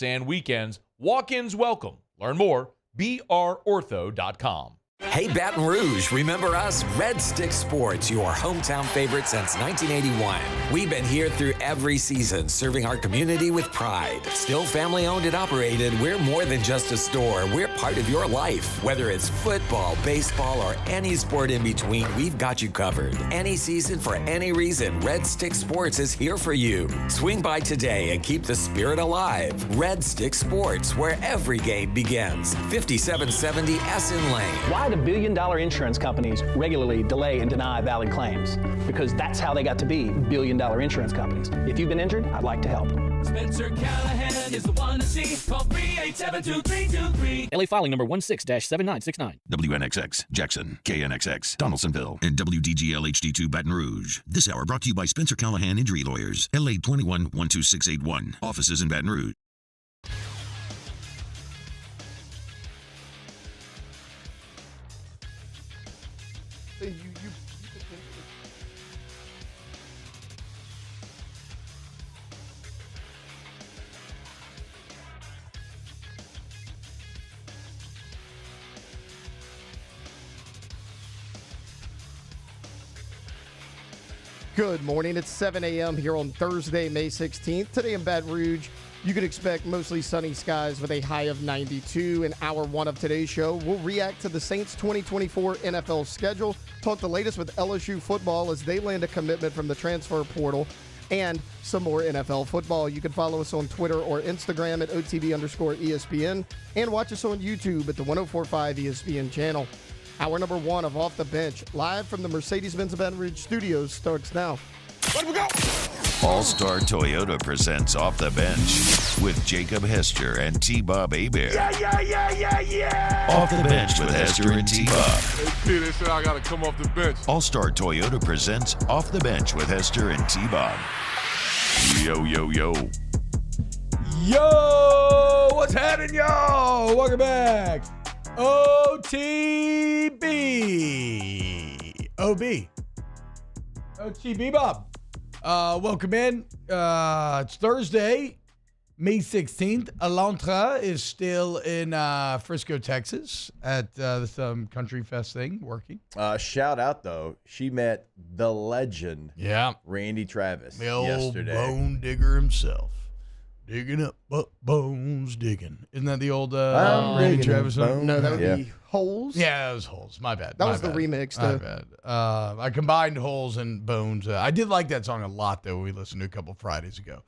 and weekends. Walk-ins welcome. Learn more, brortho.com. Hey, Baton Rouge, remember us? Red Stick Sports, your hometown favorite since 1981. We've been here through every season, serving our community with pride. Still family owned and operated, we're more than just a store. We're part of your life. Whether it's football, baseball, or any sport in between, we've got you covered. Any season, for any reason, Red Stick Sports is here for you. Swing by today and keep the spirit alive. Red Stick Sports, where every game begins. 5770 Essen Lane. Why do billion-dollar insurance companies regularly delay and deny valid claims? Because that's how they got to be billion-dollar insurance companies. If you've been injured, I'd like to help. Spencer Callahan is the one to see. Call 387-2323. LA filing number 16-7969. WNXX, Jackson, KNXX, Donaldsonville, and WDGL HD2 Baton Rouge. This hour brought to you by Spencer Callahan Injury Lawyers, LA 21-12681. Offices in Baton Rouge. Good morning. It's 7 a.m. here on Thursday, May 16th. Today in Baton Rouge, you can expect mostly sunny skies with a high of 92. In hour one of today's show, we'll react to the Saints' 2024 NFL schedule, talk the latest with LSU football as they land a commitment from the transfer portal, and some more NFL football. You can follow us on Twitter or Instagram at OTB_ESPN and watch us on YouTube at the 1045 ESPN channel. Hour number one of Off the Bench, live from the Mercedes-Benz Baton Rouge studios, starts now. Let we go! All-Star Toyota presents Off the Bench with Jacob Hester and T-Bob Hebert. Yeah! Off the Bench with Hester and T-Bob. Hey, they said I got to come off the bench. All-Star Toyota presents Off the Bench with Hester and T-Bob. Yo. Yo, what's happening, y'all? Welcome back. OTB. OTB Bob. Welcome in. It's Thursday, May 16th. Alondra is still in Frisco, Texas at some country fest thing working. Shout out, though. She met the legend, Randy Travis, the old yesterday. Bone digger himself. Digging up bones, digging. Isn't that the old Randy Travis song? No, that would be Holes. Yeah, it was Holes. My bad. That was the remix. My bad. I combined Holes and Bones. I did like that song a lot, though. We listened to a couple Fridays ago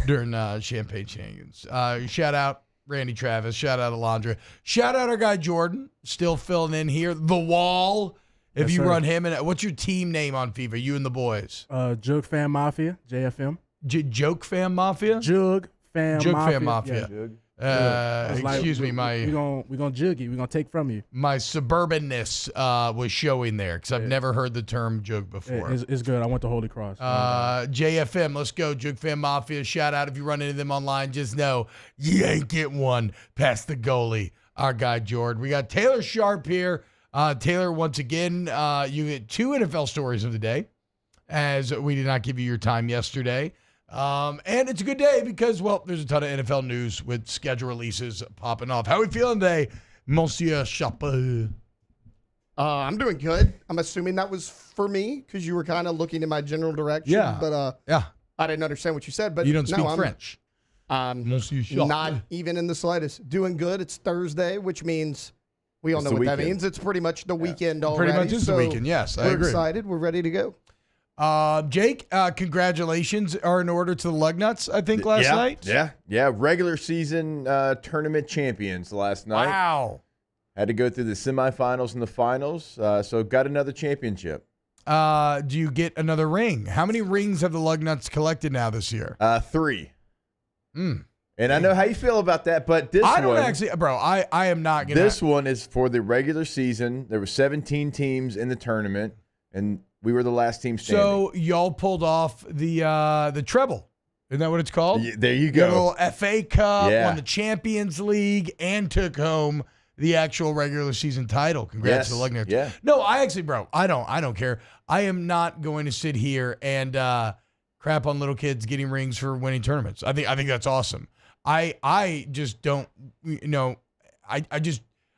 during Champagne Shenanigans. Shout out Randy Travis. Shout out Alondra. Shout out our guy Jordan, still filling in here. The Wall. If you run him, and what's your team name on FIFA? You and the boys. Joke Fan Mafia, JFM. Joke Fan Mafia? Jug Fan Mafia. Excuse me, we're gonna jug you. We're gonna take from you. My suburbanness was showing there because I've never heard the term jug before. It's good. I went to Holy Cross. JFM, let's go. Jug Fan Mafia. Shout out if you run into them online. Just know you ain't getting one past the goalie, our guy Jordan. We got Taylor Sharp here. Taylor, once again, you get two NFL stories of the day, as we did not give you your time yesterday. And it's a good day because, well, there's a ton of NFL news with schedule releases popping off. How are we feeling today, Monsieur Chapeau? I'm doing good. I'm assuming that was for me because you were kind of looking in my general direction. Yeah. But I didn't understand what you said. But you don't speak French. Monsieur Chapeau. Not even in the slightest. Doing good. It's Thursday, which means we all know what that means. It's pretty much the weekend already. Pretty much is the weekend, yes. I agree. We're excited. We're ready to go. Jake, congratulations are in order to the Lugnuts, I think, last night. Yeah. Regular season tournament champions last night. Wow. Had to go through the semifinals and the finals, so got another championship. Do you get another ring? How many rings have the Lugnuts collected now this year? 3. And I know how you feel about that, but this one... I don't actually... Bro, I am not going to... This one is for the regular season. There were 17 teams in the tournament, and we were the last team standing. So y'all pulled off the treble. Isn't that what it's called? Yeah, there you You go. got a little FA Cup, won the Champions League, and took home the actual regular season title. Congrats to the Lugnuts. Yeah. No, I actually, bro, I don't care. I am not going to sit here and crap on little kids getting rings for winning tournaments. I think that's awesome. I just don't,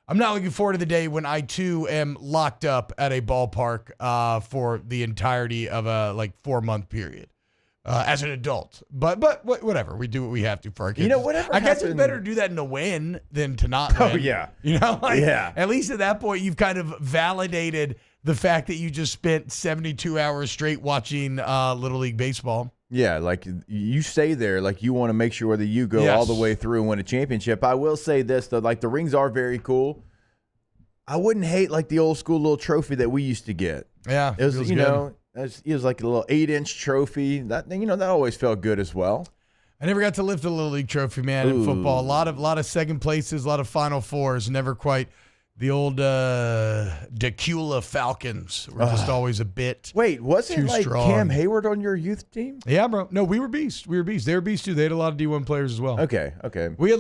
I'm not looking forward to the day when I too am locked up at a ballpark for the entirety of a 4-month period as an adult. But whatever, we do what we have to for our kids. Whatever. I guess it's better to do that in a win than to not win. Oh yeah. At least at that point you've kind of validated the fact that you just spent 72 hours straight watching Little League baseball. Yeah, you stay there, you want to make sure whether you go all the way through and win a championship. I will say this though, the rings are very cool. I wouldn't hate the old school little trophy that we used to get. Yeah, it was it was like a little 8-inch trophy. That that always felt good as well. I never got to lift a Little League trophy, man, in football. A lot of second places, a lot of Final Fours, never quite. The old Decula Falcons were just always a bit Wait, wasn't strong. Cam Hayward on your youth team? Yeah, bro. No, we were beasts. They were beasts too. They had a lot of D1 players as well. Okay. We had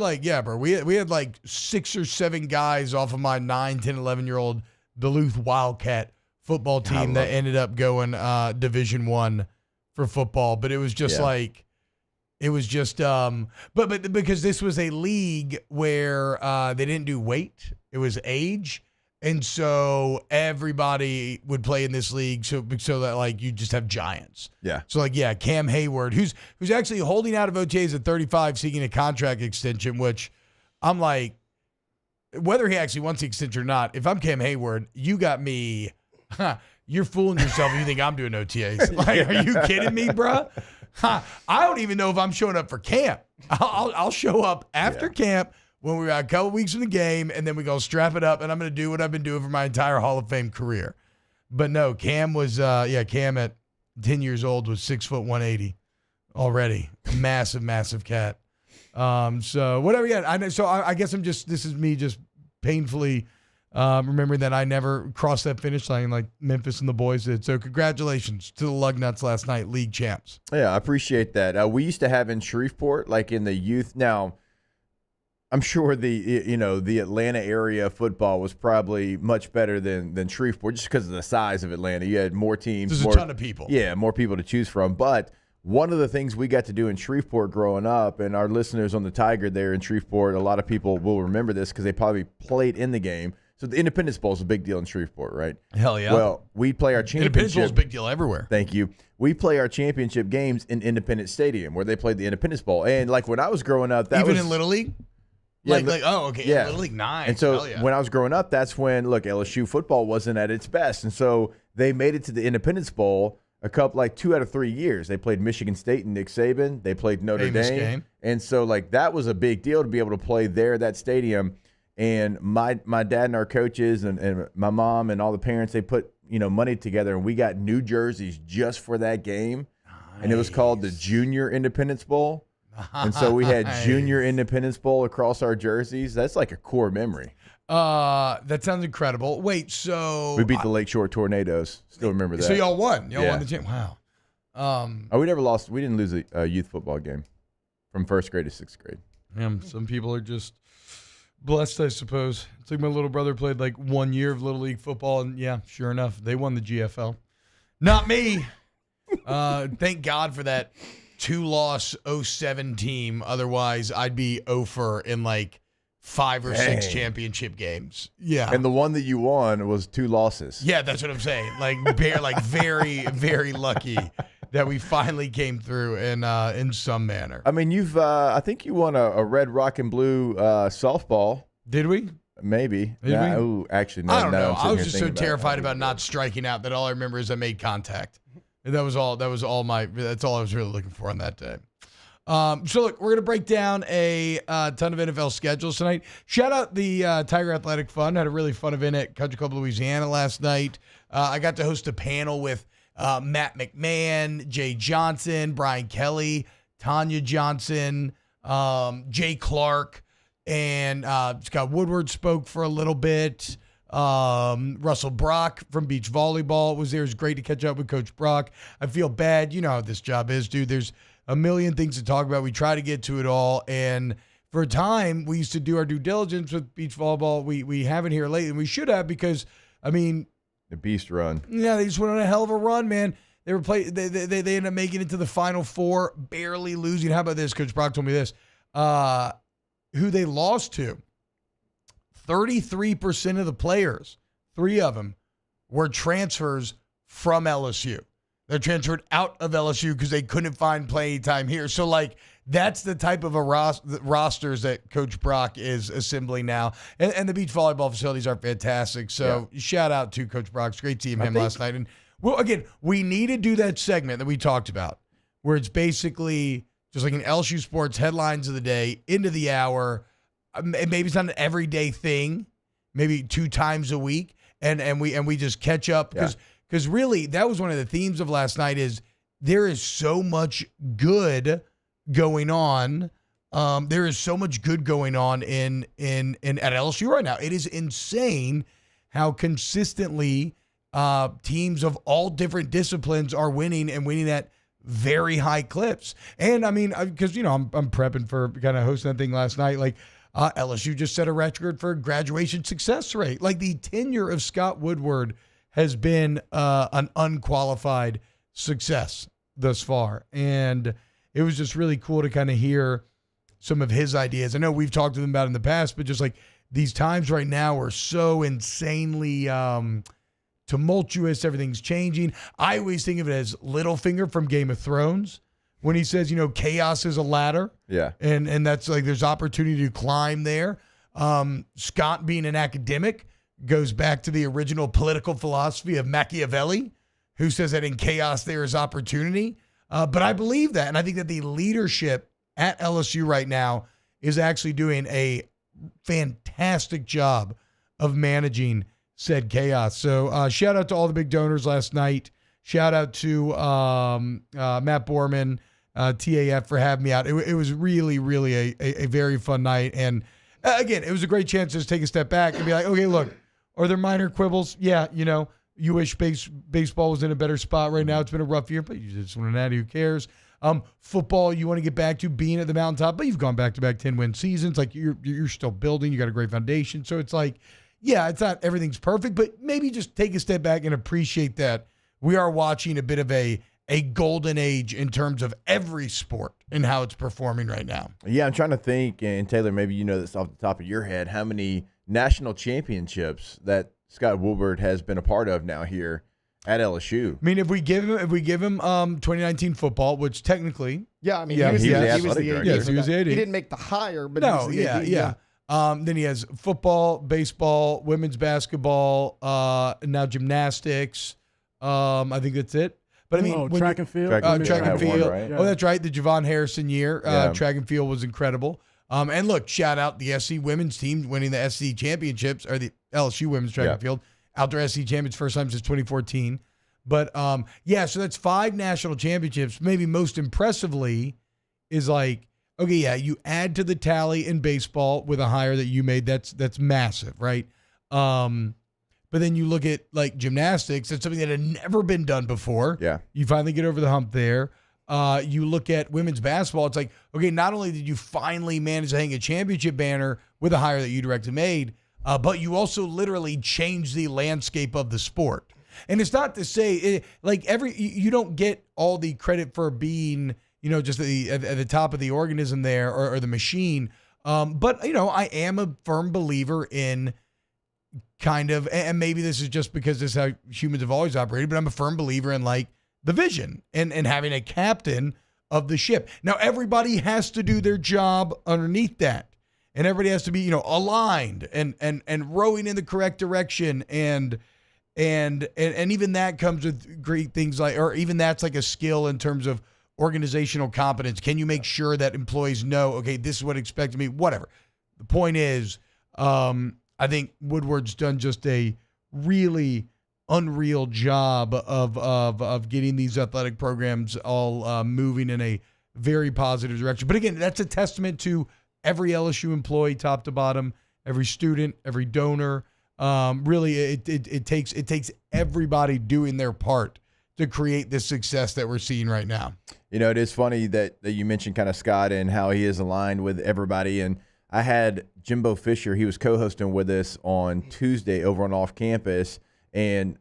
we had 6 or 7 guys off of my 9, 10, 11-year-old Duluth Wildcat football team that ended up going Division I for football. But it was just but because this was a league where they didn't do weight, it was age, and so everybody would play in this league, so that you just have giants. Yeah. So Cam Hayward, who's actually holding out of OTAs at 35, seeking a contract extension, which I'm whether he actually wants the extension or not. If I'm Cam Hayward, you got me. You're fooling yourself if you think I'm doing OTAs. Are you kidding me, bruh? I don't even know if I'm showing up for camp. I'll show up after camp when we're a couple weeks from the game, and then we go strap it up, and I'm going to do what I've been doing for my entire Hall of Fame career. But no, Cam was, Cam at 10 years old was 6 foot 180 already. Massive, massive cat. So whatever. Yeah, I know. So I guess this is me just painfully remembering that I never crossed that finish line like Memphis and the boys did. So congratulations to the Lugnuts last night, league champs. Yeah, I appreciate that. We used to have in Shreveport, in the youth. Now, I'm sure the Atlanta area football was probably much better than Shreveport just because of the size of Atlanta. You had more teams. There's a ton of people. Yeah, more people to choose from. But one of the things we got to do in Shreveport growing up, and our listeners on the Tiger there in Shreveport, a lot of people will remember this because they probably played in the game. So the Independence Bowl is a big deal in Shreveport, right? Hell yeah. Well, we play our championship. Independence Bowl is a big deal everywhere. Thank you. We play our championship games in Independence Stadium where they played the Independence Bowl. And when I was growing up, that even was, in Little League? Yeah, Yeah. Little League, nice. And so when I was growing up, that's when, LSU football wasn't at its best. And so they made it to the Independence Bowl a couple, 2 out of 3 years. They played Michigan State and Nick Saban. They played Notre Dame. Game. And so, that was a big deal to be able to play there, that stadium. And my dad and our coaches and my mom and all the parents, they put, money together, and we got new jerseys just for that game. Nice. And it was called the Junior Independence Bowl. And so we had Junior Independence Bowl across our jerseys. That's a core memory. That sounds incredible. Wait, so we beat the Lakeshore Tornadoes. Still remember that. So y'all won. Y'all won the game. Wow. We never lost. We didn't lose a youth football game from 1st grade to 6th grade. Some people are just blessed, I suppose. It's like my little brother played 1 year of Little League football, and sure enough, they won the GFL. Not me. Thank God for that 2-loss 07 team. Otherwise, I'd be 0 in 5 or 6 championship games. Yeah. And the one that you won was 2 losses. Yeah, that's what I'm saying. Very, very lucky that we finally came through in some manner. I mean, you've I think you won a red, rock, and blue softball. Did we? Maybe. Did we? Oh, actually, no. I don't know. I was just so terrified about not striking out that all I remember is I made contact. And that's all I was really looking for on that day. So look, we're going to break down a ton of NFL schedules tonight. Shout out the Tiger Athletic Fund. Had a really fun event at Country Club Louisiana last night. I got to host a panel with Matt McMahon, Jay Johnson, Brian Kelly, Tanya Johnson, Jay Clark, and Scott Woodward spoke for a little bit. Russell Brock from beach volleyball was there. It was great to catch up with Coach Brock. I feel bad. You know how this job is, dude. There's a million things to talk about. We try to get to it all. And for a time, we used to do our due diligence with beach volleyball. We haven't here lately, and we should have because, the beast run. Yeah, they just went on a hell of a run, man. They were They ended up making it to the Final Four, barely losing. How about this? Coach Brock told me this. who they lost to, 33% of the players, 3 of them, were transfers from LSU. They're transferred out of LSU because they couldn't find playing time here. So, like, that's the type of rosters that Coach Brock is assembling now. And the beach volleyball facilities are fantastic. So, shout out to Coach Brock. It's great seeing him last night. And, well, again, we need to do that segment that we talked about where it's basically just like an LSU sports headlines of the day, into the hour. Maybe it's not an everyday thing, maybe 2 times a week. And we just catch up because really that was one of the themes of last night is there is so much good going on. There is so much good going on in at LSU right now. It is insane how consistently teams of all different disciplines are winning and winning at very high clips. And I mean, because I'm prepping for kind of hosting that thing last night, like. LSU just set a record for graduation success rate. Like the tenure of Scott Woodward has been an unqualified success thus far. And it was just really cool to kind of hear some of his ideas. I know we've talked to them about it in the past, but just like these times right now are so insanely tumultuous. Everything's changing. I always think of it as Littlefinger from Game of Thrones. When he says, chaos is a ladder. Yeah. And that's like there's opportunity to climb there. Scott being an academic goes back to the original political philosophy of Machiavelli, who says that in chaos there is opportunity. But I believe that. And I think that the leadership at LSU right now is actually doing a fantastic job of managing said chaos. So shout out to all the big donors last night. Shout out to Matt Borman, TAF for having me out. It was really, really a very fun night. And again, it was a great chance to just take a step back and be like, okay, look, are there minor quibbles? Yeah, you wish baseball was in a better spot right now. It's been a rough year, but you just want to know who cares. Football, you want to get back to being at the mountaintop, but you've gone back-to-back 10-win seasons. Like you're still building. You got a great foundation. So it's like, yeah, it's not everything's perfect, but maybe just take a step back and appreciate that we are watching a bit of a golden age in terms of every sport and how it's performing right now. Yeah, I'm trying to think, and Taylor, maybe you know this off the top of your head, how many national championships that Scott Woodward has been a part of now here at LSU. I mean, if we give him 2019 football, which technically, he was the AD. Yes, he was the AD. He didn't make the hire, but no, he was the AD. Yeah. Then he has football, baseball, women's basketball, now gymnastics. I think that's it. But I mean, track and field. Track and field. One, right? Oh, that's right. The Javon Harrison year. Track and field was incredible. And look, shout out the SC women's team winning the SC championships, or the LSU women's track and field. Outdoor SC champions, first time since 2014. But so that's 5 national championships. Maybe most impressively is like, okay, you add to the tally in baseball with a hire that you made. That's massive, right? But then you look at like gymnastics, that's something that had never been done before. Yeah. You finally get over the hump there. You look at women's basketball, it's like, okay, not only did you finally manage to hang a championship banner with a hire that you directly made, but you also literally changed the landscape of the sport. And it's not to say, you don't get all the credit for being, just at the top of the organism there or the machine. But, I am a firm believer in kind of, and maybe this is just because this is how humans have always operated, but I'm a firm believer in like the vision and having a captain of the ship. Now, everybody has to do their job underneath that. And everybody has to be, aligned and rowing in the correct direction. And even that comes with great things like, or even that's like a skill in terms of organizational competence. Can you make sure that employees know, okay, this is what expected me, whatever. The point is, I think Woodward's done just a really unreal job of getting these athletic programs all moving in a very positive direction. But again, that's a testament to every LSU employee, top to bottom, every student, every donor. Really, it takes everybody doing their part to create this success that we're seeing right now. It is funny that you mentioned kind of Scott and how he is aligned with everybody. And I had Jimbo Fisher, he was co-hosting with us on Tuesday over on Off Campus, and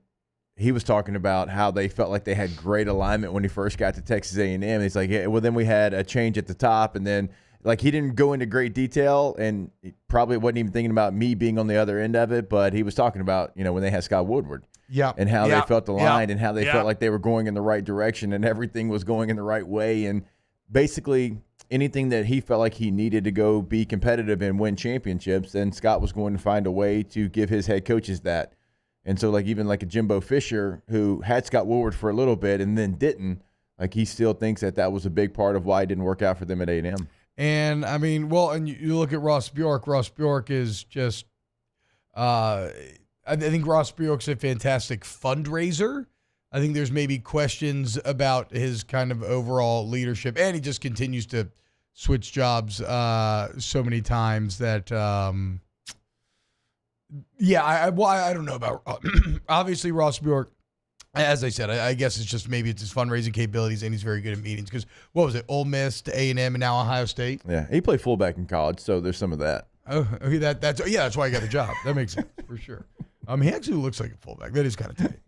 he was talking about how they felt like they had great alignment when he first got to Texas A&M. He's like, yeah, well, then we had a change at the top, and then like he didn't go into great detail, and he probably wasn't even thinking about me being on the other end of it, but he was talking about, when they had Scott Woodward. Yeah. And how they felt aligned and how they Yeah. felt like they were going in the right direction and everything was going in the right way. And basically anything that he felt like he needed to go be competitive and win championships, and Scott was going to find a way to give his head coaches that. And so even like a Jimbo Fisher, who had Scott Woodward for a little bit and then didn't, like he still thinks that was a big part of why it didn't work out for them at A&M. And I mean, and you look at Ross Bjork. Ross Bjork is just, I think Ross Bjork's a fantastic fundraiser. I think there's maybe questions about his kind of overall leadership, and he just continues to switch jobs so many times that, I don't know about. Obviously, Ross Bjork, as I said, I guess it's just maybe it's his fundraising capabilities, and he's very good at meetings. Because what was it, Ole Miss to A&M, and now Ohio State? Yeah, he played fullback in college, so there's some of that. Oh, okay, that's why he got the job. That makes sense for sure. He actually looks like a fullback. That is kind of tight.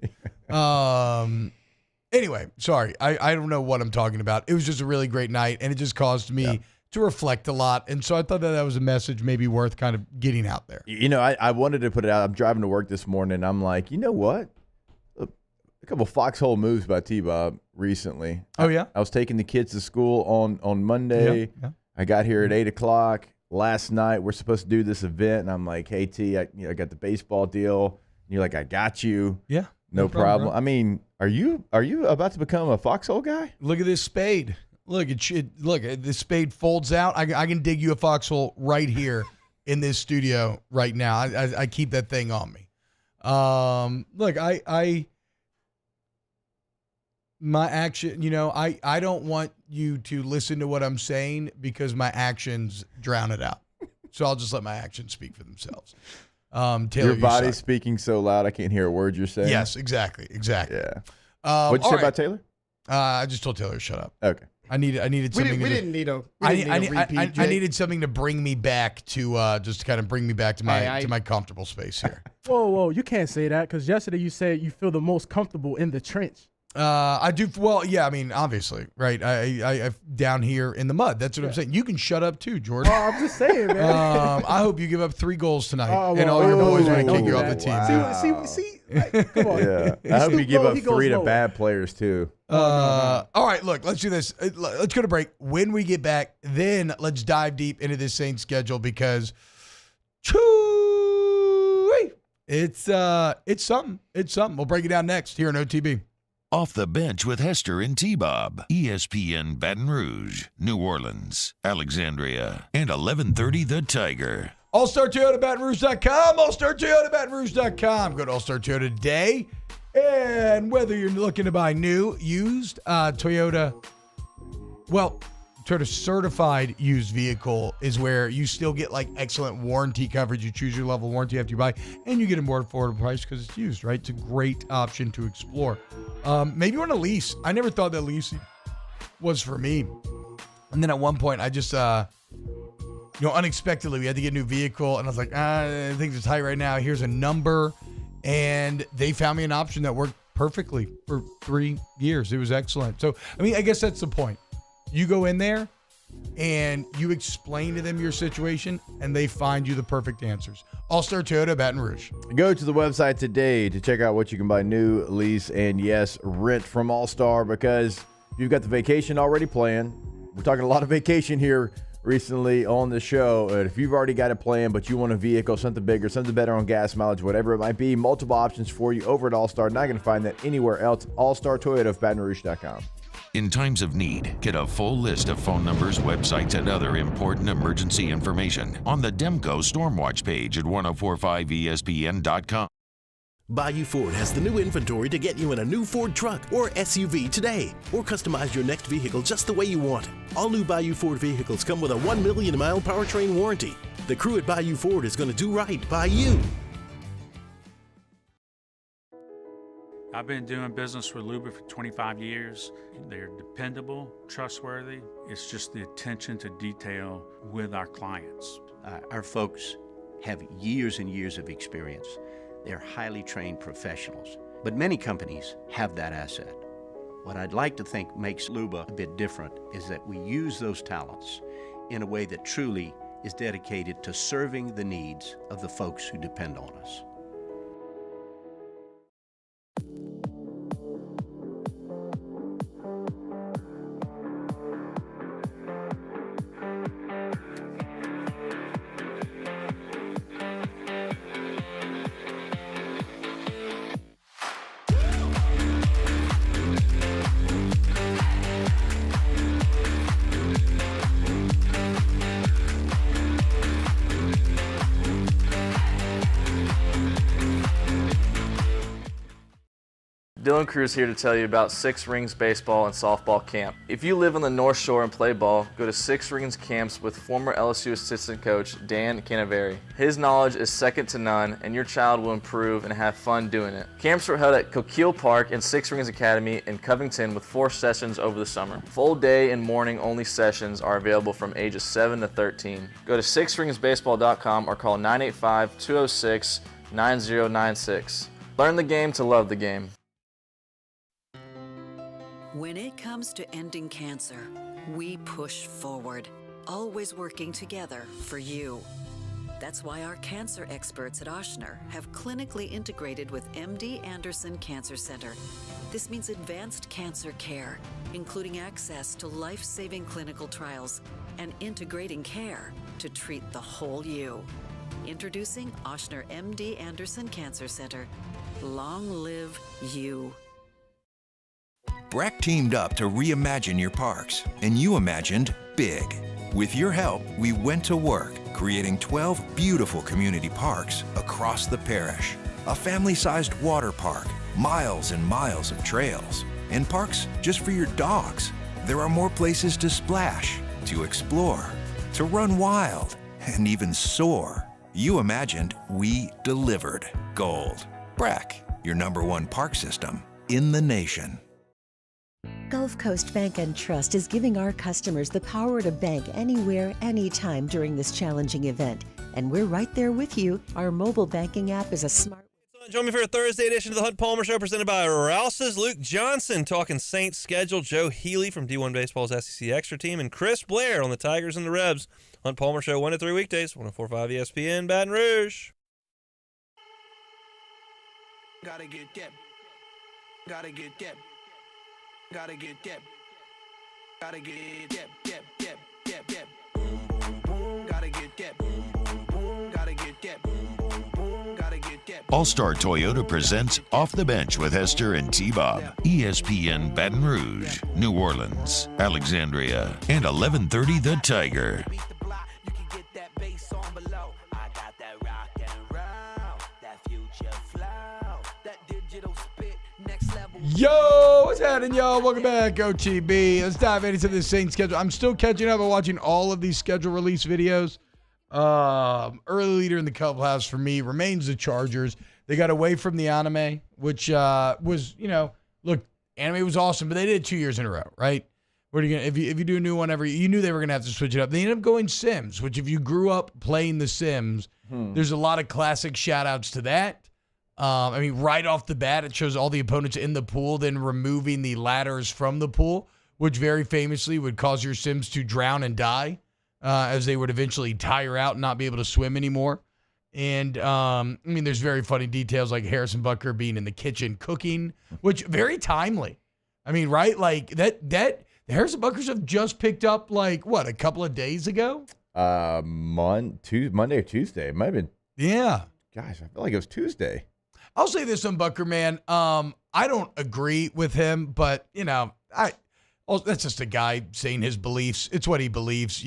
Anyway, sorry. I don't know what I'm talking about. It was just a really great night, and it just caused me to reflect a lot. And so I thought that was a message maybe worth kind of getting out there. I wanted to put it out. I'm driving to work this morning, and I'm like, you know what? A couple foxhole moves by T-Bob recently. Oh, yeah? I was taking the kids to school on Monday. Yeah. I got here at 8 o'clock. Last night, we're supposed to do this event, and I'm like, hey, T, I got the baseball deal. And you're like, I got you. Yeah. No problem. I mean, are you about to become a foxhole guy? Look at this spade. Look, this spade folds out. I can dig you a foxhole right here in this studio right now. I keep that thing on me. Look, my action, I don't want you to listen to what I'm saying because my actions drown it out. So I'll just let my actions speak for themselves. Taylor, your body's speaking so loud I can't hear a word you're saying. Yes, exactly. Yeah. What'd you say about Taylor? I just told Taylor to shut up. Okay. I needed something. We didn't need a repeat. I needed something to bring me back to just to kind of bring me back to my comfortable space here. Whoa! You can't say that because yesterday you said you feel the most comfortable in the trench. I do. Well, yeah. I mean, obviously, right? I down here in the mud. That's what I'm saying. You can shut up too, Jordan. Oh, I'm just saying, man. I hope you give up 3 goals tonight, and all your boys are gonna kick you off the team. Wow. See, like, come on. Yeah. I hope you give up 3 to bad players too. All right, look, let's do this. Let's go to break. When we get back, then let's dive deep into this Saints schedule because, it's something. It's something. We'll break it down next here on OTB. Off the Bench with Hester and T-Bob. ESPN Baton Rouge, New Orleans, Alexandria, and 1130 The Tiger. All-Star Toyota BatonRouge.com. All-Star Toyota BatonRouge.com. Go to All-Star Toyota today. And whether you're looking to buy new, used, Toyota certified used vehicle is where you still get like excellent warranty coverage. You choose your level of warranty after you buy, and you get a more affordable price because it's used, right? It's a great option to explore. Maybe you want to lease. I never thought that leasing was for me. And then at one point, I just, unexpectedly, we had to get a new vehicle, and I was like, things are tight right now. Here's a number. And they found me an option that worked perfectly for 3 years. It was excellent. So, I mean, I guess that's the point. You go in there and you explain to them your situation, and they find you the perfect answers. All-Star Toyota Baton Rouge. Go to the website today to check out what you can buy new, lease, and yes, rent from All-Star, because you've got the vacation already planned. We're talking a lot of vacation here recently on the show. If you've already got it planned, but you want a vehicle, something bigger, something better on gas mileage, whatever it might be, multiple options for you over at All-Star. Not going to find that anywhere else. All-Star Toyota of BatonRouge.com. In times of need, get a full list of phone numbers, websites, and other important emergency information on the Demco Stormwatch page at 1045ESPN.com. Bayou Ford has the new inventory to get you in a new Ford truck or SUV today, or customize your next vehicle just the way you want it. All new Bayou Ford vehicles come with a 1 million mile powertrain warranty. The crew at Bayou Ford is going to do right by you. I've been doing business with Luba for 25 years. They're dependable, trustworthy. It's just the attention to detail with our clients. Our folks have years and years of experience. They're highly trained professionals, but many companies have that asset. What I'd like to think makes Luba a bit different is that we use those talents in a way that truly is dedicated to serving the needs of the folks who depend on us. Dylan Cruz here to tell you about Six Rings Baseball and Softball Camp. If you live on the North Shore and play ball, go to Six Rings Camps with former LSU assistant coach Dan Canaveri. His knowledge is second to none, and your child will improve and have fun doing it. Camps were held at Coquille Park and Six Rings Academy in Covington with 4 sessions over the summer. Full day and morning only sessions are available from ages 7 to 13. Go to sixringsbaseball.com or call 985-206-9096. Learn the game to love the game. When it comes to ending cancer, we push forward, always working together for you. That's why our cancer experts at Ochsner have clinically integrated with MD Anderson Cancer Center. This means advanced cancer care, including access to life-saving clinical trials and integrating care to treat the whole you. Introducing Ochsner MD Anderson Cancer Center. Long live you. Breck teamed up to reimagine your parks, and you imagined big. With your help, we went to work, creating 12 beautiful community parks across the parish. A family-sized water park, miles and miles of trails, and parks just for your dogs. There are more places to splash, to explore, to run wild, and even soar. You imagined, we delivered. Gold. Breck, your #1 park system in the nation. Gulf Coast Bank and Trust is giving our customers the power to bank anywhere, anytime during this challenging event. And we're right there with you. Our mobile banking app is a smart... Join me for a Thursday edition of the Hunt Palmer Show presented by Rouse's. Luke Johnson talking Saints schedule. Joe Healy from D1 Baseball's SEC Extra Team. And Chris Blair on the Tigers and the Rebs. Hunt Palmer Show 1 to 3 weekdays. 104.5 ESPN, Baton Rouge. Gotta get that. Gotta get that. Gotta get that. Gotta get that. Boom, boom, boom. Gotta get that. Boom, boom, boom. Gotta get that. Boom, boom, boom. Gotta get that. All-Star Toyota presents Off the Bench with Hester and T-Bob. ESPN Baton Rouge, New Orleans, Alexandria, and 1130 The Tiger. Yo, what's happening, y'all? Welcome back, OTB. Let's dive into this Saints schedule. I'm still catching up and watching all of these schedule release videos. Early leader in the clubhouse for me remains the Chargers. They got away from the anime, which was, look, anime was awesome, but they did it 2 years in a row, right? What are you gonna if you do a new one every? You knew they were gonna have to switch it up. They ended up going Sims, which if you grew up playing The Sims, there's a lot of classic shout outs to that. Right off the bat, it shows all the opponents in the pool, then removing the ladders from the pool, which very famously would cause your Sims to drown and die, as they would eventually tire out and not be able to swim anymore. And, there's very funny details like Harrison Butker being in the kitchen cooking, which very timely. Right? Like that the Harrison Butkers have just picked up, a couple of days ago? Monday or Tuesday. It might have been. Yeah. Gosh, I feel like it was Tuesday. I'll say this on Butker, man. I don't agree with him, but, that's just a guy saying his beliefs. It's what he believes,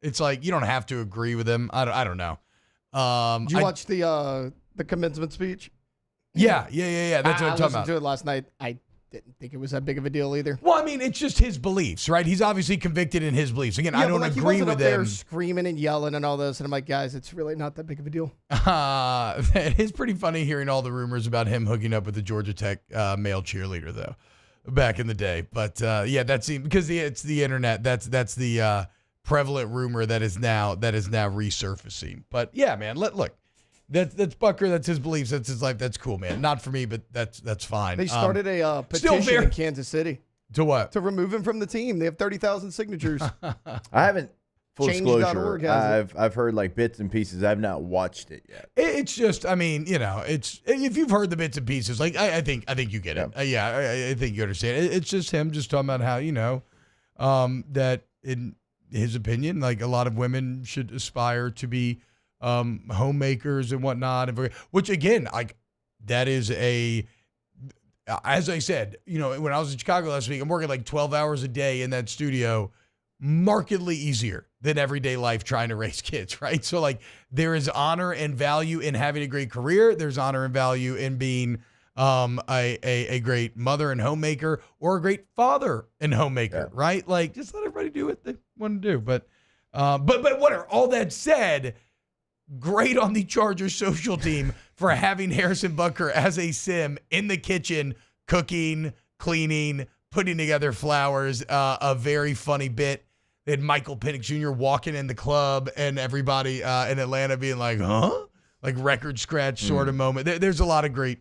It's like you don't have to agree with him. I don't know. Did you watch the commencement speech? Yeah. That's what I'm talking about. I listened to it last night. I didn't think it was that big of a deal either. Well, it's just his beliefs, right? He's obviously convicted in his beliefs. Again, I don't agree with him. He wasn't up there screaming and yelling and all this, and I'm like, guys, it's really not that big of a deal. It is pretty funny hearing all the rumors about him hooking up with the Georgia Tech male cheerleader, though, back in the day. But that's because it's the internet. That's the prevalent rumor that is now resurfacing. But yeah, man, look. That's Butker. That's his beliefs. That's his life. That's cool, man. Not for me, but that's fine. They started a petition in Kansas City. To what? To remove him from the team. They have 30,000 signatures. I haven't Full Change.org disclosure, has I've heard like bits and pieces. I've not watched it yet. It's just, I mean, it's if you've heard the bits and pieces, like I think you get it. I think you understand. It's just him just talking about how that in his opinion, like a lot of women should aspire to be homemakers and whatnot, which again, like that is as I said, when I was in Chicago last week, I'm working like 12 hours a day in that studio, markedly easier than everyday life trying to raise kids, right? So like there is honor and value in having a great career. There's honor and value in being a great mother and homemaker or a great father and homemaker, right? Like just let everybody do what they want to do. But whatever. All that said, great on the Chargers social team for having Harrison Butker as a sim in the kitchen, cooking, cleaning, putting together flowers. A very funny bit. They had Michael Penix Jr. walking in the club and everybody in Atlanta being like, huh? Like record scratch sort of moment. There's a lot of great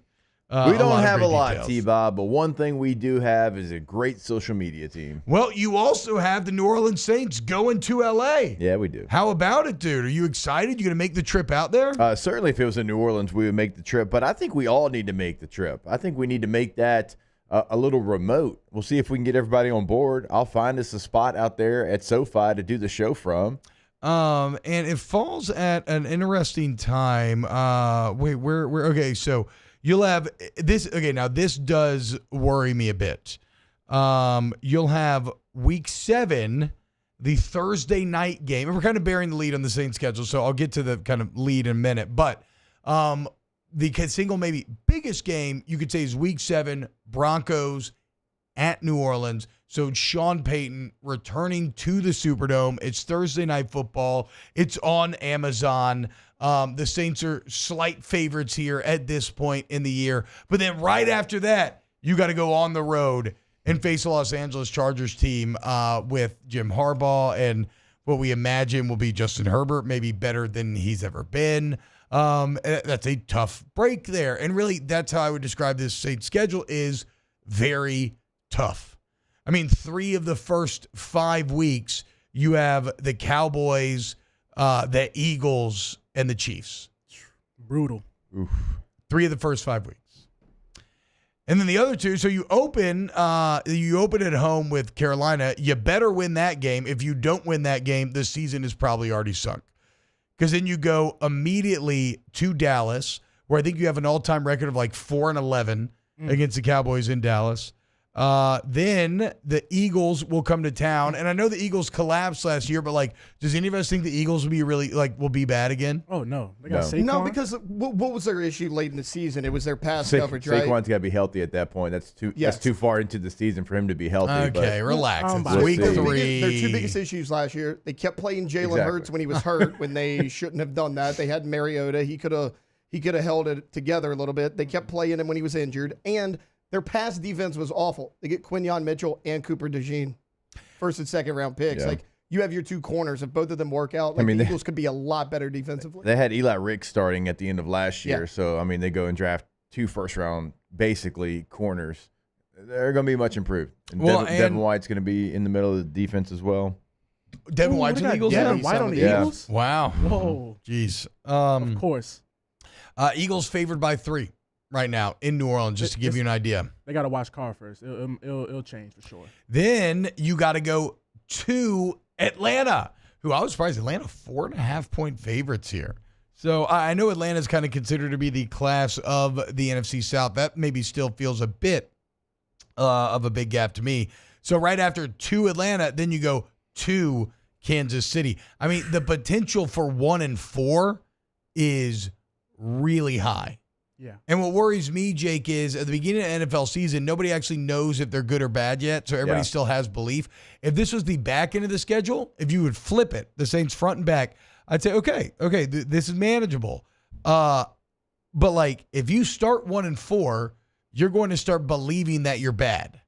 we don't have a lot, details. T-Bob, but one thing we do have is a great social media team. Well, you also have the New Orleans Saints going to L.A. Yeah, we do. How about it, dude? Are you excited? You going to make the trip out there? Certainly, if it was in New Orleans, we would make the trip. But I think we all need to make the trip. I think we need to make that a little remote. We'll see if we can get everybody on board. I'll find us a spot out there at SoFi to do the show from. And it falls at an interesting time. We're okay. So you'll have this. Okay, now this does worry me a bit. You'll have week 7, the Thursday night game, and we're kind of bearing the lead on the Saints schedule. So I'll get to the kind of lead in a minute. But the single maybe biggest game you could say is week 7, Broncos at New Orleans. So Sean Payton returning to the Superdome. It's Thursday Night Football. It's on Amazon. The Saints are slight favorites here at this point in the year. But then right after that, you got to go on the road and face a Los Angeles Chargers team with Jim Harbaugh and what we imagine will be Justin Herbert, maybe better than he's ever been. That's a tough break there. And really, that's how I would describe this Saints schedule is very tough. I mean, 3 of the first 5 weeks, you have the Cowboys, the Eagles, and the Chiefs. Brutal. Oof. 3 of the first 5 weeks. And then the other 2, so you open at home with Carolina. You better win that game. If you don't win that game, the season is probably already sunk. Because then you go immediately to Dallas, where I think you have an all-time record of like 4-11 against the Cowboys in Dallas. Then the Eagles will come to town. And I know the Eagles collapsed last year, but like, does any of us think the Eagles will be will be bad again? Oh, no. They got Saquon? No, because what was their issue late in the season? It was their pass coverage, right? Saquon's got to be healthy at that point. That's too far into the season for him to be healthy. Okay, relax. It's week 3. Their 2 biggest issues last year, they kept playing Jalen Hurts when he was hurt when they shouldn't have done that. They had Mariota. He could have held it together a little bit. They kept playing him when he was injured. And their pass defense was awful. They get Quinyon Mitchell and Cooper DeJean, first and second round picks. Yeah. Like, you have your 2 corners. If both of them work out, the Eagles could be a lot better defensively. They had Eli Ricks starting at the end of last year. Yeah. So, they go and draft 2 first-round, basically, corners. They're going to be much improved. And Devin White's going to be in the middle of the defense as well. Devin White's on the Eagles? Devin White on the Eagles? Wow. Whoa. Jeez. Of course. Eagles favored by 3 right now in New Orleans, just to give you an idea. They got to watch Carr first. It'll change for sure. Then you got to go to Atlanta, who I was surprised. Atlanta 4.5-point favorites here. So I know Atlanta's kind of considered to be the class of the NFC South. That maybe still feels a bit of a big gap to me. So right after 2 Atlanta, then you go to Kansas City. I mean, the potential for 1-4 is really high. Yeah. And what worries me, Jake, is at the beginning of the NFL season, nobody actually knows if they're good or bad yet, so everybody still has belief. If this was the back end of the schedule, if you would flip it, the Saints front and back, I'd say, okay, this is manageable. But, like, if you start 1-4, you're going to start believing that you're bad,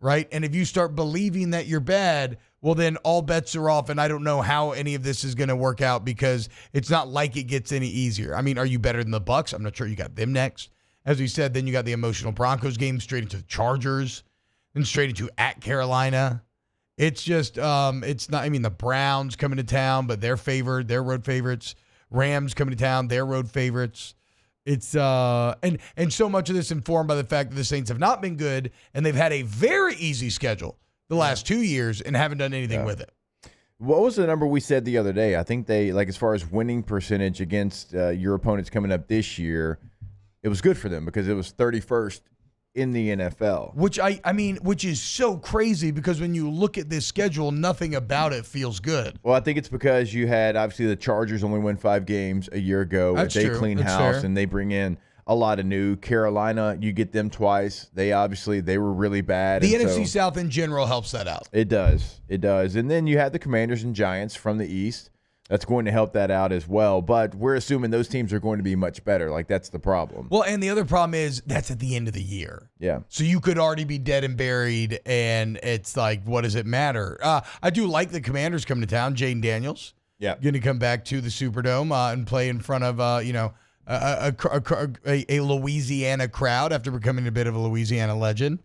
right? And if you start believing that you're bad, well, then all bets are off, and I don't know how any of this is going to work out because it's not like it gets any easier. I mean, are you better than the Bucs? I'm not sure. You got them next. As we said, then you got the emotional Broncos game straight into the Chargers, then straight into at Carolina, It's just, it's not. I mean, the Browns coming to town, but they're favored. They're road favorites. Rams coming to town. They're road favorites. It's and so much of this informed by the fact that the Saints have not been good, and they've had a very easy schedule the last 2 years and haven't done anything with it. What was the number we said the other day? I think they, like, as far as winning percentage against your opponents coming up this year, it was good for them because it was 31st in the NFL. Which which is so crazy because when you look at this schedule, nothing about it feels good. Well, I think it's because you had, obviously, the Chargers only win 5 games a year ago. That's they true. clean That's house fair. and they bring in a lot of new. Carolina, you get them twice. They were really bad. The and NFC so South in general helps that out. It does. It does. And then you have the Commanders and Giants from the East. That's going to help that out as well. But we're assuming those teams are going to be much better. Like, that's the problem. Well, and the other problem is that's at the end of the year. Yeah. So you could already be dead and buried, and it's like, what does it matter? I do like the Commanders coming to town. Jaden Daniels. Yeah. Going to come back to the Superdome and play in front of, a Louisiana crowd after becoming a bit of a Louisiana legend.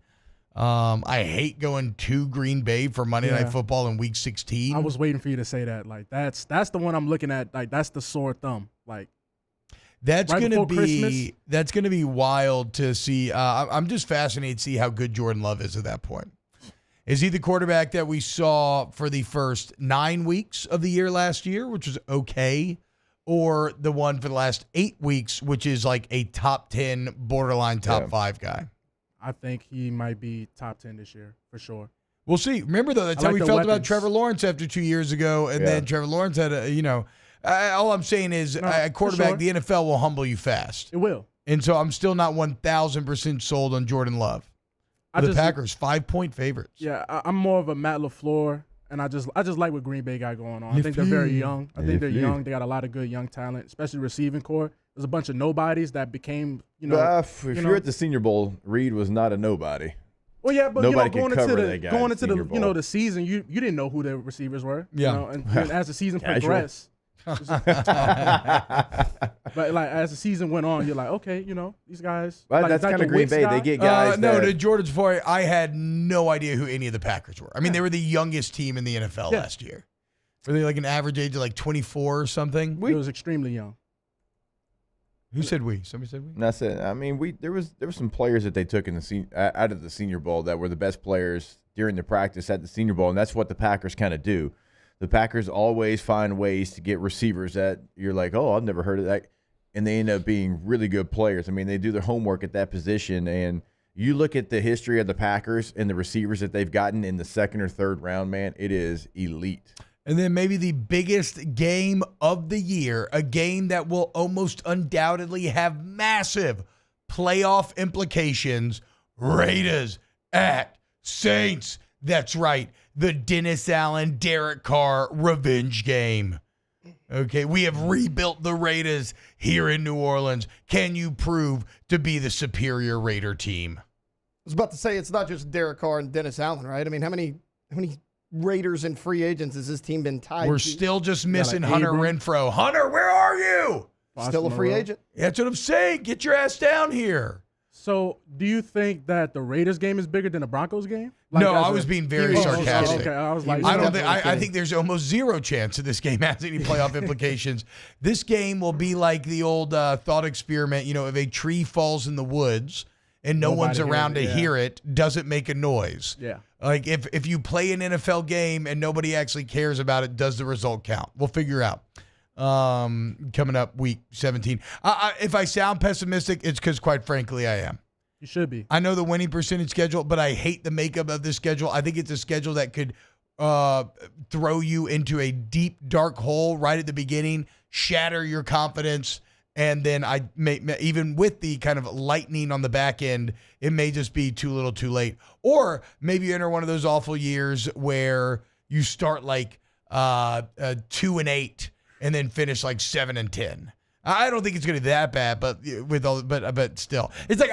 I hate going to Green Bay for Monday Night Football in Week 16. I was waiting for you to say that. Like that's the one I'm looking at. Like that's the sore thumb. Like that's right gonna be Christmas. That's gonna be wild to see. I'm just fascinated to see how good Jordan Love is at that point. Is he the quarterback that we saw for the first 9 weeks of the year last year, which was okay, or the one for the last 8 weeks, which is like a top 10, borderline top 5 guy? I think he might be top 10 this year for sure. We'll see. Remember, though, that's how we felt about Trevor Lawrence after 2 years ago, and then Trevor Lawrence had all I'm saying is a quarterback, the NFL will humble you fast. It will. And so I'm still not 1,000% sold on Jordan Love. The Packers, 5-point favorites. Yeah, I'm more of a Matt LaFleur, and I just like what Green Bay got going on. I think they're very young. I think they're young. They got a lot of good young talent, especially receiving core. There's a bunch of nobodies that became, if you're at the Senior Bowl, Reed was not a nobody. Well, yeah, but nobody going could cover into that guy going at into Senior the Bowl. the season, you didn't know who the receivers were. Yeah. And as the season Casual. progressed, but like as the season went on, you're like, okay, these guys. Well, like, that's kind of Green Wicks Bay. guy. They get guys. No, to Jordan's point, I had no idea who any of the Packers were. I mean, they were the youngest team in the NFL last year. Were they like an average age of like 24 or something? It was extremely young. Who said we? Somebody said we? And that's it. I mean, there were some players that they took in the out of the Senior Bowl that were the best players during the practice at the Senior Bowl, and that's what the Packers kind of do. The Packers always find ways to get receivers that you're like, oh, I've never heard of that, and they end up being really good players. I mean, they do their homework at that position, and you look at the history of the Packers and the receivers that they've gotten in the second or third round, man, it is elite. And then maybe the biggest game of the year, a game that will almost undoubtedly have massive playoff implications, Raiders at Saints. That's right, the Dennis Allen, Derek Carr revenge game. Okay, we have rebuilt the Raiders here in New Orleans. Can you prove to be the superior Raider team? I was about to say, it's not just Derek Carr and Dennis Allen, right? I mean, how many Raiders and free agents has this team been tied We're to? still just missing Hunter Renfrow. Hunter, where are you? Still a free agent? That's what I'm saying. Get your ass down here. So, do you think that the Raiders game is bigger than the Broncos game? No, I was being very sarcastic. Okay, I was like, I think there's almost zero chance that this game has any playoff implications. This game will be like the old thought experiment. If a tree falls in the woods and no one's around to hear it, does it make a noise? Yeah. Like if you play an NFL game and nobody actually cares about it, does the result count? We'll figure out. Coming up week 17. If I sound pessimistic, it's because, quite frankly, I am. You should be. I know the winning percentage schedule, but I hate the makeup of this schedule. I think it's a schedule that could throw you into a deep, dark hole right at the beginning, shatter your confidence, and then even with the kind of lightning on the back end, it may just be too little too late. Or maybe you enter one of those awful years where you start like 2-8 and then finish like 7-10. I don't think it's going to be that bad, but but still, it's like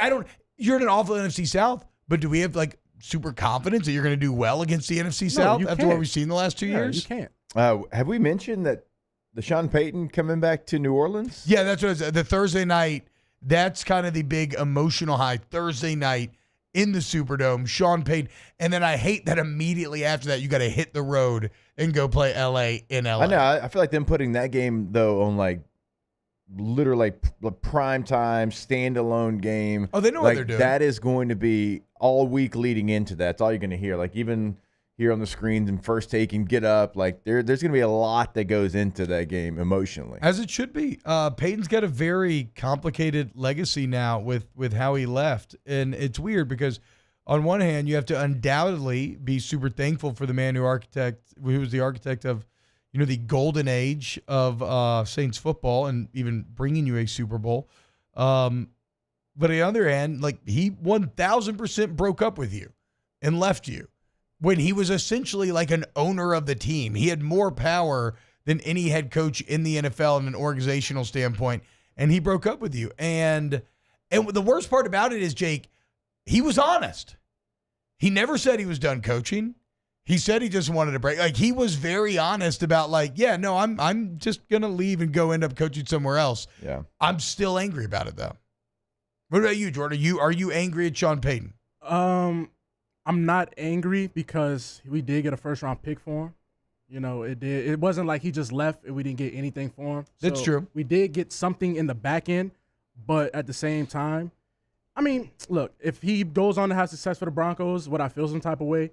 you're in an awful NFC South, but do we have like super confidence that you're going to do well against the NFC South after what we've seen the last 2 years? You can't. Have we mentioned that the Sean Payton coming back to New Orleans? Yeah, that's what the Thursday night. That's kind of the big emotional high. Thursday night in the Superdome, Sean Payton, and then I hate that immediately after that you got to hit the road and go play LA in LA. I know. I feel like them putting that game though on like literally like prime time standalone game. Oh, they know what they're doing. That is going to be all week leading into that. That's all you're going to hear. Like even here on the screens and First Take and Get Up, like there's going to be a lot that goes into that game emotionally. As it should be. Peyton's got a very complicated legacy now with how he left. And it's weird because on one hand, you have to undoubtedly be super thankful for the man who was the architect of, the golden age of Saints football and even bringing you a Super Bowl. But on the other hand, like he 1,000% broke up with you and left you when he was essentially like an owner of the team. He had more power than any head coach in the NFL in an organizational standpoint, and he broke up with you. And the worst part about it is, Jake, he was honest. He never said he was done coaching. He said he just wanted to break. Like, he was very honest about like, yeah, no, I'm just going to leave and go end up coaching somewhere else. Yeah. I'm still angry about it, though. What about you, Jordan? Are you angry at Sean Payton? I'm not angry because we did get a first-round pick for him. It wasn't like he just left and we didn't get anything for him. That's true. We did get something in the back end, but at the same time, I mean, look, if he goes on to have success for the Broncos, would I feel some type of way?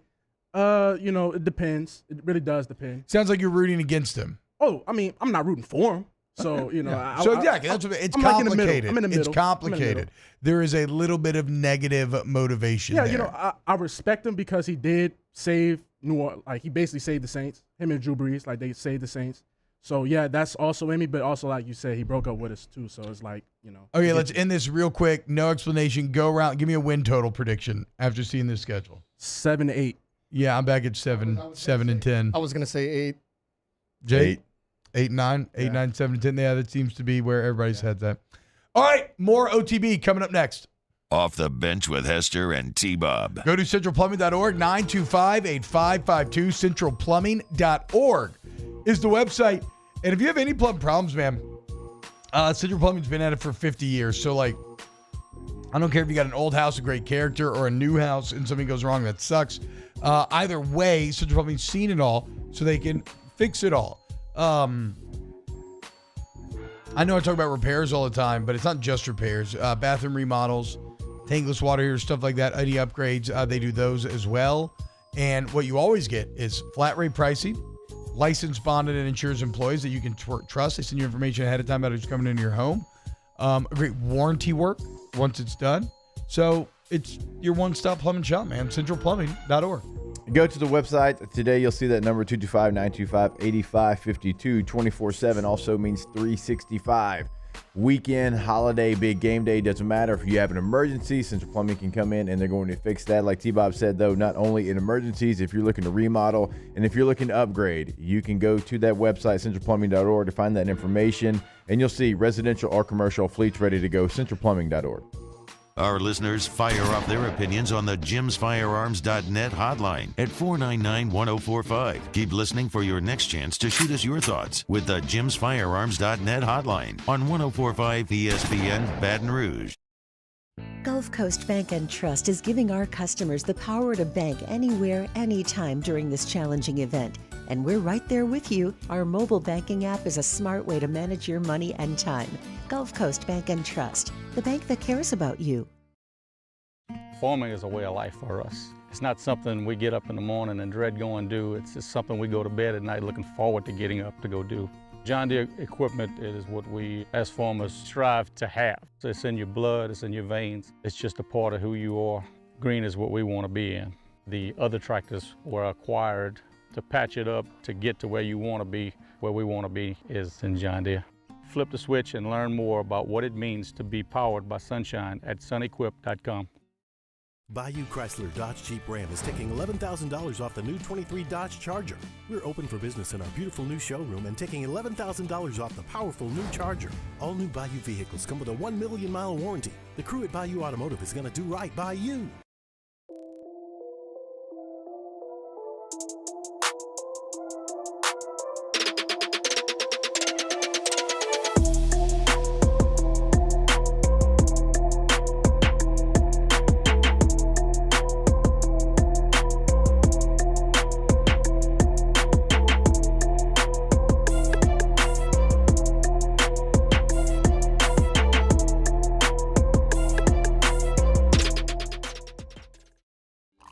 It depends. It really does depend. Sounds like you're rooting against him. Oh, I mean, I'm not rooting for him. So, yeah. Exactly. That's what it's I'm complicated. Like in the middle. It's complicated. There is a little bit of negative motivation there. Yeah, I respect him because he did save New Orleans. Like, he basically saved the Saints. Him and Drew Brees, like, they saved the Saints. So, yeah, that's also in me. But also, like you said, he broke up with us, too. So, it's like, Okay, let's end this real quick. No explanation. Go around. Give me a win total prediction after seeing this schedule. 7-8. Yeah, I'm back at 7 and 10. I was going to say 8. Jake? 8, 9, 8, 9, 7, 10. Yeah, that seems to be where everybody's head's at. All right, more OTB coming up next. Off the Bench with Hester and T-Bob. Go to centralplumbing.org, 925-8552. Centralplumbing.org is the website. And if you have any plumbing problems, man, Central Plumbing's been at it for 50 years. So, like, I don't care if you got an old house of great character or a new house and something goes wrong that sucks. Either way, Central Plumbing's seen it all so they can fix it all. I know I talk about repairs all the time, but it's not just repairs. Bathroom remodels, tankless water heaters, stuff like that, ID upgrades, they do those as well. And what you always get is flat rate pricing, licensed, bonded, and insured employees that you can trust. They send you information ahead of time about who's coming into your home. A great warranty work once it's done. So it's your one-stop plumbing shop, man. Centralplumbing.org. Go to the website. Today you'll see that number 225-925-8552 24/7 also means 365. Weekend, holiday, big game day, doesn't matter. If you have an emergency, Central Plumbing can come in and they're going to fix that. Like T-Bob said, though, not only in emergencies, if you're looking to remodel and if you're looking to upgrade, you can go to that website, centralplumbing.org, to find that information. And you'll see residential or commercial fleets ready to go, centralplumbing.org. Our listeners fire off their opinions on the jimsfirearms.net hotline at 499-1045. Keep listening for your next chance to shoot us your thoughts with the jimsfirearms.net hotline on 1045 ESPN Baton Rouge. Gulf Coast Bank and Trust is giving our customers the power to bank anywhere, anytime during this challenging event. And we're right there with you. Our mobile banking app is a smart way to manage your money and time. Gulf Coast Bank and Trust, the bank that cares about you. Farming is a way of life for us. It's not something we get up in the morning and dread going do. It's just something we go to bed at night looking forward to getting up to go do. John Deere equipment is what we as farmers strive to have. It's in your blood, it's in your veins. It's just a part of who you are. Green is what we want to be in. The other tractors were acquired to patch it up to get to where you want to be. Where we want to be is in John Deere. Flip the switch and learn more about what it means to be powered by sunshine at sunequip.com. Bayou Chrysler Dodge Jeep Ram is taking $11,000 off the new 23 Dodge Charger. We're open for business in our beautiful new showroom and taking $11,000 off the powerful new Charger. All new Bayou vehicles come with a 1 million mile warranty. The crew at Bayou Automotive is going to do right by you.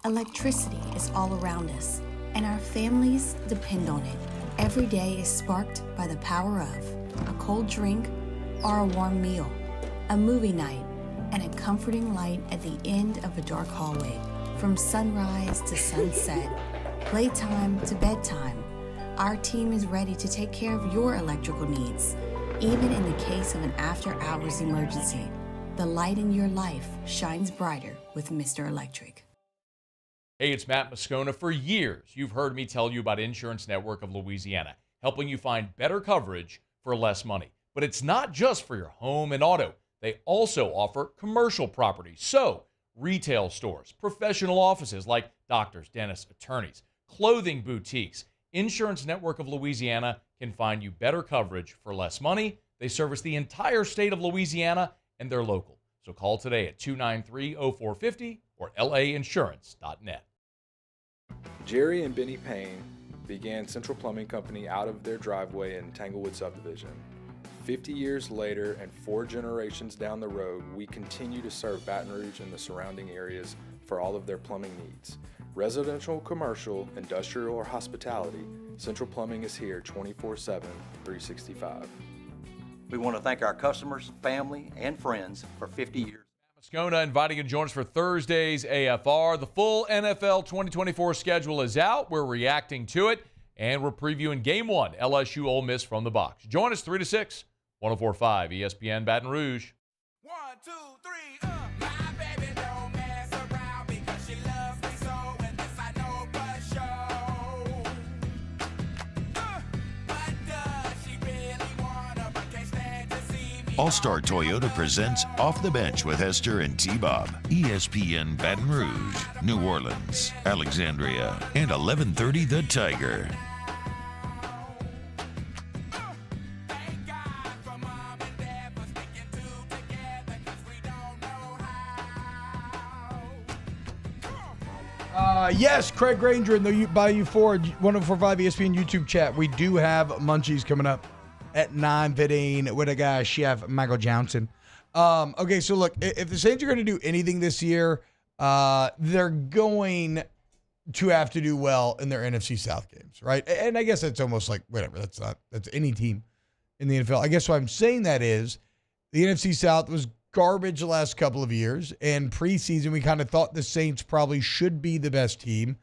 Electricity is all around us, and our families depend on it. Every day is sparked by the power of a cold drink or a warm meal, a movie night, and a comforting light at the end of a dark hallway. From sunrise to sunset, playtime to bedtime, our team is ready to take care of your electrical needs. Even in the case of an after-hours emergency, the light in your life shines brighter with Mr. Electric. Hey, it's Matt Moscona. For years, you've heard me tell you about Insurance Network of Louisiana, helping you find better coverage for less money. But it's not just for your home and auto. They also offer commercial property. So, retail stores, professional offices like doctors, dentists, attorneys, clothing boutiques. Insurance Network of Louisiana can find you better coverage for less money. They service the entire state of Louisiana, and they're local. So call today at 293-0450 or lainsurance.net. Jerry and Benny Payne began Central Plumbing Company out of their driveway in Tanglewood subdivision. 50 years later and 4 generations down the road, we continue to serve Baton Rouge and the surrounding areas for all of their plumbing needs. Residential, commercial, industrial, or hospitality, Central Plumbing is here 24/7, 365. We want to thank our customers, family, and friends for 50 years. Moscona inviting you to join us for Thursday's AFR. The full NFL 2024 schedule is out. We're reacting to it, and we're previewing Game 1, LSU Ole Miss from the box. Join us 3 to 6, 104.5 ESPN Baton Rouge. 1, 2, 3, my baby don't mess around because she loves me so, and this I know for sure. But does she really wanna, but can't stand to see me? All-Star Toyota presents Off the Bench with Hester and T-Bob. ESPN Baton Rouge, New Orleans, Alexandria, and 1130 The Tiger. Yes, Craig Granger in the Bayou Ford 104.5 ESPN YouTube chat. We do have Munchies coming up at 9:15 with a guy, Chef Michael Johnson. Okay, so look, if the Saints are going to do anything this year, they're going to have to do well in their NFC South games, right? And I guess that's almost like, whatever, that's any team in the NFL. I guess what I'm saying that is the NFC South was garbage the last couple of years, and preseason we kind of thought the Saints probably should be the best team.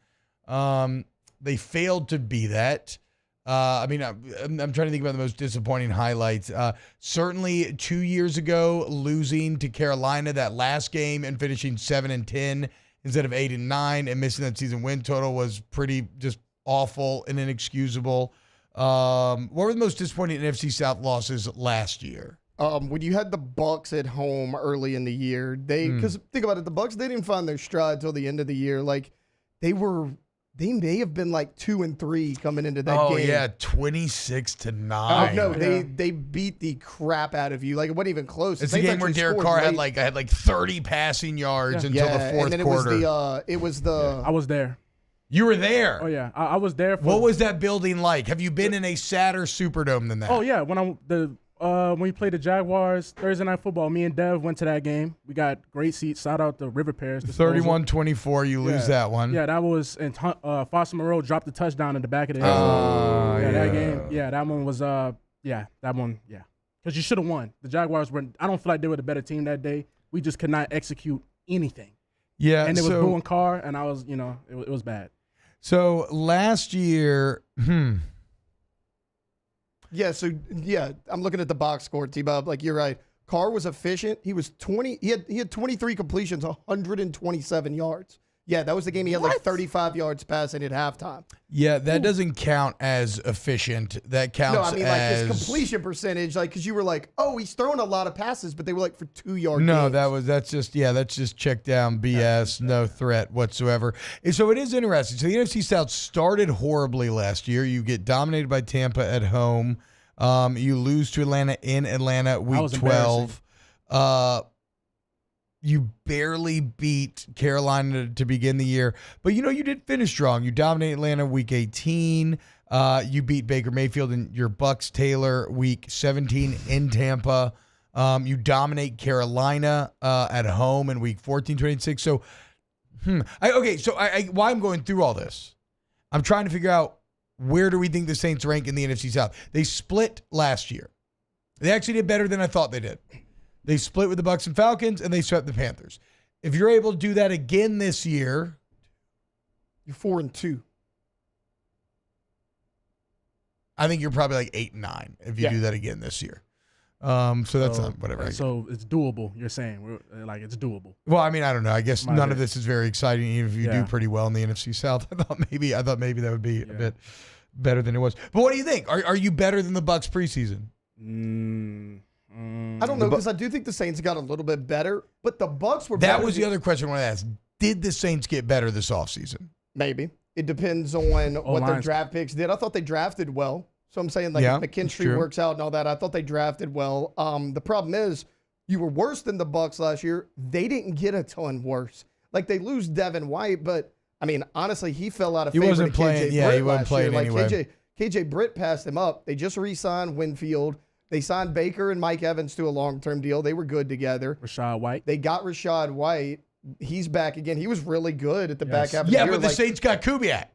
They failed to be that. I'm trying to think about the most disappointing highlights. Certainly 2 years ago, losing to Carolina that last game and finishing 7-10 instead of 8-9 and missing that season win total was pretty just awful and inexcusable. What were the most disappointing NFC South losses last year? When you had the Bucs at home early in the year, because think about it, the Bucs, they didn't find their stride till the end of the year. Like they may have been like 2-3 coming into that game. Oh yeah, 26-9. Oh no, they beat the crap out of you. Like it wasn't even close. It's the game where Derek Carr had like 30 passing yards until the fourth and then quarter. It was the. I was there. You were there. Oh yeah, I was there. What was that building like? Have you been in a sadder Superdome than that? Oh yeah, when we played the Jaguars Thursday Night Football, me and Dev went to that game. We got great seats. Shout out to River Paris. 31-24, you lose that one. Yeah, that was, and Foster Moreau dropped the touchdown in the back of the end zone. That game. Yeah, that one was, that one. Because you should have won. The Jaguars I don't feel like they were the better team that day. We just could not execute anything. Yeah. And it was booing Carr, and I was, it was bad. So last year, Yeah, I'm looking at the box score, T-Bob. Like, you're right. Carr was efficient. He was 20. He had 23 completions, 127 yards. Yeah, that was the game he had like 35 yards passing at halftime. Yeah, that doesn't count as efficient. That counts as... No, I mean, like his completion percentage, like, because you were like, oh, he's throwing a lot of passes, but they were like for 2 yard No, gains. that's just check down BS, no threat whatsoever. And so it is interesting. So the NFC South started horribly last year. You get dominated by Tampa at home. You lose to Atlanta in Atlanta week 12. You barely beat Carolina to begin the year. But, you did finish strong. You dominated Atlanta week 18. You beat Baker Mayfield and your Bucks Taylor week 17 in Tampa. You dominate Carolina at home in week 14, 26. So Okay, so why I'm going through all this, I'm trying to figure out where do we think the Saints rank in the NFC South. They split last year. They actually did better than I thought they did. They split with the Bucs and Falcons, and they swept the Panthers. If you're able to do that again this year, you're 4-2. I think you're probably like 8-9 if you do that again this year. So that's whatever. So it's doable. You're saying it's doable. Well, I mean, I don't know. I guess none of this is very exciting. Even if you do pretty well in the NFC South, I thought maybe that would be a bit better than it was. But what do you think? Are you better than the Bucs preseason? I don't know, because I do think the Saints got a little bit better, but the Bucs were better. That was the other question I wanted to ask. Did the Saints get better this offseason? Maybe. It depends on what their draft picks did. I thought they drafted well. So I'm saying, McKinstry works out and all that. I thought they drafted well. The problem is, you were worse than the Bucs last year. They didn't get a ton worse. Like, they lose Devin White, but, I mean, honestly, he fell out of favor to KJ Britt he wasn't playing anyway. KJ Britt passed him up. They just re-signed Winfield. They signed Baker and Mike Evans to a long-term deal. They were good together. Rashad White. They got Rashad White. He's back again. He was really good at the back half of the year. Yeah, but the Saints got Kubiak.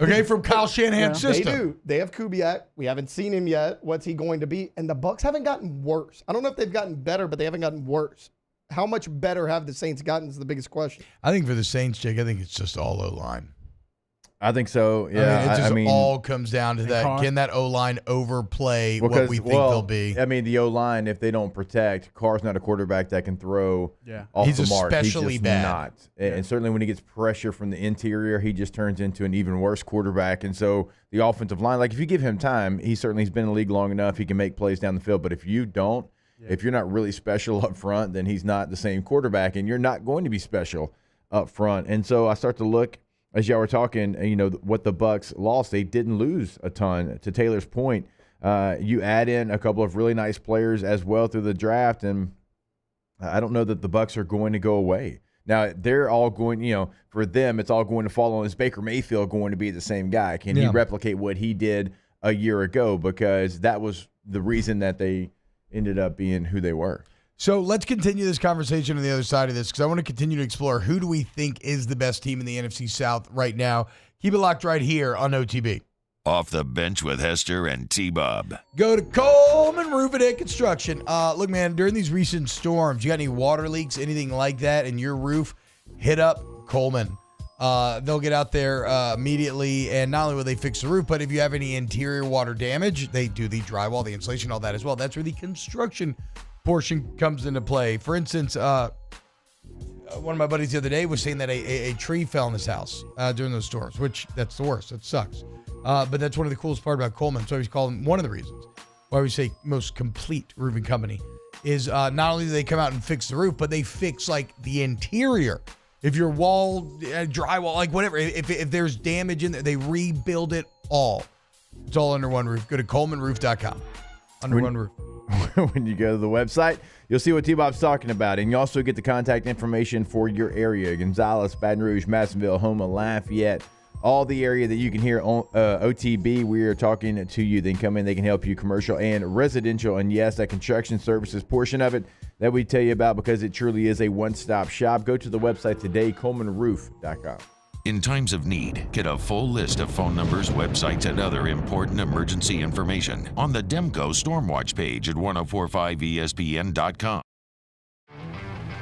Okay, from Kyle Shanahan's system. They do. They have Kubiak. We haven't seen him yet. What's he going to be? And the Bucs haven't gotten worse. I don't know if they've gotten better, but they haven't gotten worse. How much better have the Saints gotten is the biggest question. I think for the Saints, Jake, I think it's just all O-line. I think so. Yeah, I mean, all comes down to that. Can that O-line overplay what we think they'll be? I mean, the O-line, if they don't protect, Carr's not a quarterback that can throw off He's the mark. Especially He's just bad. not. And certainly when he gets pressure from the interior, he just turns into an even worse quarterback. And so the offensive line, like if you give him time, he's been in the league long enough. He can make plays down the field. But if you don't, if you're not really special up front, then he's not the same quarterback, and you're not going to be special up front. And so I start to look, as y'all were talking, what the Bucs lost, they didn't lose a ton. To Taylor's point, you add in a couple of really nice players as well through the draft, and I don't know that the Bucs are going to go away. Now, they're all going, for them, it's all going to fall on, is Baker Mayfield going to be the same guy? Can he replicate what he did a year ago? Because that was the reason that they ended up being who they were. So let's continue this conversation on the other side of this, because I want to continue to explore who do we think is the best team in the NFC South right now. Keep it locked right here on OTB. Off the Bench with Hester and T-Bob. Go to Coleman Roofing and Construction. Look, man, during these recent storms, you got any water leaks, anything like that in your roof, hit up Coleman. They'll get out there immediately, and not only will they fix the roof, but if you have any interior water damage, they do the drywall, the insulation, all that as well. That's where the construction portion comes into play. For instance, one of my buddies the other day was saying that a tree fell in his house during those storms, which that's the worst. That sucks. But that's one of the coolest part about Coleman. So he's called one of the reasons why we say most complete roofing company is not only do they come out and fix the roof, but they fix like the interior. If your wall, drywall, like whatever, if there's damage in there, they rebuild it all. It's all under one roof. Go to colemanroof.com. Under one roof. When you go to the website, you'll see what T-Bob's talking about. And you also get the contact information for your area. Gonzales, Baton Rouge, Madisonville, Houma, Lafayette, all the area that you can hear on OTB. We are talking to you. They can come in. They can help you commercial and residential. And yes, that construction services portion of it that we tell you about, because it truly is a one-stop shop. Go to the website today, colemanroof.com. In times of need, get a full list of phone numbers, websites, and other important emergency information on the Demco Stormwatch page at 1045ESPN.com.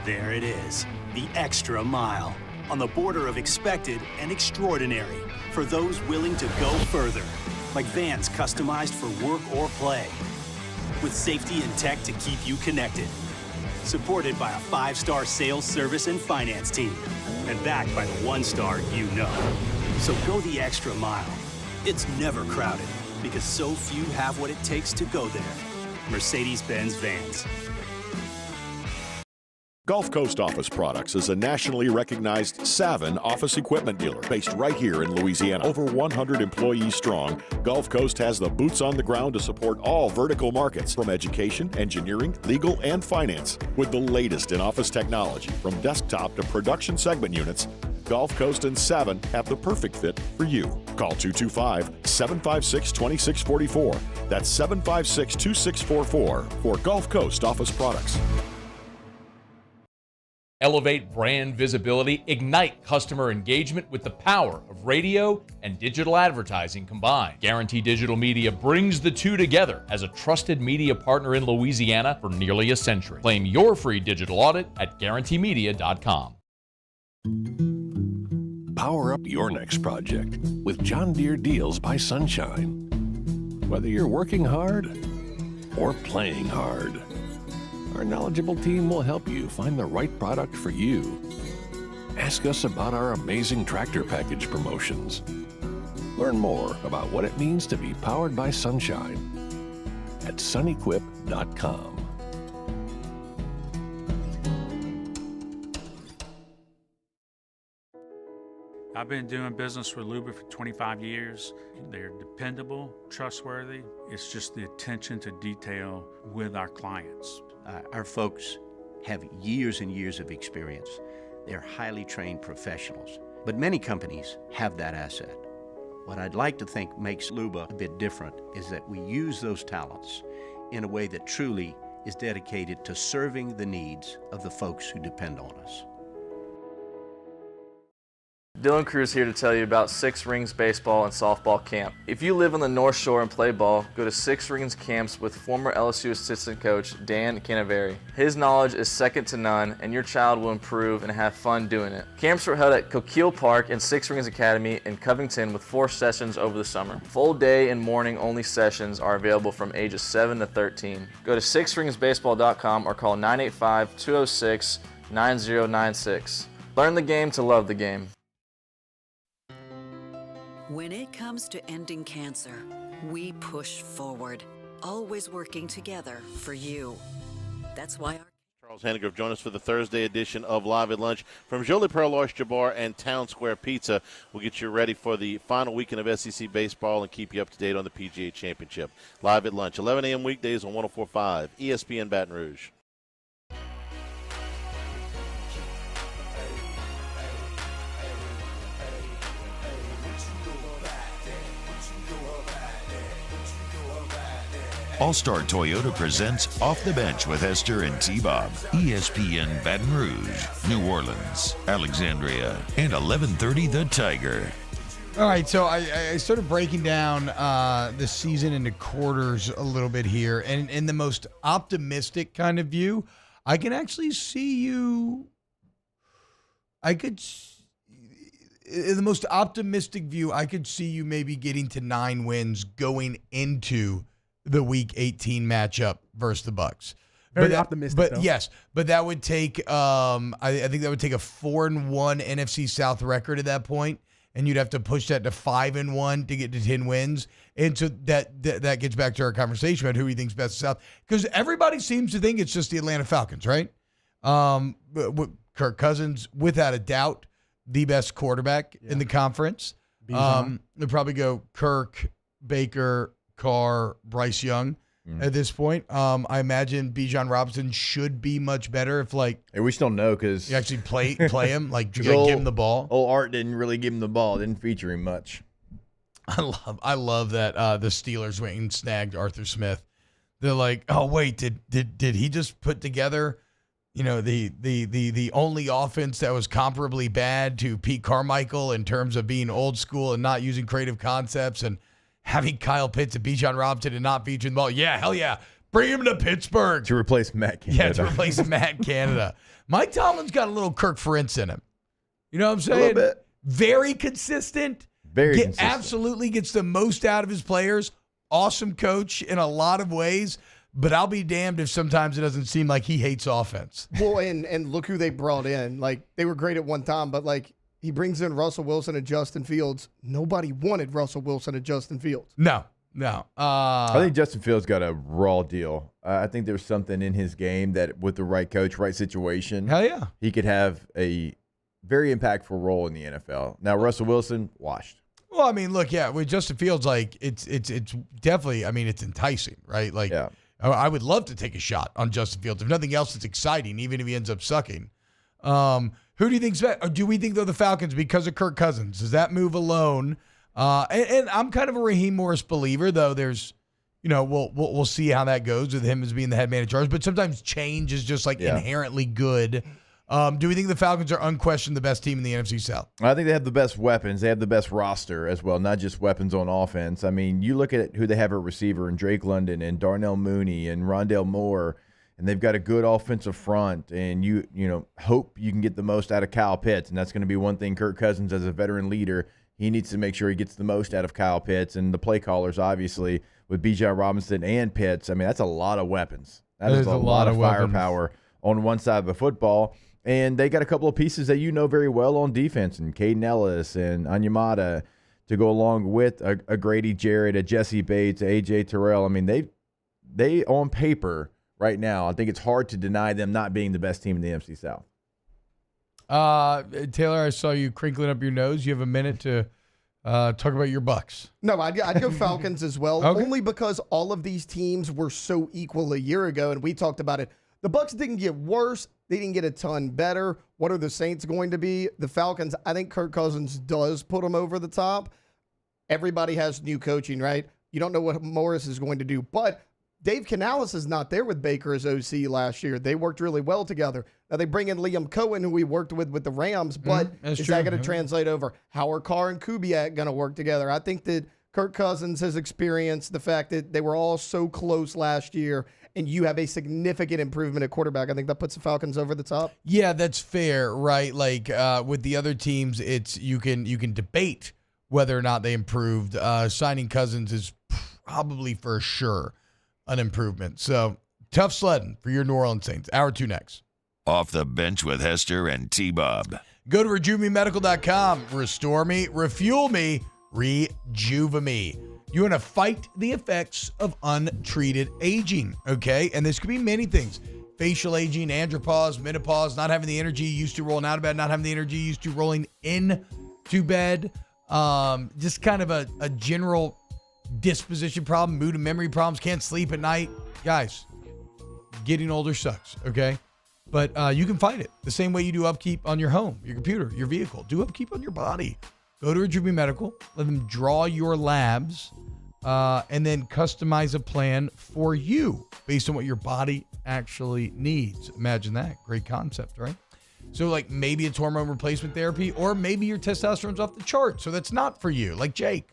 There it is, the extra mile, on the border of expected and extraordinary for those willing to go further, like vans customized for work or play, with safety and tech to keep you connected. Supported by a 5-star sales, service, and finance team, and backed by the 1-star you know. So go the extra mile. It's never crowded, because so few have what it takes to go there. Mercedes-Benz Vans. Gulf Coast Office Products is a nationally recognized Savin office equipment dealer based right here in Louisiana. Over 100 employees strong, Gulf Coast has the boots on the ground to support all vertical markets, from education, engineering, legal, and finance. With the latest in office technology, from desktop to production segment units, Gulf Coast and Savin have the perfect fit for you. Call 225-756-2644. That's 756-2644 for Gulf Coast Office Products. Elevate brand visibility, ignite customer engagement with the power of radio and digital advertising combined. Guarantee Digital Media brings the two together as a trusted media partner in Louisiana for nearly a century. Claim your free digital audit at guaranteemedia.com. Power up your next project with John Deere Deals by Sunshine. Whether you're working hard or playing hard, our knowledgeable team will help you find the right product for you. Ask us about our amazing tractor package promotions. Learn more about what it means to be powered by sunshine at sunequip.com. I've been doing business with Luba for 25 years. They're dependable, trustworthy. It's just the attention to detail with our clients. Our folks have years and years of experience. They're highly trained professionals, but many companies have that asset. What I'd like to think makes Luba a bit different is that we use those talents in a way that truly is dedicated to serving the needs of the folks who depend on us. Dylan Cruz here to tell you about Six Rings Baseball and Softball Camp. If you live on the North Shore and play ball, go to Six Rings Camps with former LSU assistant coach Dan Canaveri. His knowledge is second to none, and your child will improve and have fun doing it. Camps were held at Coquille Park and Six Rings Academy in Covington with 4 sessions over the summer. Full day and morning only sessions are available from ages 7 to 13. Go to sixringsbaseball.com or call 985-206-9096. Learn the game to love the game. When it comes to ending cancer, we push forward, always working together for you. That's why Charles Hennigrove join us for the Thursday edition of Live at Lunch from Jolie Pearl Oyster Bar and Town Square Pizza. We'll get you ready for the final weekend of SEC baseball and keep you up to date on the PGA Championship. Live at Lunch, 11 a.m. weekdays on 104.5 ESPN Baton Rouge. All-Star Toyota presents Off the Bench with Hester and T-Bob. ESPN Baton Rouge, New Orleans, Alexandria, and 1130 The Tiger. All right, so I started breaking down the season into quarters a little bit here. And in the most optimistic kind of view, I can actually see you. In the most optimistic view, I could see you maybe getting to 9 wins going into the Week 18 matchup versus the Bucks. Very optimistic, but though. yes, but that would take I think that would take a 4-1 NFC South record at that point, and you'd have to push that to 5-1 to get to 10 wins. And so that gets back to our conversation about who he thinks best South, because everybody seems to think it's just the Atlanta Falcons, right? Kirk Cousins, without a doubt, the best quarterback in the conference. They'll probably go Kirk, Baker, Carr, Bryce Young at this point. I imagine Bijan Robinson should be much better if, like, and we still know because you actually play him, like give him the ball. Old Art didn't really give him the ball, didn't feature him much. I love that the Steelers went and snagged Arthur Smith. They're like, oh wait, did he just put together, the only offense that was comparably bad to Pete Carmichael in terms of being old school and not using creative concepts and having Kyle Pitts and Bijan Robinson and not featuring the ball? Yeah, hell yeah. Bring him to Pittsburgh. To replace Matt Canada. Yeah, to replace Matt Canada. Mike Tomlin's got a little Kirk Ferentz in him. You know what I'm saying? A little bit. Very consistent. Consistent. Absolutely gets the most out of his players. Awesome coach in a lot of ways. But I'll be damned if sometimes it doesn't seem like he hates offense. Well, and look who they brought in. Like, they were great at one time, but, like, he brings in Russell Wilson and Justin Fields. Nobody wanted Russell Wilson and Justin Fields. No. I think Justin Fields got a raw deal. I think there's something in his game that with the right coach, right situation, hell yeah, he could have a very impactful role in the NFL. Now, Russell Wilson, washed. Well, I mean, look, yeah, with Justin Fields, like, it's definitely, I mean, it's enticing, right? Like, yeah. I would love to take a shot on Justin Fields. If nothing else, it's exciting, even if he ends up sucking. Who do you think's better? Or do we think they're the Falcons because of Kirk Cousins? Does that move alone? And I'm kind of a Raheem Morris believer, though. There's, we'll see how that goes with him as being the head man in charge. But sometimes change is just like inherently good Do we think the Falcons are unquestioned the best team in the NFC South? I think they have the best weapons. They have the best roster as well, not just weapons on offense. I mean, you look at who they have at receiver, and Drake London and Darnell Mooney and Rondale Moore, and they've got a good offensive front, and you hope you can get the most out of Kyle Pitts, and that's going to be one thing. Kirk Cousins, as a veteran leader, he needs to make sure he gets the most out of Kyle Pitts, and the play callers, obviously, with Bijan Robinson and Pitts. I mean, that's a lot of weapons. That is a lot of firepower on one side of the football. And they got a couple of pieces that you know very well on defense, and Caden Ellis and Onyemata to go along with a Grady Jarrett, a Jesse Bates, a A.J. Terrell. I mean, they on paper right now, I think it's hard to deny them not being the best team in the NFC South. Taylor, I saw you crinkling up your nose. You have a minute to talk about your Bucks. No, I'd go Falcons as well, Okay. only because all of these teams were so equal a year ago, and we talked about it. The Bucks didn't get worse. They didn't get a ton better. What are the Saints going to be? The Falcons, I think Kirk Cousins does put them over the top. Everybody has new coaching, right? You don't know what Morris is going to do. But Dave Canales is not there with Baker as OC last year. They worked really well together. Now they bring in Liam Cohen, who we worked with the Rams, but is that going to translate over? How are Carr and Kubiak going to work together? I think that Kirk Cousins has experienced the fact that they were all so close last year, and you have a significant improvement at quarterback. I think that puts the Falcons over the top. Yeah, that's fair, right? Like with the other teams, it's you can debate whether or not they improved. Signing Cousins is probably for sure an improvement. So tough sledding for your New Orleans Saints. Hour 2 next. Off the bench with Hester and T-Bob. Go to RejuveMeMedical.com. Restore me, refuel me, rejuve me. You want to fight the effects of untreated aging, okay? And this could be many things. Facial aging, andropause, menopause, not having the energy you used to rolling out of bed, not having the energy you used to rolling into bed. Just kind of a general disposition problem, mood and memory problems, can't sleep at night. Guys, getting older sucks, okay? But you can fight it the same way you do upkeep on your home, your computer, your vehicle. Do upkeep on your body. Go to Rejuve Medical, let them draw your labs, and then customize a plan for you based on what your body actually needs. Imagine that. Great concept, right? So like maybe it's hormone replacement therapy, or maybe your testosterone's off the chart, so that's not for you, like Jake.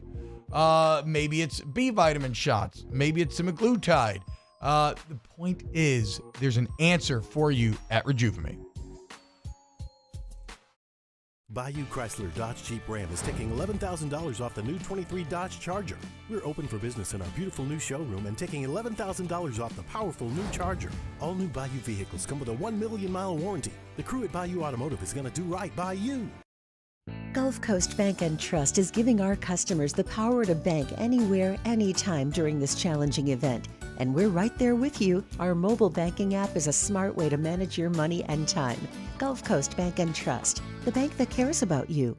Maybe it's B vitamin shots. Maybe it's semaglutide. The point is there's an answer for you at Rejuve Me. Bayou Chrysler Dodge Jeep Ram is taking $11,000 off the new 23 Dodge Charger. We're open for business in our beautiful new showroom and taking $11,000 off the powerful new Charger. All new Bayou vehicles come with a 1 million mile warranty. The crew at Bayou Automotive is going to do right by you. Gulf Coast Bank and Trust is giving our customers the power to bank anywhere, anytime during this challenging event. And we're right there with you. Our mobile banking app is a smart way to manage your money and time. Gulf Coast Bank and Trust, the bank that cares about you.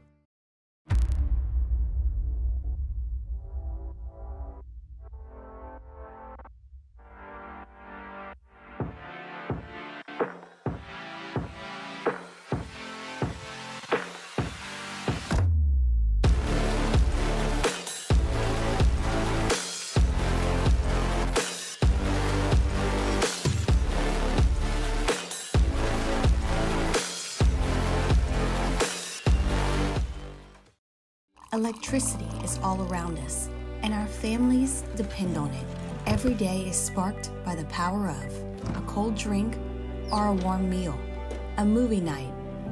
Electricity is all around us, and our families depend on it. Every day is sparked by the power of a cold drink or a warm meal, a movie night,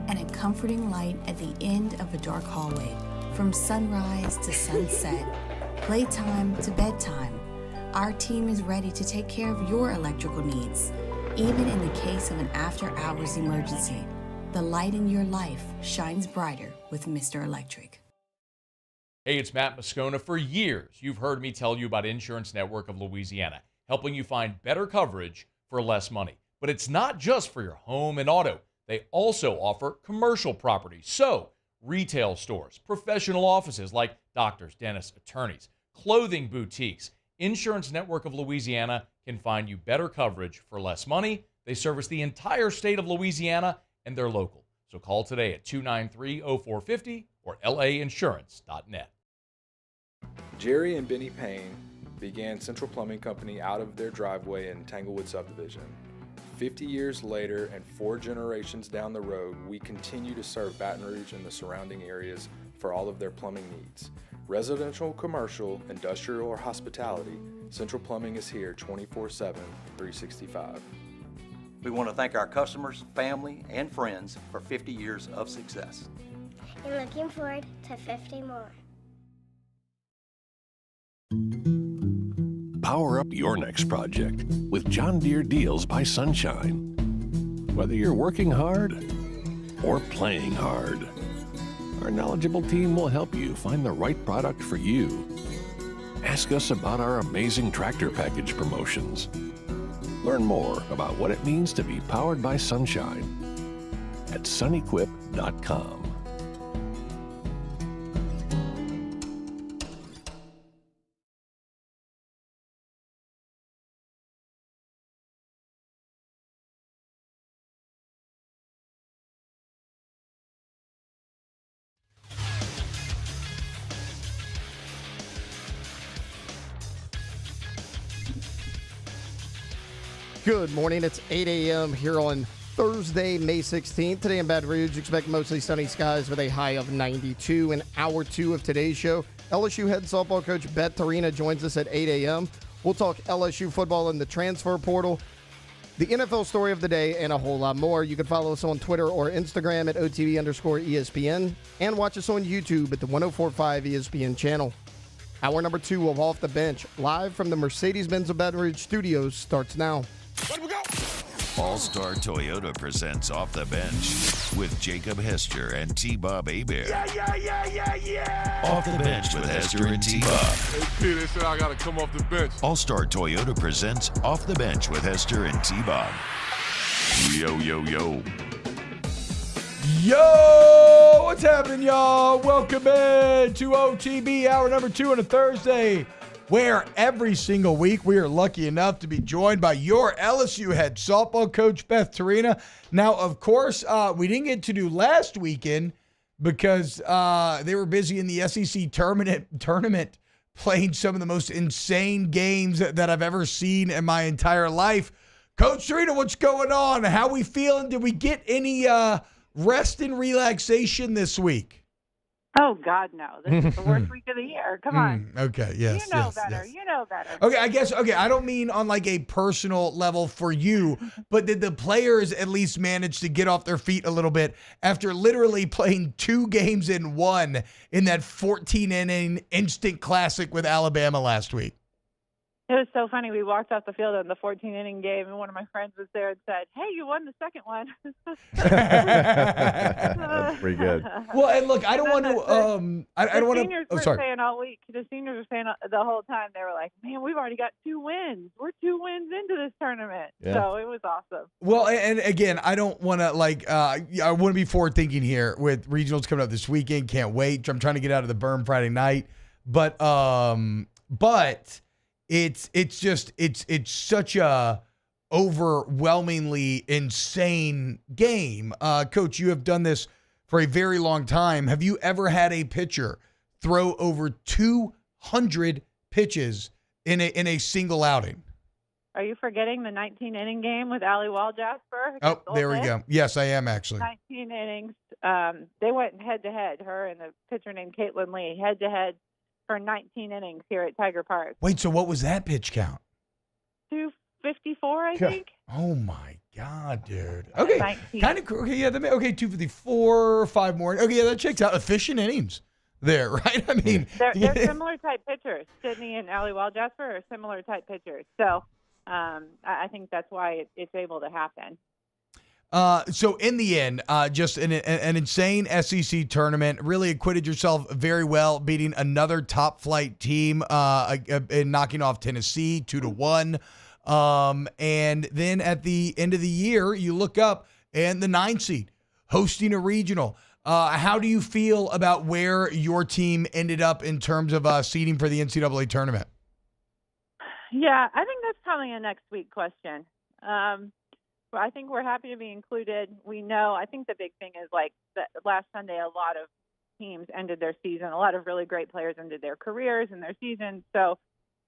and a comforting light at the end of a dark hallway. From sunrise to sunset, playtime to bedtime, our team is ready to take care of your electrical needs. Even in the case of an after-hours emergency, the light in your life shines brighter with Mr. Electric. Hey, it's Matt Moscona. For years, you've heard me tell you about Insurance Network of Louisiana, helping you find better coverage for less money. But it's not just for your home and auto. They also offer commercial property. So, retail stores, professional offices like doctors, dentists, attorneys, clothing boutiques. Insurance Network of Louisiana can find you better coverage for less money. They service the entire state of Louisiana, and they're local. So call today at 293-0450 or lainsurance.net. Jerry and Benny Payne began Central Plumbing Company out of their driveway in Tanglewood Subdivision. 50 years later and 4 generations down the road, we continue to serve Baton Rouge and the surrounding areas for all of their plumbing needs. Residential, commercial, industrial, or hospitality, Central Plumbing is here 24/7, 365. We want to thank our customers, family, and friends for 50 years of success. And looking forward to 50 more. Power up your next project with John Deere Deals by Sunshine. Whether you're working hard or playing hard, our knowledgeable team will help you find the right product for you. Ask us about our amazing tractor package promotions. Learn more about what it means to be powered by sunshine at sunequip.com. Good morning. It's 8 a.m. here on Thursday, May 16th. Today in Baton Rouge, expect mostly sunny skies with a high of 92. In hour 2 of today's show, LSU head softball coach Beth Torina joins us at 8 a.m. We'll talk LSU football and the transfer portal, the NFL story of the day, and a whole lot more. You can follow us on Twitter or Instagram at OTB_ESPN and watch us on YouTube at the 104.5 ESPN channel. Hour number 2 of Off the Bench, live from the Mercedes-Benz of Baton Rouge studios, starts now. All-Star Toyota presents Off the Bench with Jacob Hester and T-Bob Hebert. Yeah. Off the Bench with Hester and T-Bob. Hey, P, they said I got to come off the bench. All-Star Toyota presents Off the Bench with Hester and T-Bob. Yo. Yo, what's happening, y'all? Welcome in to OTB, hour number 2 on a Thursday, where every single week we are lucky enough to be joined by your LSU head softball coach, Beth Torina. Now, of course, we didn't get to do last weekend because they were busy in the SEC tournament playing some of the most insane games that I've ever seen in my entire life. Coach Torina, what's going on? How we feeling? Did we get any rest and relaxation this week? Oh, God, no. This is the worst week of the year. Come on. Okay, yes. You know better. You know better. Okay, I don't mean on like a personal level for you, but did the players at least manage to get off their feet a little bit after literally playing 2 games in 1 in that 14-inning instant classic with Alabama last week? It was so funny. We walked off the field in the 14-inning game, and one of my friends was there and said, "Hey, you won the second one." That's pretty good. Well, and look, I don't want to. I don't want to. Seniors Oh, were sorry. saying all week. The seniors were saying the whole time. They were like, "Man, we've already got 2 wins. We're 2 wins into this tournament." Yeah. So it was awesome. Well, and again, I don't want to I want to be forward thinking here with regionals coming up this weekend. Can't wait. I'm trying to get out of the berm Friday night, but it's such a overwhelmingly insane game. Coach, you have done this for a very long time. Have you ever had a pitcher throw over 200 pitches in a single outing? Are you forgetting the 19-inning game with Allie Waljasper? Oh, there we go. Yes, I am actually. 19 innings. They went head-to-head, her and the pitcher named Caitlin Lee, head-to-head for 19 innings here at Tiger Park. Wait, so what was that pitch count? 254, I think. Oh, my God, dude. Okay, 19. kind of cool. Okay, yeah, 254, 5 more. Okay, yeah, that checks out. Efficient innings there, right? I mean. They're similar type pitchers. Sydney and Allie Waljasper are similar type pitchers. So I think that's why it's able to happen. So in the end, just an insane SEC tournament. Really acquitted yourself very well, beating another top flight team, and knocking off Tennessee 2-1. And then at the end of the year, you look up and the 9 seed hosting a regional. How do you feel about where your team ended up in terms of seeding for the NCAA tournament? Yeah, I think that's probably a next week question. I think we're happy to be included. We know, I think the big thing is like that last Sunday, a lot of teams ended their season. A lot of really great players ended their careers and their season. So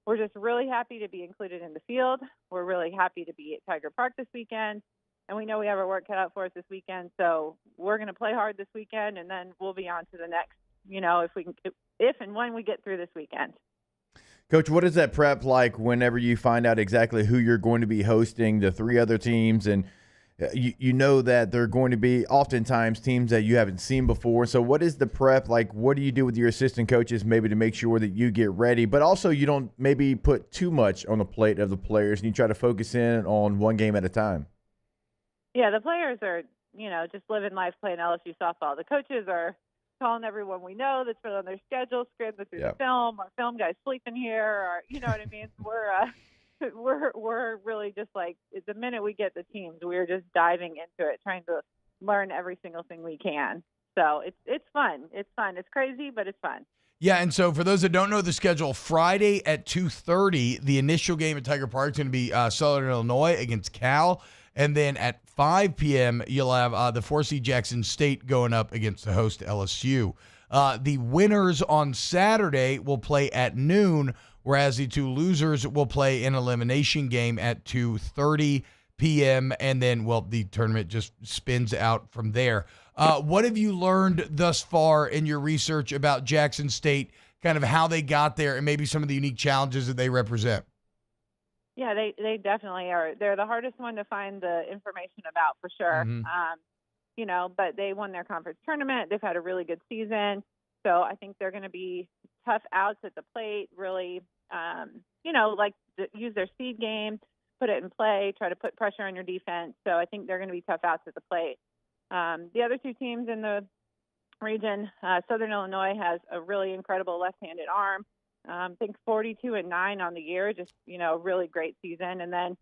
we're just really happy to be included in the field. We're really happy to be at Tiger Park this weekend. And we know we have our work cut out for us this weekend. So we're going to play hard this weekend, and then we'll be on to the next, if and when we get through this weekend. Coach, what is that prep like whenever you find out exactly who you're going to be hosting, the 3 other teams, and you know that they're going to be oftentimes teams that you haven't seen before. So what is the prep like? What do you do with your assistant coaches maybe to make sure that you get ready, but also you don't maybe put too much on the plate of the players and you try to focus in on one game at a time? Yeah, the players are, just living life playing LSU softball. The coaches are calling everyone we know that's been on their schedule, scrambling through the film. Our film guys sleeping here, or you know what I mean? We're really just like, the minute we get the teams, we're just diving into it, trying to learn every single thing we can. So it's fun. It's fun. It's crazy, but it's fun. Yeah, and so for those that don't know the schedule, Friday at 2:30, the initial game at Tiger Park is going to be Southern Illinois against Cal. And then at 5 p.m., you'll have the 4C Jackson State going up against the host LSU. The winners on Saturday will play at noon, whereas the 2 losers will play an elimination game at 2:30 p.m. And then, the tournament just spins out from there. What have you learned thus far in your research about Jackson State, kind of how they got there and maybe some of the unique challenges that they represent? Yeah, they definitely are. They're the hardest one to find the information about, for sure. Mm-hmm. But they won their conference tournament. They've had a really good season. So I think they're going to be tough outs at the plate, really, use their speed game, put it in play, try to put pressure on your defense. So I think they're going to be tough outs at the plate. The other 2 teams in the region, Southern Illinois has a really incredible left-handed arm. I think 42-9 on the year, just, a really great season. And then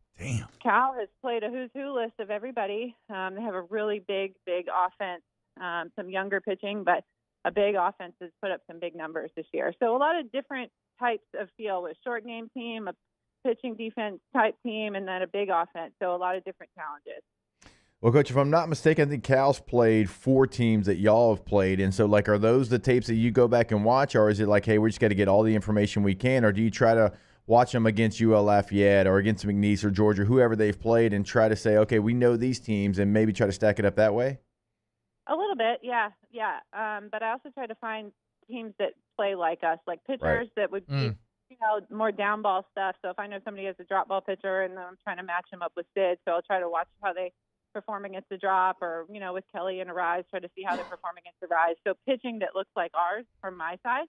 Cal has played a who's who list of everybody. They have a really big offense, some younger pitching, but a big offense has put up some big numbers this year. So a lot of different types of feel with short game team, a pitching defense type team, and then a big offense. So a lot of different challenges. Well, Coach, if I'm not mistaken, I think Cal's played 4 teams that y'all have played. And so, are those the tapes that you go back and watch, or is it like, hey, we just got to get all the information we can, or do you try to watch them against UL Lafayette or against McNeese or Georgia, whoever they've played, and try to say, okay, we know these teams, and maybe try to stack it up that way? A little bit, yeah. But I also try to find teams that play like us, like pitchers that would be, more down ball stuff. So if I know somebody has a drop ball pitcher and I'm trying to match them up with Sid, so I'll try to watch how they perform against the drop, or, with Kelly and a rise, try to see how they perform against the rise. So pitching that looks like ours from my side.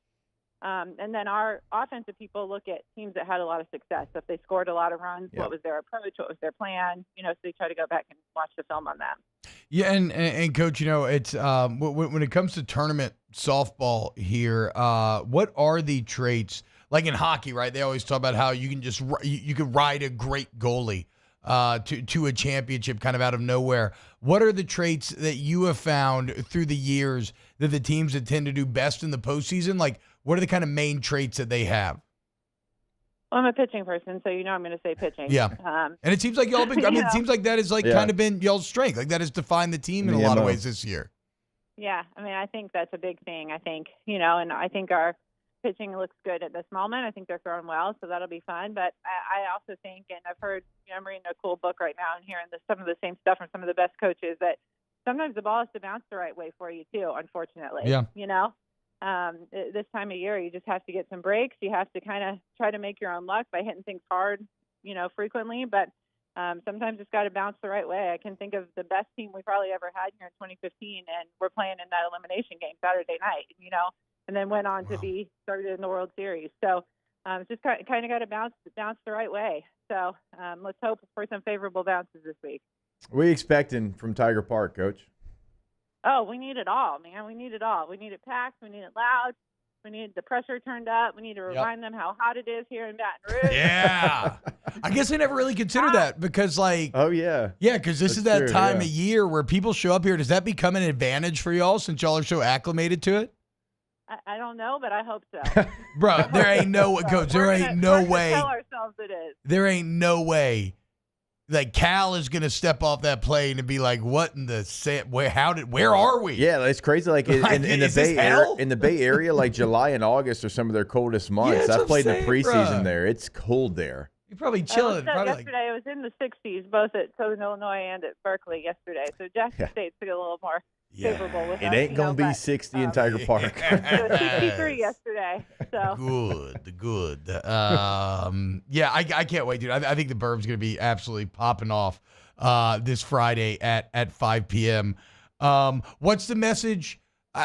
And then our offensive people look at teams that had a lot of success. So if they scored a lot of runs, what was their approach? What was their plan? So they try to go back and watch the film on them. Yeah, and Coach, it's when it comes to tournament softball here, what are the traits, like in hockey, right? They always talk about how you can you can ride a great goalie to a championship kind of out of nowhere. What are the traits that you have found through the years that the teams that tend to do best in the postseason, what are the kind of main traits that they have? Well, I'm a pitching person, so I'm going to say pitching. Yeah. And it seems like y'all been, it seems like that is kind of been y'all's strength. Like that has defined the team in a lot of ways this year. Yeah. I think that's a big thing. I think, and I think our pitching looks good at this moment. I think they're throwing well, so that'll be fun. But I also think, and I've heard, I'm reading a cool book right now and hearing some of the same stuff from some of the best coaches, that sometimes the ball has to bounce the right way for you too, unfortunately. Yeah. This time of year, you just have to get some breaks. You have to kind of try to make your own luck by hitting things hard, frequently. But sometimes it's got to bounce the right way. I can think of the best team we probably ever had here in 2015, and we're playing in that elimination game Saturday night, and then went on to be started in the World Series. So it's just kind of got to bounce the right way. So let's hope for some favorable bounces this week. What are you expecting from Tiger Park, Coach? Oh, we need it all, man. We need it all. We need it packed. We need it loud. We need the pressure turned up. We need to remind them how hot it is here in Baton Rouge. Yeah. I guess I never really considered that because, oh, yeah. Yeah, because this is that time of year where people show up here. Does that become an advantage for y'all since y'all are so acclimated to it? I don't know, but I hope so. Bro, there ain't no way, Coach. There ain't no way. Tell ourselves it is. There ain't no way like Cal is going to step off that plane and be like, "What in the where are we?" Yeah, it's crazy. Like in the Bay Area, like July and August are some of their coldest months. Yeah, I've played in the preseason bruh. there. It's cold there. You're probably chilling. Yesterday, it was in the 60s, both at Southern Illinois and at Berkeley yesterday. So Jackson State's a little more favorable with us. It ain't going to be 60 in Tiger Park. It was 63 yesterday. So Good. Yeah, I can't wait, dude. I think the Burb's going to be absolutely popping off this Friday at 5 p.m. What's the message?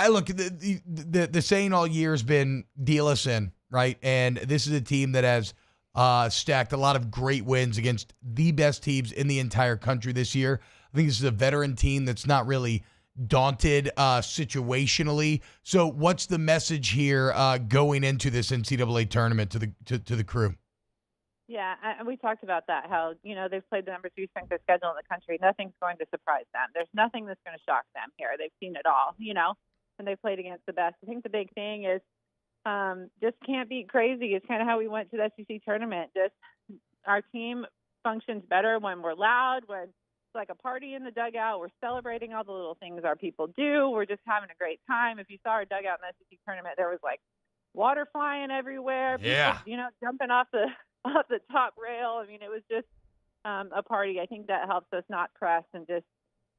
Look, the saying all year has been deal us in, right? And this is a team that has stacked a lot of great wins against the best teams in the entire country this year. I think this is a veteran team that's not really daunted situationally. So what's the message here going into this NCAA tournament to the crew? Yeah, and we talked about that, how, they've played the number 2 strength of schedule in the country. Nothing's going to surprise them. There's nothing that's going to shock them here. They've seen it all, and they've played against the best. I think the big thing is just can't beat crazy. It's kind of how we went to the SEC tournament. Just our team functions better when we're loud, when it's like a party in the dugout. We're celebrating all the little things our people do. We're just having a great time. If you saw our dugout in the SEC tournament, there was like water flying everywhere. People, jumping off the top rail. I mean, it was just a party. I think that helps us not press and just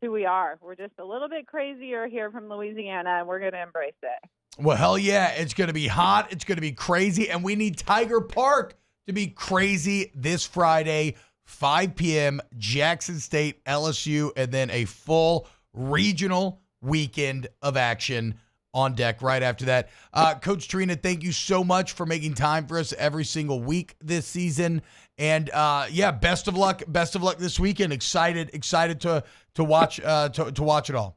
who we are. We're just a little bit crazier here from Louisiana, and we're going to embrace it. Well, hell yeah. It's going to be hot. It's going to be crazy. And we need Tiger Park to be crazy this Friday, 5 p.m., Jackson State, LSU, and then a full regional weekend of action on deck right after that. Coach Torina, thank you so much for making time for us every single week this season. And best of luck this weekend. Excited to watch it all.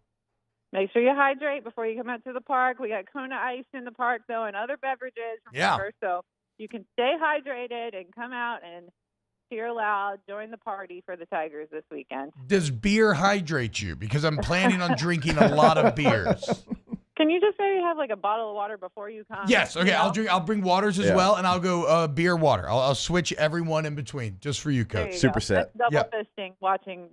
Make sure you hydrate before you come out to the park. We got Kona Ice in the park, though, and other beverages. Remember, so you can stay hydrated and come out and cheer loud, join the party for the Tigers this weekend. Does beer hydrate you? Because I'm planning on drinking a lot of beers. Can you just maybe have like a bottle of water before you come? Yes. Okay. I'll bring waters as well, and I'll go beer, water. I'll switch everyone in between just for you, Coach. Super set. Double fisting watching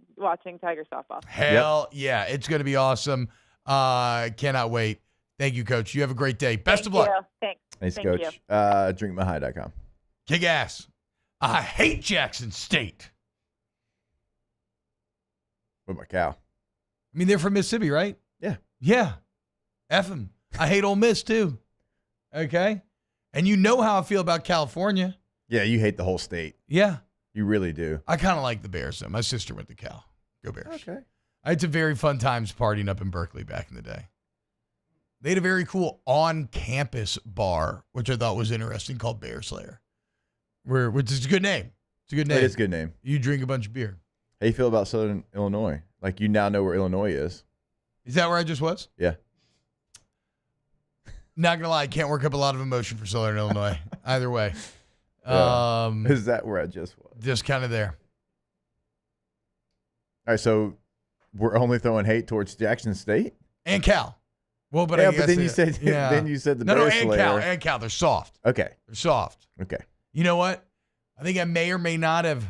Tiger softball. Hell yeah. It's going to be awesome. Cannot wait. Thank you, Coach. You have a great day. Best of luck. Thanks. Thanks, Thank Coach. you. Drinkmyhigh.com. Kick ass. I hate Jackson State. With my cow. I mean, they're from Mississippi, right? Yeah. Yeah. F them. I hate Ole Miss, too. Okay? And you know how I feel about California. Yeah, you hate the whole state. Yeah. You really do. I kind of like the Bears, though. My sister went to Cal. Go Bears. Okay. I had some very fun times partying up in Berkeley back in the day. They had a very cool on-campus bar, which I thought was interesting, called Bear Slayer, which is a good name. It's a good name. It is a good name. You drink a bunch of beer. How you feel about Southern Illinois? Like, you now know where Illinois is. Is that where I just was? Yeah. Not going to lie, I can't work up a lot of emotion for Southern Illinois. Either way. Yeah. Is that where I just was? Just kind of there. All right, so we're only throwing hate towards Jackson State? And Cal. Well, but yeah, I guess then you said the no, Bear and Slayer. Cal. They're soft. Okay. They're soft. Okay. You know what? I think I may or may not have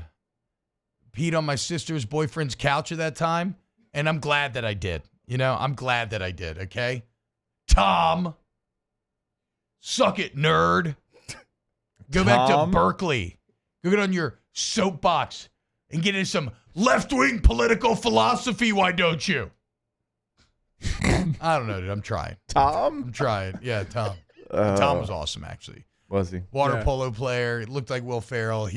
peed on my sister's boyfriend's couch at that time, and I'm glad that I did. I'm glad that I did, okay? Tom. Suck it, nerd. Go back to Berkeley. Go get on your soapbox and get into some left-wing political philosophy, why don't you? I don't know, dude. I'm trying. Tom? I'm trying. Yeah, Tom. Tom was awesome, actually. Was he? Water polo player. It looked like Will Ferrell.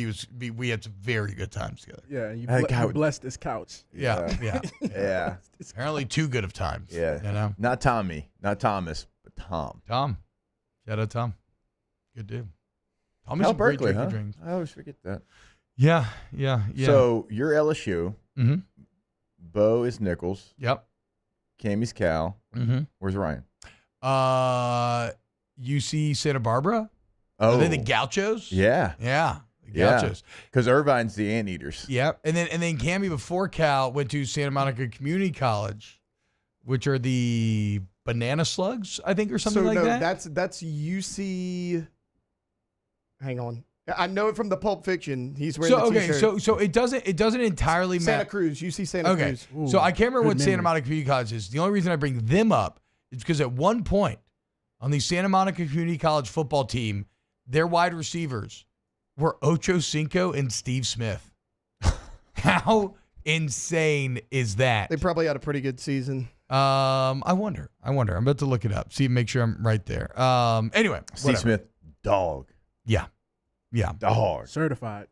We had some very good times together. Yeah, you blessed this couch. Yeah. Yeah. Apparently too good of times. Yeah. Not Tommy. Not Thomas, but Tom. Tom. Shout out Tom. Good dude. Tommy's Cal a great Berkeley, drinker. I always forget that. Yeah. So you're LSU. Mm-hmm. Bo is Nichols. Yep. Cammy's Cal. Mm-hmm. Where's Ryan? UC Santa Barbara. Oh, are they the Gauchos? Yeah. The Gauchos. Because Irvine's the Anteaters. Yep. And then Cammy before Cal went to Santa Monica Community College, which are the Banana Slugs, I think, or something like that. That's UC. Hang on. I know it from the Pulp Fiction. He's wearing the T-shirt. So it doesn't entirely matter. Santa Cruz, UC Santa Cruz. Okay, so I can't remember what Santa Monica Community College is. The only reason I bring them up is because at one point on the Santa Monica Community College football team, their wide receivers were Ocho Cinco and Steve Smith. How insane is that? They probably had a pretty good season. I wonder. I'm about to look it up. See, make sure I'm right there. Anyway, Steve Smith, dog. Yeah. Dog. Certified.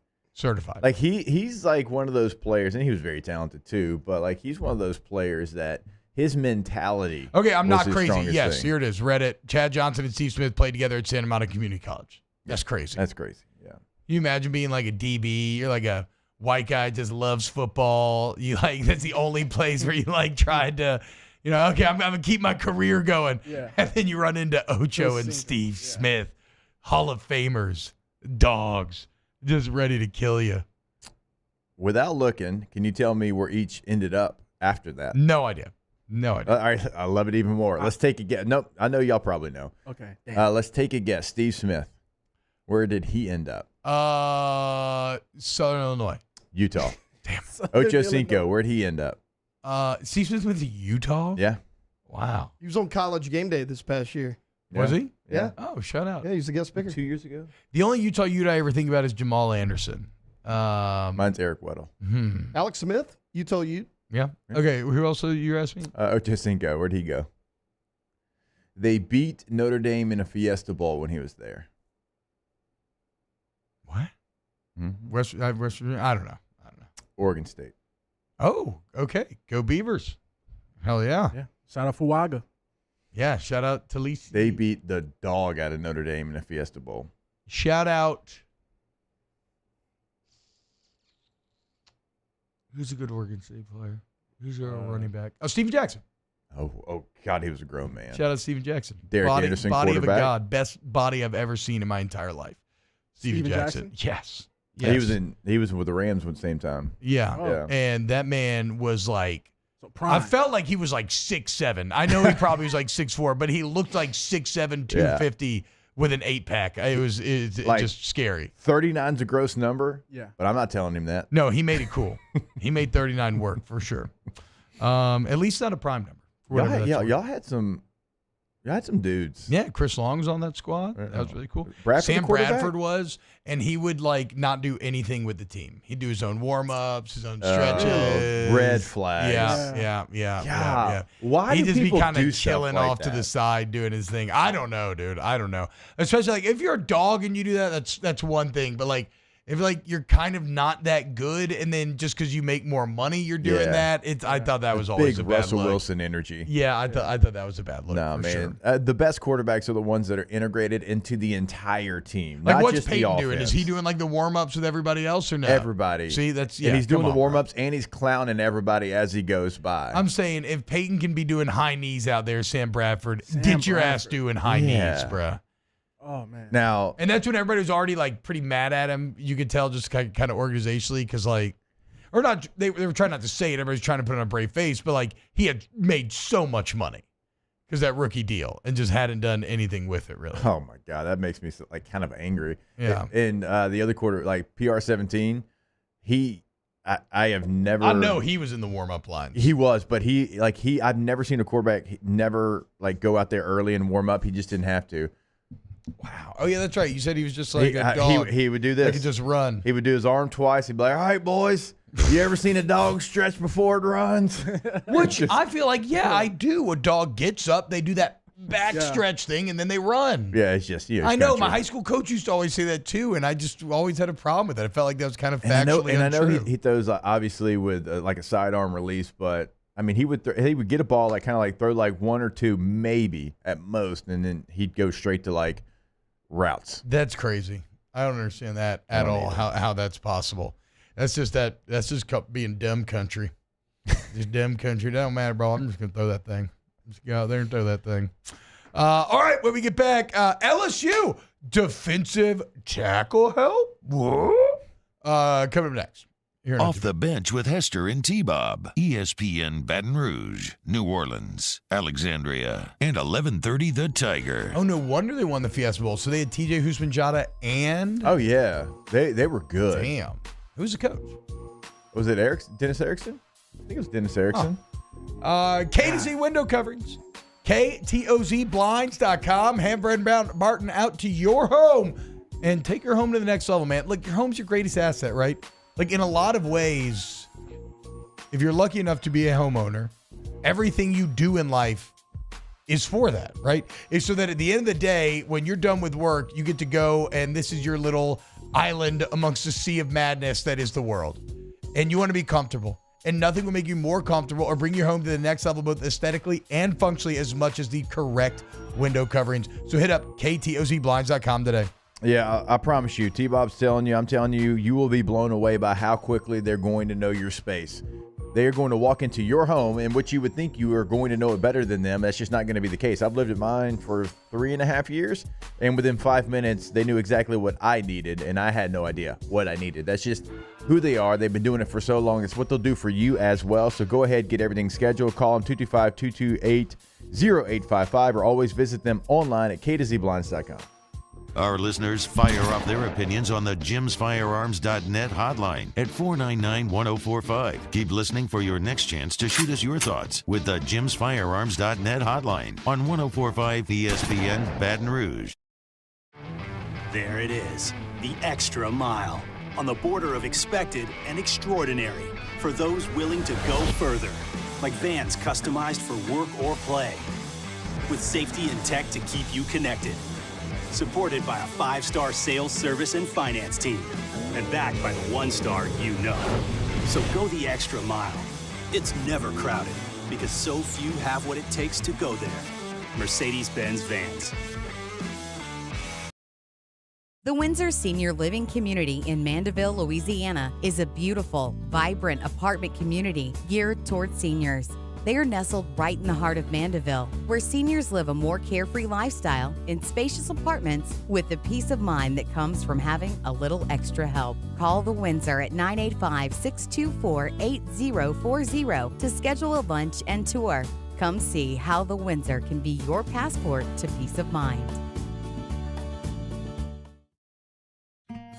Like he's like one of those players, and he was very talented too. But like he's one of those players that his mentality. Okay, I'm was not his crazy. strongest Yes, thing. here it is. Reddit. Chad Johnson and Steve Smith played together at Santa Monica Community College. That's crazy. That's crazy. Yeah. Can you imagine being like a DB? You're like a white guy just loves football. You like that's the only place where you like tried to, okay, I'm gonna keep my career going. Yeah. And then you run into Ocho and Steve Smith, Hall of Famers, dogs, just ready to kill you. Without looking, can you tell me where each ended up after that? No idea. All right, I love it even more. Let's take a guess. Nope, I know y'all probably know. Okay. Let's take a guess. Steve Smith, where did he end up? Southern Illinois. Utah. Damn. Ocho Cinco, where'd he end up? Steve Smith went to Utah? Yeah. Wow. He was on College Game Day this past year. Was he? Yeah. Oh, shout out. Yeah, he was a guest speaker 2 years ago. The only Utah Ute I ever think about is Jamal Anderson. Mine's Eric Weddle. Alex Smith, Utah Ute. Yeah. Okay, who else you asking me? Ocho Cinco, where'd he go? They beat Notre Dame in a Fiesta Bowl when he was there. What? Mm-hmm. West Virginia? I don't know. Oregon State. Oh, okay. Go Beavers. Hell yeah. Yeah. Shout out Fuaga. Yeah, shout out to Lisi. They beat the dog out of Notre Dame in a Fiesta Bowl. Shout out. Who's a good Oregon State player? Who's our running back? Oh, Steven Jackson. Oh, God, he was a grown man. Shout out Steven Jackson. Derek Anderson, body of a quarterback. god. Best body I've ever seen in my entire life. Steven Jackson. Yes. He was with the Rams at the same time. Yeah. Yeah. And that man was like, prime. I felt like he was like 6'7". I know he probably was like 6'4", but he looked like 6'7", 250 with an 8-pack. It was Like, just scary. 39's a gross number. Yeah. But I'm not telling him that. No, he made it cool. He made 39 work for sure. At least not a prime number. Y'all had some dudes. Yeah, Chris Long was on that squad. That was really cool. Sam Bradford was, and he would like not do anything with the team. He'd do his own warm-ups, his own stretches. Red flags. Yeah. Why He'd do just be people kind do of stuff chilling like off to that? the side doing his thing. I don't know, dude. I don't know. Especially like if you're a dog and you do that, that's one thing. But like if like you're kind of not that good, and then just because you make more money, you're doing that. I thought that was always a big bad Russell look. Wilson energy. Yeah, I thought that was a bad look. No, for man. sure. The best quarterbacks are the ones that are integrated into the entire team. Like not what's just Peyton the doing? offense. Is he doing like the warm ups with everybody else or no? Everybody. See, that's and he's doing come the on, warm ups and he's clowning everybody as he goes by. I'm saying if Peyton can be doing high knees out there, Sam Bradford, get your ass doing high knees, bruh. Oh man. Now, and that's when everybody was already like pretty mad at him. You could tell just kind of organizationally because like, or not. They were trying not to say it. Everybody's trying to put on a brave face, but like he had made so much money because that rookie deal and just hadn't done anything with it really. Oh my God, that makes me like kind of angry. Yeah. And the other quarter, like PR-17, I have never. I know he was in the warm up lines. He was, but I've never seen a quarterback never like go out there early and warm up. He just didn't have to. Wow. Oh yeah, that's right. You said he was just like a dog. He would do this. He could just run. He would do his arm twice. He'd be like, "All right, boys, you ever seen a dog stretch before it runs?" Which I feel like, yeah, I do. A dog gets up, they do that back stretch thing, and then they run. Yeah, it's just I know my high school coach used to always say that too, and I just always had a problem with it. I felt like that was kind of factually I know untrue. he throws obviously with like a sidearm release, but I mean he would get a ball like kind of like throw like one or two maybe at most, and then he'd go straight to like routes. That's crazy. I don't understand that at all. How that's possible. That's just being dumb country. Just dumb country. That don't matter, bro. I'm just gonna throw that thing. Just go out there and throw that thing. All right, when we get back, LSU defensive tackle help. What? Coming up next. Here on Off the Bench with Hester and T-Bob. ESPN Baton Rouge, New Orleans, Alexandria, and 1130 The Tiger. Oh, no wonder they won the Fiesta Bowl. So they had TJ Houshmandzadeh and... Oh, yeah. They were good. Damn. Who's the coach? Was it Dennis Erickson? I think it was Dennis Erickson. K to Z window coverings. KTOZblinds.com. Have Bread Barton out to your home and take your home to the next level, man. Look, your home's your greatest asset, right? Like, in a lot of ways, if you're lucky enough to be a homeowner, everything you do in life is for that, right? It's so that at the end of the day, when you're done with work, you get to go and this is your little island amongst the sea of madness that is the world. And you want to be comfortable. And nothing will make you more comfortable or bring your home to the next level, both aesthetically and functionally, as much as the correct window coverings. So hit up KTOZblinds.com today. Yeah, I promise you, T-Bob's telling you, I'm telling you, you will be blown away by how quickly they're going to know your space. They are going to walk into your home, and what you would think you are going to know it better than them, that's just not going to be the case. I've lived at mine for 3.5 years, and within 5 minutes, they knew exactly what I needed, and I had no idea what I needed. That's just who they are. They've been doing it for so long. It's what they'll do for you as well. So go ahead, get everything scheduled. Call them 225-228-0855, or always visit them online at k2zblinds.com. Our listeners fire off their opinions on the jimsfirearms.net hotline at 499-1045. Keep listening for your next chance to shoot us your thoughts with the jimsfirearms.net hotline on 1045 ESPN Baton Rouge. There it is, the extra mile, on the border of expected and extraordinary for those willing to go further, like vans customized for work or play, with safety and tech to keep you connected. Supported by a 5-star sales, service, and finance team. And backed by the 1-star you know. So go the extra mile. It's never crowded because so few have what it takes to go there. Mercedes-Benz Vans. The Windsor Senior Living Community in Mandeville, Louisiana is a beautiful, vibrant apartment community geared toward seniors. They are nestled right in the heart of Mandeville, where seniors live a more carefree lifestyle in spacious apartments with the peace of mind that comes from having a little extra help. Call the Windsor at 985-624-8040 to schedule a lunch and tour. Come see how the Windsor can be your passport to peace of mind.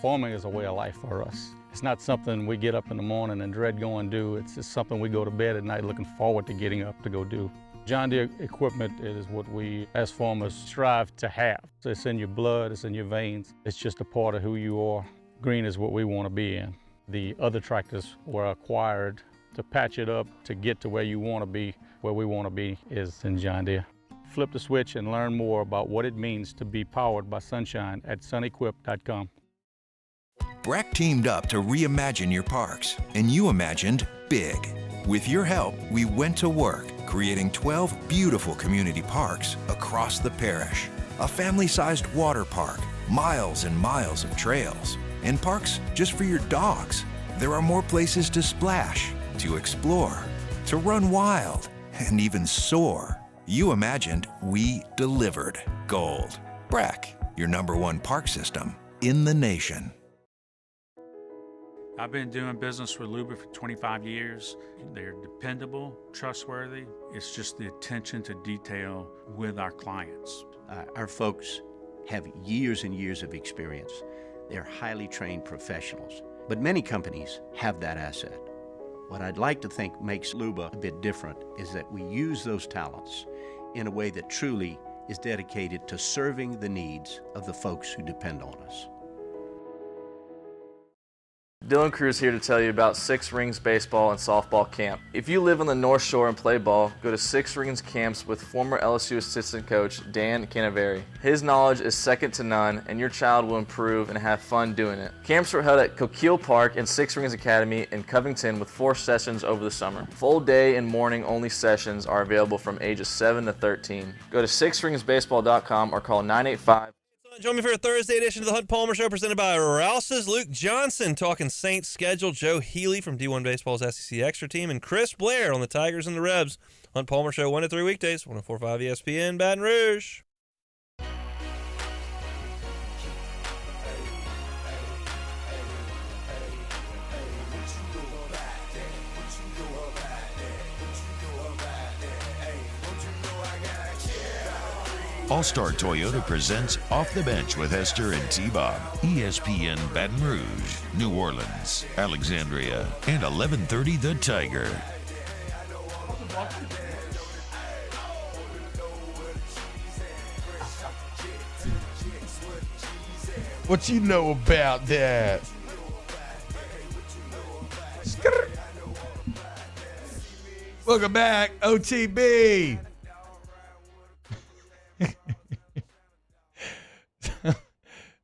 Farming is a way of life for us. It's not something we get up in the morning and dread going do. It's just something we go to bed at night looking forward to getting up to go do. John Deere equipment is what we as farmers strive to have. So it's in your blood, it's in your veins. It's just a part of who you are. Green is what we want to be in. The other tractors were acquired to patch it up to get to where you want to be. Where we want to be is in John Deere. Flip the switch and learn more about what it means to be powered by sunshine at sunequip.com. BRAC teamed up to reimagine your parks, and you imagined big. With your help, we went to work, creating 12 beautiful community parks across the parish. A family-sized water park, miles and miles of trails, and parks just for your dogs. There are more places to splash, to explore, to run wild, and even soar. You imagined, we delivered. Gold. BRAC, your #1 park system in the nation. I've been doing business with Luba for 25 years. They're dependable, trustworthy. It's just the attention to detail with our clients. Our folks have years and years of experience. They're highly trained professionals. But many companies have that asset. What I'd like to think makes Luba a bit different is that we use those talents in a way that truly is dedicated to serving the needs of the folks who depend on us. Dylan Cruz here to tell you about Six Rings Baseball and Softball Camp. If you live on the North Shore and play ball, go to Six Rings Camps with former LSU assistant coach Dan Canaveri. His knowledge is second to none, and your child will improve and have fun doing it. Camps were held at Coquille Park and Six Rings Academy in Covington with 4 sessions over the summer. Full day and morning only sessions are available from ages 7 to 13. Go to sixringsbaseball.com or call 985. Join me for a Thursday edition of the Hunt Palmer Show presented by Rouse's. Luke Johnson talking Saints schedule. Joe Healy from D1 Baseball's SEC Extra Team. And Chris Blair on the Tigers and the Rebs. Hunt Palmer Show 1 to 3 weekdays. 104.5 ESPN Baton Rouge. All-Star Toyota presents Off the Bench with Hester and T-Bob. ESPN Baton Rouge, New Orleans, Alexandria, and 1130 The Tiger. What you know about that? Welcome back, OTB.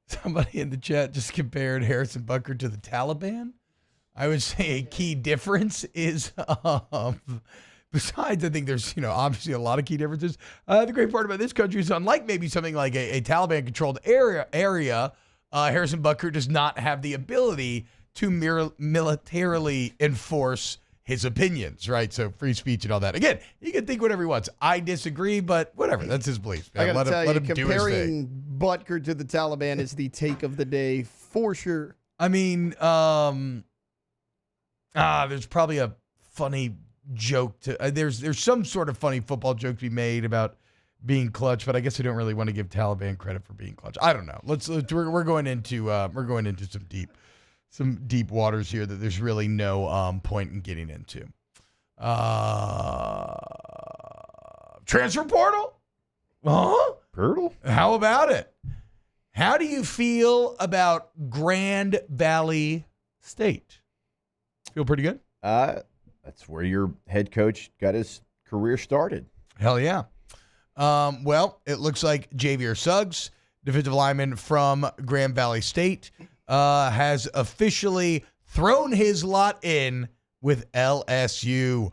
Somebody in the chat just compared Harrison Butker to the Taliban. I would say a key difference is, besides, I think there's, obviously a lot of key differences. The great part about this country is, unlike maybe something like a Taliban-controlled area, Harrison Butker does not have the ability to militarily enforce his opinions, right? So free speech and all that. Again, he can think whatever he wants. I disagree, but whatever. That's his beliefs. I got to tell you, do his thing. comparing Butker to the Taliban is the take of the day for sure. I mean, there's probably a funny joke to there's some sort of funny football joke to be made about being clutch, but I guess I don't really want to give Taliban credit for being clutch. I don't know. We're going into some deep waters here that there's really no point in getting into. Transfer portal? Huh? Portal? How about it? How do you feel about Grand Valley State? Feel pretty good? That's where your head coach got his career started. Hell yeah. Well, it looks like Javier Suggs, defensive lineman from Grand Valley State, has officially thrown his lot in with LSU.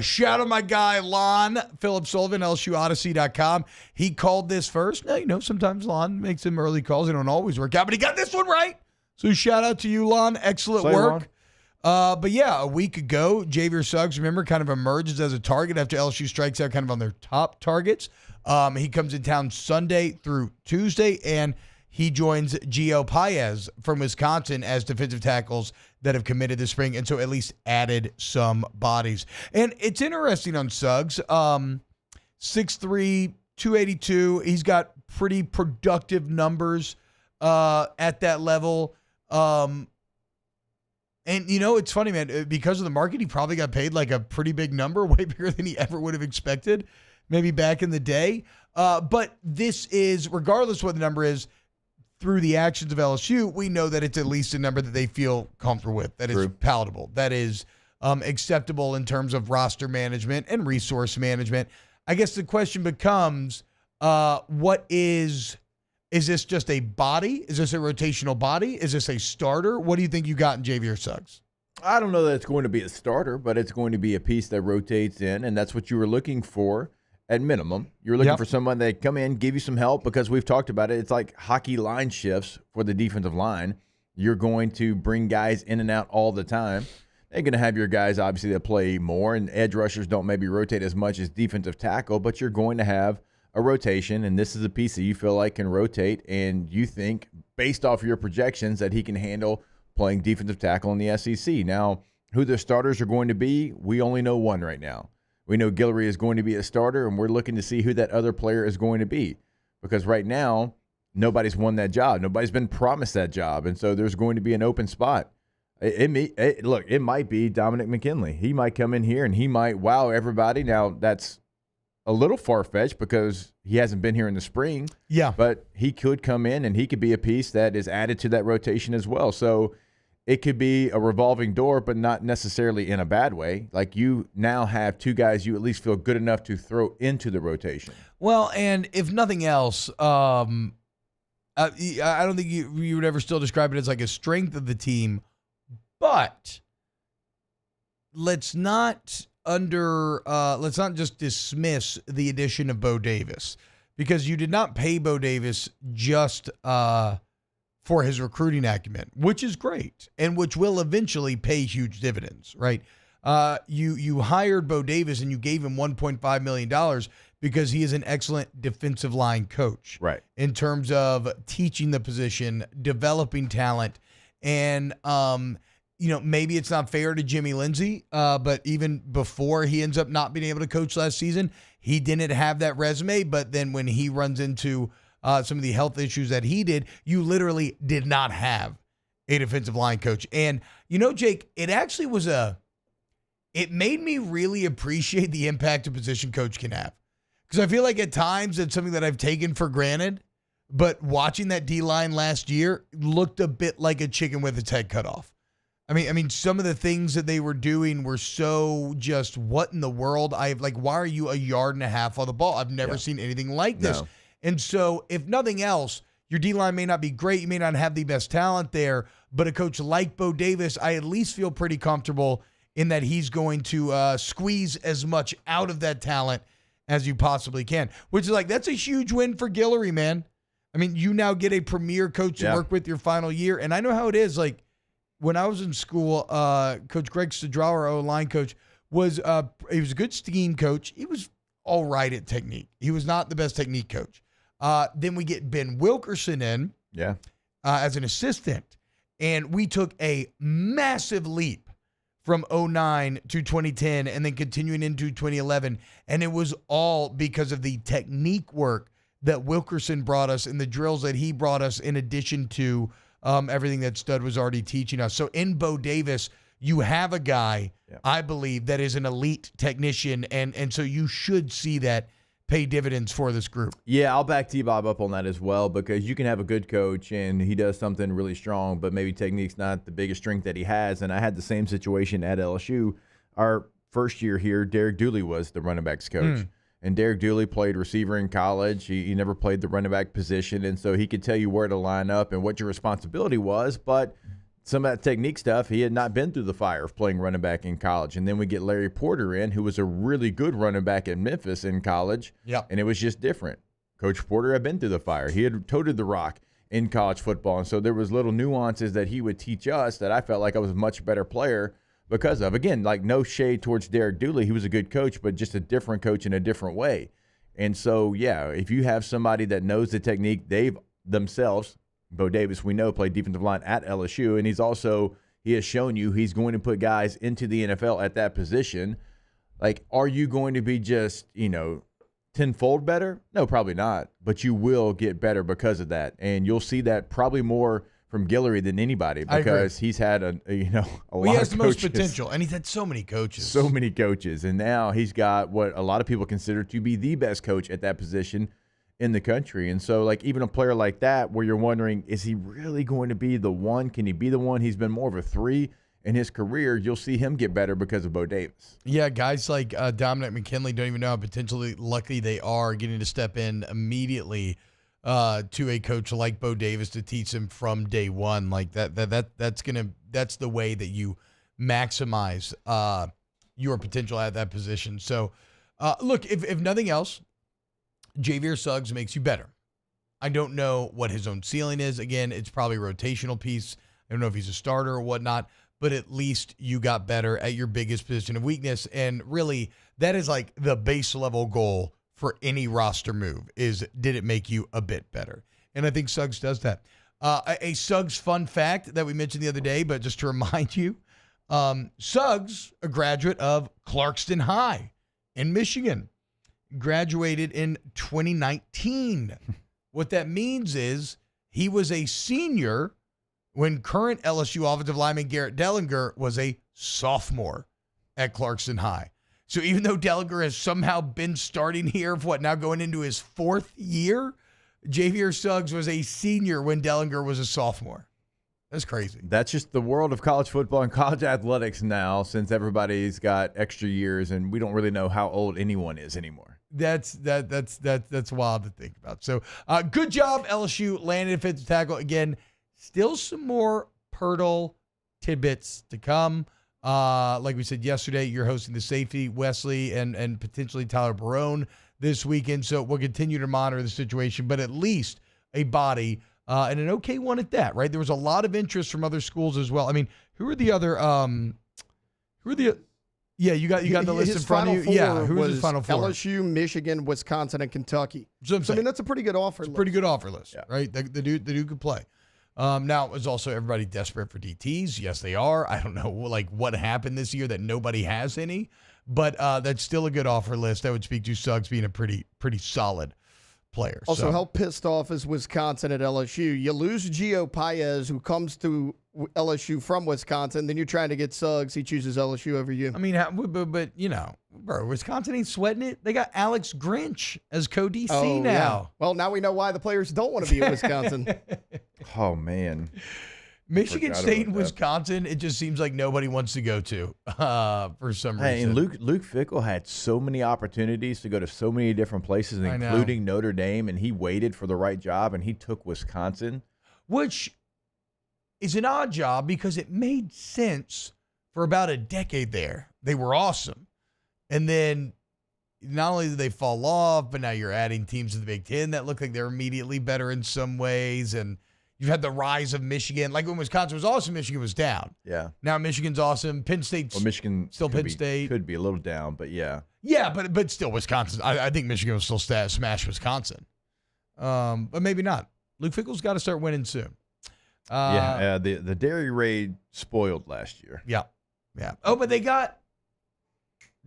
Shout out my guy, Lon Philip Sullivan, LSUodyssey.com. He called this first. Now, sometimes Lon makes some early calls. They don't always work out, but he got this one right. So shout out to you, Lon. Excellent work. But yeah, a week ago, Javier Suggs, remember, kind of emerges as a target after LSU strikes out kind of on their top targets. He comes in town Sunday through Tuesday, and he joins Gio Paez from Wisconsin as defensive tackles that have committed this spring, and so at least added some bodies. And it's interesting on Suggs, 6'3", 282. He's got pretty productive numbers at that level. And, it's funny, man, because of the market, he probably got paid like a pretty big number, way bigger than he ever would have expected, maybe back in the day. But this is, regardless of what the number is, through the actions of LSU, we know that it's at least a number that they feel comfortable with, that is palatable, that is acceptable in terms of roster management and resource management. I guess the question becomes, is this just a body? Is this a rotational body? Is this a starter? What do you think you got in Javier Suggs? I don't know that it's going to be a starter, but it's going to be a piece that rotates in, and that's what you were looking for at minimum. You're looking for someone that come in, give you some help, because we've talked about it. It's like hockey line shifts for the defensive line. You're going to bring guys in and out all the time. They're going to have your guys, obviously, that play more, and edge rushers don't maybe rotate as much as defensive tackle, but you're going to have a rotation, and this is a piece that you feel like can rotate, and you think, based off your projections, that he can handle playing defensive tackle in the SEC. Now, who the starters are going to be, we only know one right now. We know Guillory is going to be a starter, and we're looking to see who that other player is going to be, because right now, nobody's won that job. Nobody's been promised that job, and so there's going to be an open spot. It might be Dominic McKinley. He might come in here, and he might wow everybody. Now, that's a little far-fetched because he hasn't been here in the spring. Yeah. But he could come in, and he could be a piece that is added to that rotation as well. So it could be a revolving door, but not necessarily in a bad way. Like, you now have two guys you at least feel good enough to throw into the rotation. Well, and if nothing else, I don't think you would ever still describe it as like a strength of the team, but let's not just dismiss the addition of Bo Davis, because you did not pay Bo Davis just for his recruiting acumen, which is great and which will eventually pay huge dividends, right? You hired Bo Davis and you gave him $1.5 million because he is an excellent defensive line coach, right? In terms of teaching the position, developing talent, and maybe it's not fair to Jimmy Lindsey, but even before he ends up not being able to coach last season, he didn't have that resume. But then when he runs into some of the health issues that he did, you literally did not have a defensive line coach. And, Jake, it actually was it made me really appreciate the impact a position coach can have. Because I feel like at times it's something that I've taken for granted, but watching that D-line last year looked a bit like a chicken with its head cut off. I mean, some of the things that they were doing were so just, what in the world? Why are you 1.5 yards on the ball? I've never seen anything like this. No. And so, if nothing else, your D-line may not be great. You may not have the best talent there, but a coach like Bo Davis, I at least feel pretty comfortable in that he's going to squeeze as much out of that talent as you possibly can, which is that's a huge win for Guillory, man. I mean, you now get a premier coach to work with your final year. And I know how it is. When I was in school, Coach Greg Stadrawa, our O-line coach, he was a good scheme coach. He was all right at technique. He was not the best technique coach. Then we get Ben Wilkerson in as an assistant, and we took a massive leap from 2009 to 2010 and then continuing into 2011, and it was all because of the technique work that Wilkerson brought us and the drills that he brought us in addition to everything that Stud was already teaching us. So in Bo Davis, you have a guy, I believe, that is an elite technician, and so you should see that pay dividends for this group. Yeah, I'll back T-Bob up on that as well, because you can have a good coach and he does something really strong, but maybe technique's not the biggest strength that he has. And I had the same situation at LSU. Our first year here, Derek Dooley was the running backs coach. And Derek Dooley played receiver in college. He never played the running back position, and so he could tell you where to line up and what your responsibility was, but some of that technique stuff, he had not been through the fire of playing running back in college. And then we get Larry Porter in, who was a really good running back in Memphis in college, and it was just different. Coach Porter had been through the fire. He had toted the rock in college football, and so there was little nuances that he would teach us that I felt like I was a much better player because of. Again, no shade towards Derek Dooley. He was a good coach, but just a different coach in a different way. And so, if you have somebody that knows the technique, they've themselves – Bo Davis, we know, played defensive line at LSU, and he has shown you he's going to put guys into the NFL at that position. Are you going to be just, tenfold better? No, probably not. But you will get better because of that. And you'll see that probably more from Guillory than anybody because he's had a lot of coaches. He has the most potential, and he's had so many coaches. So many coaches. And now he's got what a lot of people consider to be the best coach at that position in the country. And so even a player like that where you're wondering, is he really going to be the one? Can he be the one? He's been more of a 3 in his career. You'll see him get better because of Bo Davis. Yeah, guys like Dominic McKinley don't even know how potentially lucky they are getting to step in immediately to a coach like Bo Davis to teach them from day one. That's the way that you maximize your potential at that position. So look, if nothing else, Javier Suggs makes you better. I don't know what his own ceiling is. Again, it's probably a rotational piece. I don't know if he's a starter or whatnot, but at least you got better at your biggest position of weakness. And really, that is the base level goal for any roster move is, did it make you a bit better? And I think Suggs does that. A Suggs fun fact that we mentioned the other day, but just to remind you, Suggs, a graduate of Clarkston High in Michigan, graduated in 2019. What that means is he was a senior when current LSU offensive lineman Garrett Dellinger was a sophomore at Clarkston High. So even though Dellinger has somehow been starting here now going into his 4th year, Javier Suggs was a senior when Dellinger was a sophomore. That's crazy. That's just the world of college football and college athletics now, since everybody's got extra years and we don't really know how old anyone is anymore. That's wild to think about. So good job, LSU, landed a defensive tackle. Again, still some more Pirtle tidbits to come. Like we said yesterday, you're hosting the safety, Wesley, and potentially Tyler Barone this weekend. So we'll continue to monitor the situation, but at least a body and an okay one at that, right? There was a lot of interest from other schools as well. I mean, who are the other yeah, you got the list in front of you. Yeah, who's his final 4? LSU, Michigan, Wisconsin, and Kentucky. So I mean, that's a pretty good offer list. Pretty good offer list, right? The dude could play. Now, is also everybody desperate for DTs? Yes, they are. I don't know what happened this year that nobody has any, but that's still a good offer list. I would speak to Suggs being a pretty solid player. Also, how pissed off is Wisconsin at LSU? You lose Gio Paez, who comes to LSU from Wisconsin. Then you're trying to get Suggs. He chooses LSU over you. I mean, but bro, Wisconsin ain't sweating it. They got Alex Grinch as co-DC now. Yeah. Well, now we know why the players don't want to be at Wisconsin. Oh, man. Michigan State and Wisconsin, it just seems like nobody wants to go to for some reason. And Luke Fickell had so many opportunities to go to so many different places, including Notre Dame, and he waited for the right job, and he took Wisconsin. Which is an odd job because it made sense for about a decade there. They were awesome. And then not only did they fall off, but now you're adding teams to the Big Ten that look like they're immediately better in some ways, and you've had the rise of Michigan. Like when Wisconsin was awesome, Michigan was down. Yeah. Now Michigan's awesome. Penn State's Michigan still Penn State. Could be a little down, but yeah. Yeah, but still Wisconsin. I think Michigan will still smash Wisconsin. But maybe not. Luke Fickell's got to start winning soon. The Dairy Raid spoiled last year. Yeah. Oh, but they got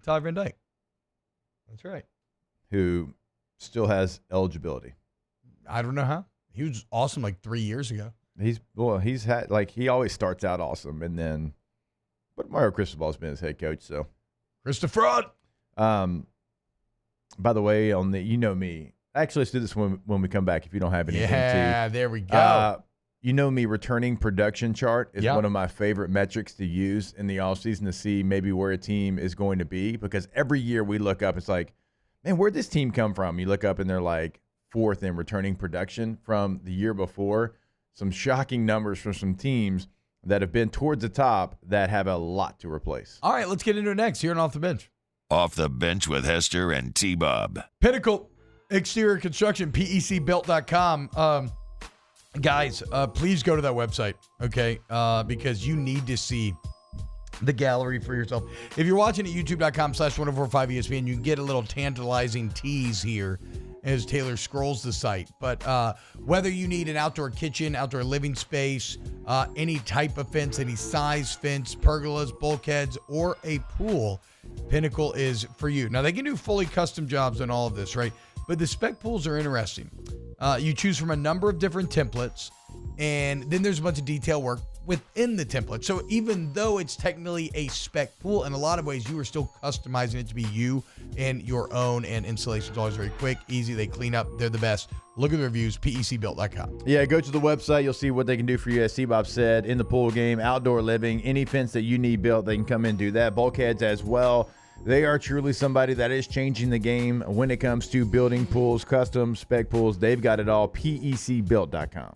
Tyler Van Dyke. That's right. Who still has eligibility. I don't know how. He was awesome 3 years ago. He's had he always starts out awesome, and then, but Mario Cristobal's been his head coach, so. Christopher. By the way, on the me. Actually, let's do this when we come back. If you don't have anything, there we go. Returning production chart is one of my favorite metrics to use in the offseason to see maybe where a team is going to be, because every year we look up, it's like, man, where'd this team come from? You look up and they're like fourth in returning production from the year before. Some shocking numbers from some teams that have been towards the top that have a lot to replace. All right, let's get into it next here on Off the Bench. Off the Bench with Hester and T-Bob. Pinnacle Exterior Construction, PECbuilt.com. Guys, please go to that website, okay? Because you need to see the gallery for yourself. If you're watching at youtube.com/1045ESPN, you can get a little tantalizing tease here as Taylor scrolls the site. But whether you need an outdoor kitchen, outdoor living space, any type of fence, any size fence, pergolas, bulkheads, or a pool, Pinnacle is for you. Now, they can do fully custom jobs on all of this, right? But the spec pools are interesting. You choose from a number of different templates, and then there's a bunch of detail work within the template. So even though it's technically a spec pool, in a lot of ways, you are still customizing it to be you and your own, and installation's always very quick, easy. They clean up. They're the best. Look at the reviews, PECbuilt.com. Yeah, go to the website. You'll see what they can do for you. As T-Bob said, in the pool game, outdoor living, any fence that you need built, they can come in and do that. Bulkheads as well. They are truly somebody that is changing the game when it comes to building pools, custom spec pools. They've got it all. PECbuilt.com.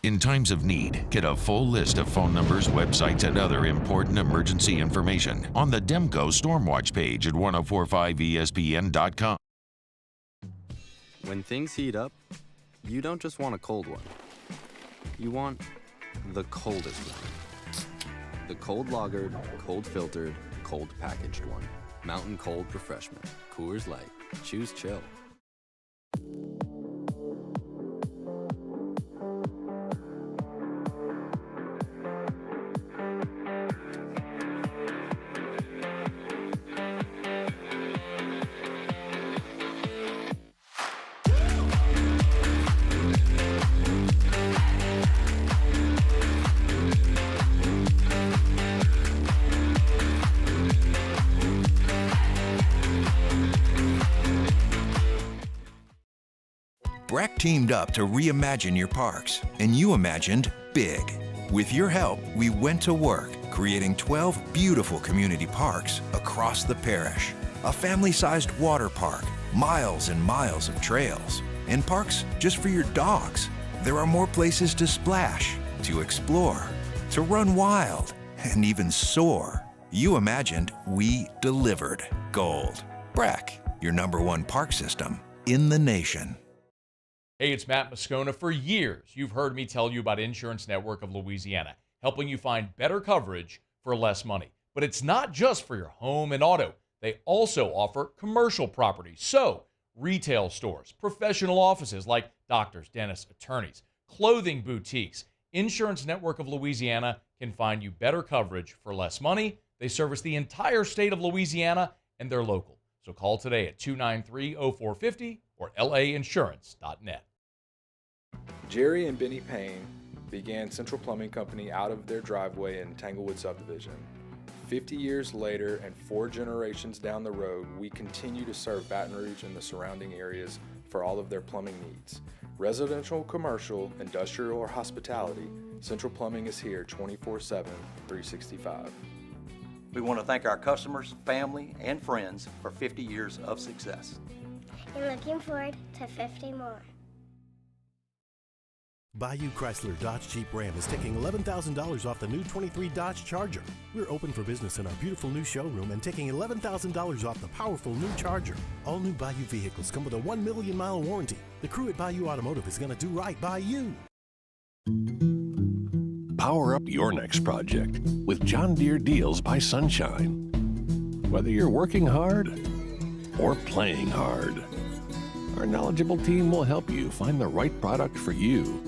In times of need, get a full list of phone numbers, websites, and other important emergency information on the Demco Stormwatch page at 1045ESPN.com. When things heat up, you don't just want a cold one. You want the coldest one. The cold lagered, cold filtered, cold packaged one. Mountain Cold Refreshment. Coors Light. Choose chill. Breck teamed up to reimagine your parks, and you imagined big. With your help, we went to work, creating 12 beautiful community parks across the parish. A family-sized water park, miles and miles of trails, and parks just for your dogs. There are more places to splash, to explore, to run wild, and even soar. You imagined, we delivered. Gold. Breck, your #1 park system in the nation. Hey, it's Matt Moscona. For years, you've heard me tell you about Insurance Network of Louisiana, helping you find better coverage for less money. But it's not just for your home and auto. They also offer commercial property. So, retail stores, professional offices like doctors, dentists, attorneys, clothing boutiques, Insurance Network of Louisiana can find you better coverage for less money. They service the entire state of Louisiana, and they're local. So call today at 293-0450 or lainsurance.net. Jerry and Benny Payne began Central Plumbing Company out of their driveway in Tanglewood subdivision. 50 years later and 4 generations down the road, we continue to serve Baton Rouge and the surrounding areas for all of their plumbing needs. Residential, commercial, industrial, or hospitality, Central Plumbing is here 24/7, 365. We want to thank our customers, family, and friends for 50 years of success. And looking forward to 50 more. Bayou Chrysler Dodge Jeep Ram is taking $11,000 off the new 23 Dodge Charger. We're open for business in our beautiful new showroom and taking $11,000 off the powerful new Charger. All new Bayou vehicles come with a 1 million mile warranty. The crew at Bayou Automotive is going to do right by you. Power up your next project with John Deere Deals by Sunshine. Whether you're working hard or playing hard, our knowledgeable team will help you find the right product for you.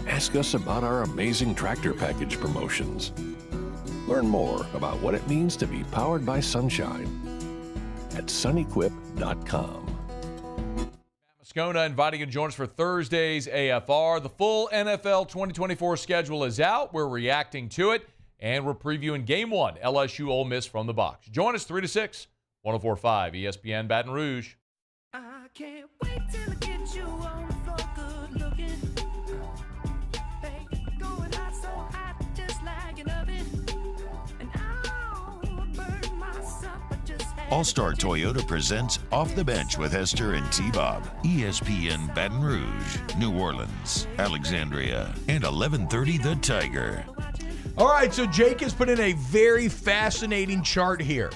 Ask us about our amazing tractor package promotions. Learn more about what it means to be powered by sunshine at sunequip.com. Moscona inviting you to join us for Thursday's AFR. The full NFL 2024 schedule is out. We're reacting to it, and we're previewing Game 1, LSU Ole Miss from the box. Join us 3 to 6, 104.5 ESPN Baton Rouge. I can't wait till I get you on the floor, good looking. Hey, going hot, so hot, just like an oven. And I'll burn myself, I just had All-Star Toyota presents Off the Bench with Hester and T-Bob. ESPN Baton Rouge, New Orleans, Alexandria, and 1130 The Tiger. All right, so Jake has put in a very fascinating chart here.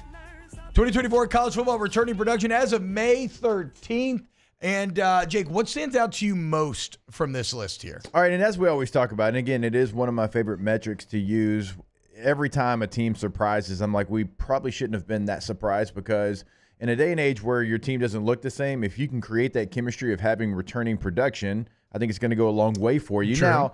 2024 college football returning production as of May 13th. And, Jake, what stands out to you most from this list here? All right, and as we always talk about, and again, it is one of my favorite metrics to use. Every time a team surprises, I'm like, we probably shouldn't have been that surprised, because in a day and age where your team doesn't look the same, if you can create that chemistry of having returning production, I think it's going to go a long way for you. True. Now,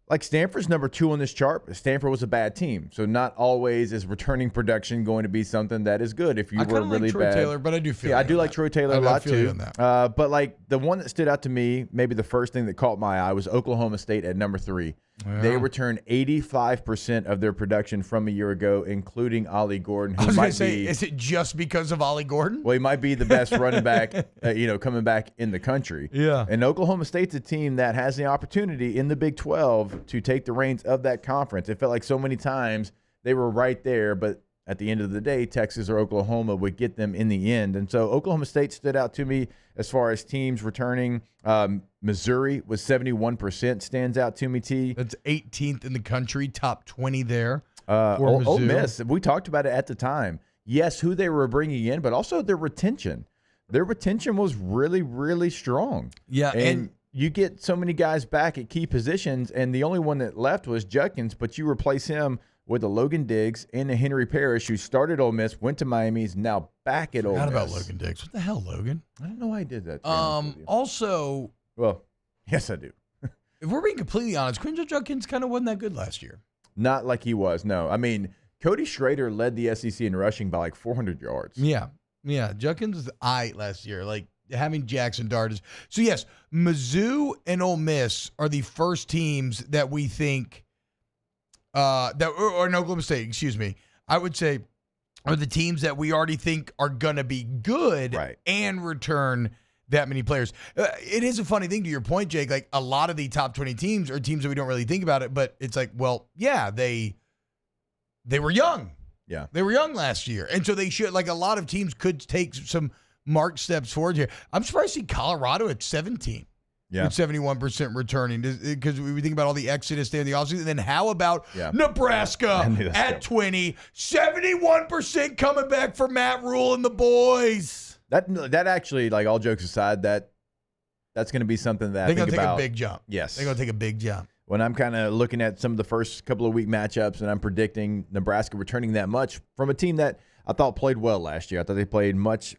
like Stanford's number 2 on this chart. Stanford was a bad team, so not always is returning production going to be something that is good. If you were really like Troy bad, Taylor, but I do feel I do like Troy Taylor a lot too. But like the one that stood out to me, maybe the first thing that caught my eye was Oklahoma State at number 3. Yeah. They returned 85% of their production from a year ago, including Ollie Gordon, who I was going might to say, be. is it just because of Ollie Gordon? Well, he might be the best running back, coming back in the country. Yeah. And Oklahoma State's a team that has the opportunity in the Big 12 to take the reins of that conference. It felt like so many times they were right there, but at the end of the day, Texas or Oklahoma would get them in the end. And so Oklahoma State stood out to me as far as teams returning. Missouri was 71%, stands out to me, T. That's 18th in the country, top 20 there. Ole Miss, we talked about it at the time. Yes, who they were bringing in, but also their retention. Their retention was really, really strong. Yeah, and you get so many guys back at key positions, and the only one that left was Judkins, but you replace him with a Logan Diggs and a Henry Parrish, who started Ole Miss, went to Miami, is now back at Ole Miss. Forgot about Logan Diggs. What the hell, Logan? I don't know why I did that. Also, well, yes, I do. If we're being completely honest, Quinzel Judkins kind of wasn't that good last year. Not like he was, no. I mean, Cody Schrader led the SEC in rushing by like 400 yards. Yeah. Judkins was aight last year. Like, having Jackson Dart is. So, yes, Mizzou and Ole Miss are the first teams that we think or in Oklahoma State, excuse me, I would say are the teams that we already think are going to be good and return that many players. It is a funny thing to your point, Jake. Like, a lot of the top 20 teams are teams that we don't really think about it, but it's like, well, yeah, they were young. Yeah. They were young last year. And so they should, like, a lot of teams could take some marked steps forward here. I'm surprised to see Colorado at 17. Yeah. With 71% returning, because we think about all the exodus there in the offseason. And then how about Nebraska at 20? 71% coming back for Matt Rule and the boys. That actually, like, all jokes aside, that's going to be something that they're going to take a big jump. Yes. They're going to take a big jump. When I'm kind of looking at some of the first couple of week matchups and I'm predicting Nebraska returning that much from a team that I thought played well last year. I thought they played much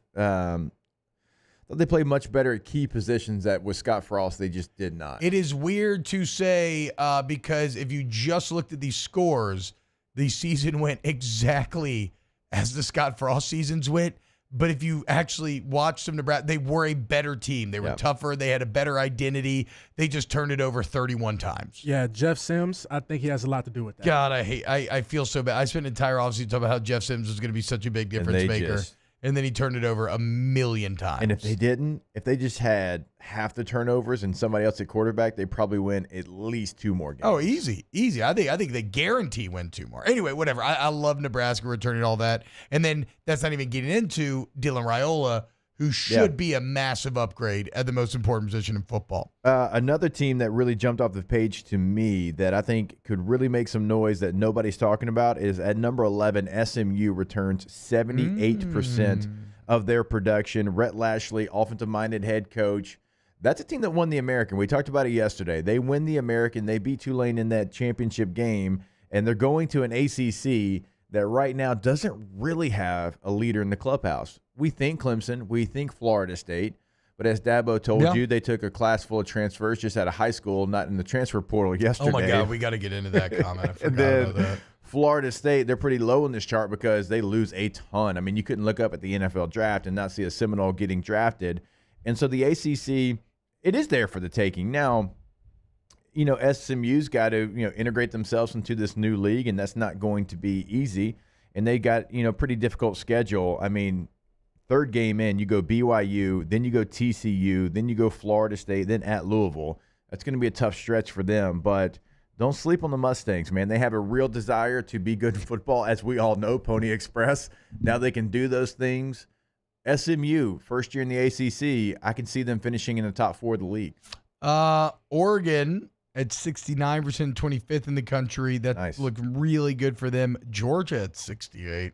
they played much better at key positions that with Scott Frost they just did not. It is weird to say because if you just looked at these scores, the season went exactly as the Scott Frost seasons went. But if you actually watched them, Nebraska, they were a better team. They were tougher. They had a better identity. They just turned it over 31 times. Yeah, Jeff Sims, I think he has a lot to do with that. God, I feel so bad. I spent an entire offseason talking about how Jeff Sims was going to be such a big difference maker. And then he turned it over 1,000,000 times. And if they just had half the turnovers and somebody else at quarterback, they probably win at least 2 more games. Oh, easy. I think they guarantee win 2 more. Anyway, whatever. I love Nebraska returning all that. And then that's not even getting into Dylan Raiola, who should be a massive upgrade at the most important position in football. Another team that really jumped off the page to me that I think could really make some noise that nobody's talking about is at number 11, SMU returns 78% of their production. Rhett Lashley, offensive-minded head coach. That's a team that won the American. We talked about it yesterday. They win the American. They beat Tulane in that championship game, and they're going to an ACC that right now doesn't really have a leader in the clubhouse. We think Clemson. We think Florida State. But as Dabo told you, they took a class full of transfers just out of high school, not in the transfer portal yesterday. Oh, my God. We got to get into that comment. I forgot about that. Florida State, they're pretty low in this chart because they lose a ton. I mean, you couldn't look up at the NFL draft and not see a Seminole getting drafted. And so the ACC, it is there for the taking. Now, SMU's got to, integrate themselves into this new league, and that's not going to be easy. And they got, pretty difficult schedule. I mean, third game in, you go BYU, then you go TCU, then you go Florida State, then at Louisville. That's going to be a tough stretch for them, but don't sleep on the Mustangs, man. They have a real desire to be good in football, as we all know, Pony Express. Now they can do those things. SMU, first year in the ACC, I can see them finishing in the top 4 of the league. Oregon at 69%, 25th in the country. That looked really good for them. Georgia at 68.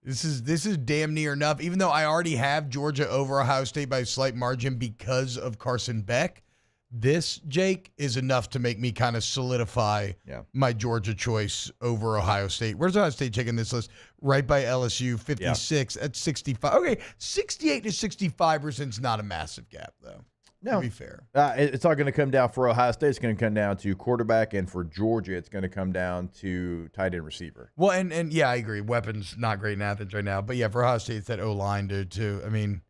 This is damn near enough, even though I already have Georgia over Ohio State by a slight margin because of Carson Beck. This, Jake, is enough to make me kind of solidify my Georgia choice over Ohio State. Where's Ohio State taking this list? Right by LSU, 56 at 65. Okay, 68 to 65% is not a massive gap, though. No. To be fair. It's all going to come down for Ohio State. It's going to come down to quarterback, and for Georgia, it's going to come down to tight end receiver. Well, and yeah, I agree. Weapons not great in Athens right now. But yeah, for Ohio State, it's that O-line, dude, too. I mean,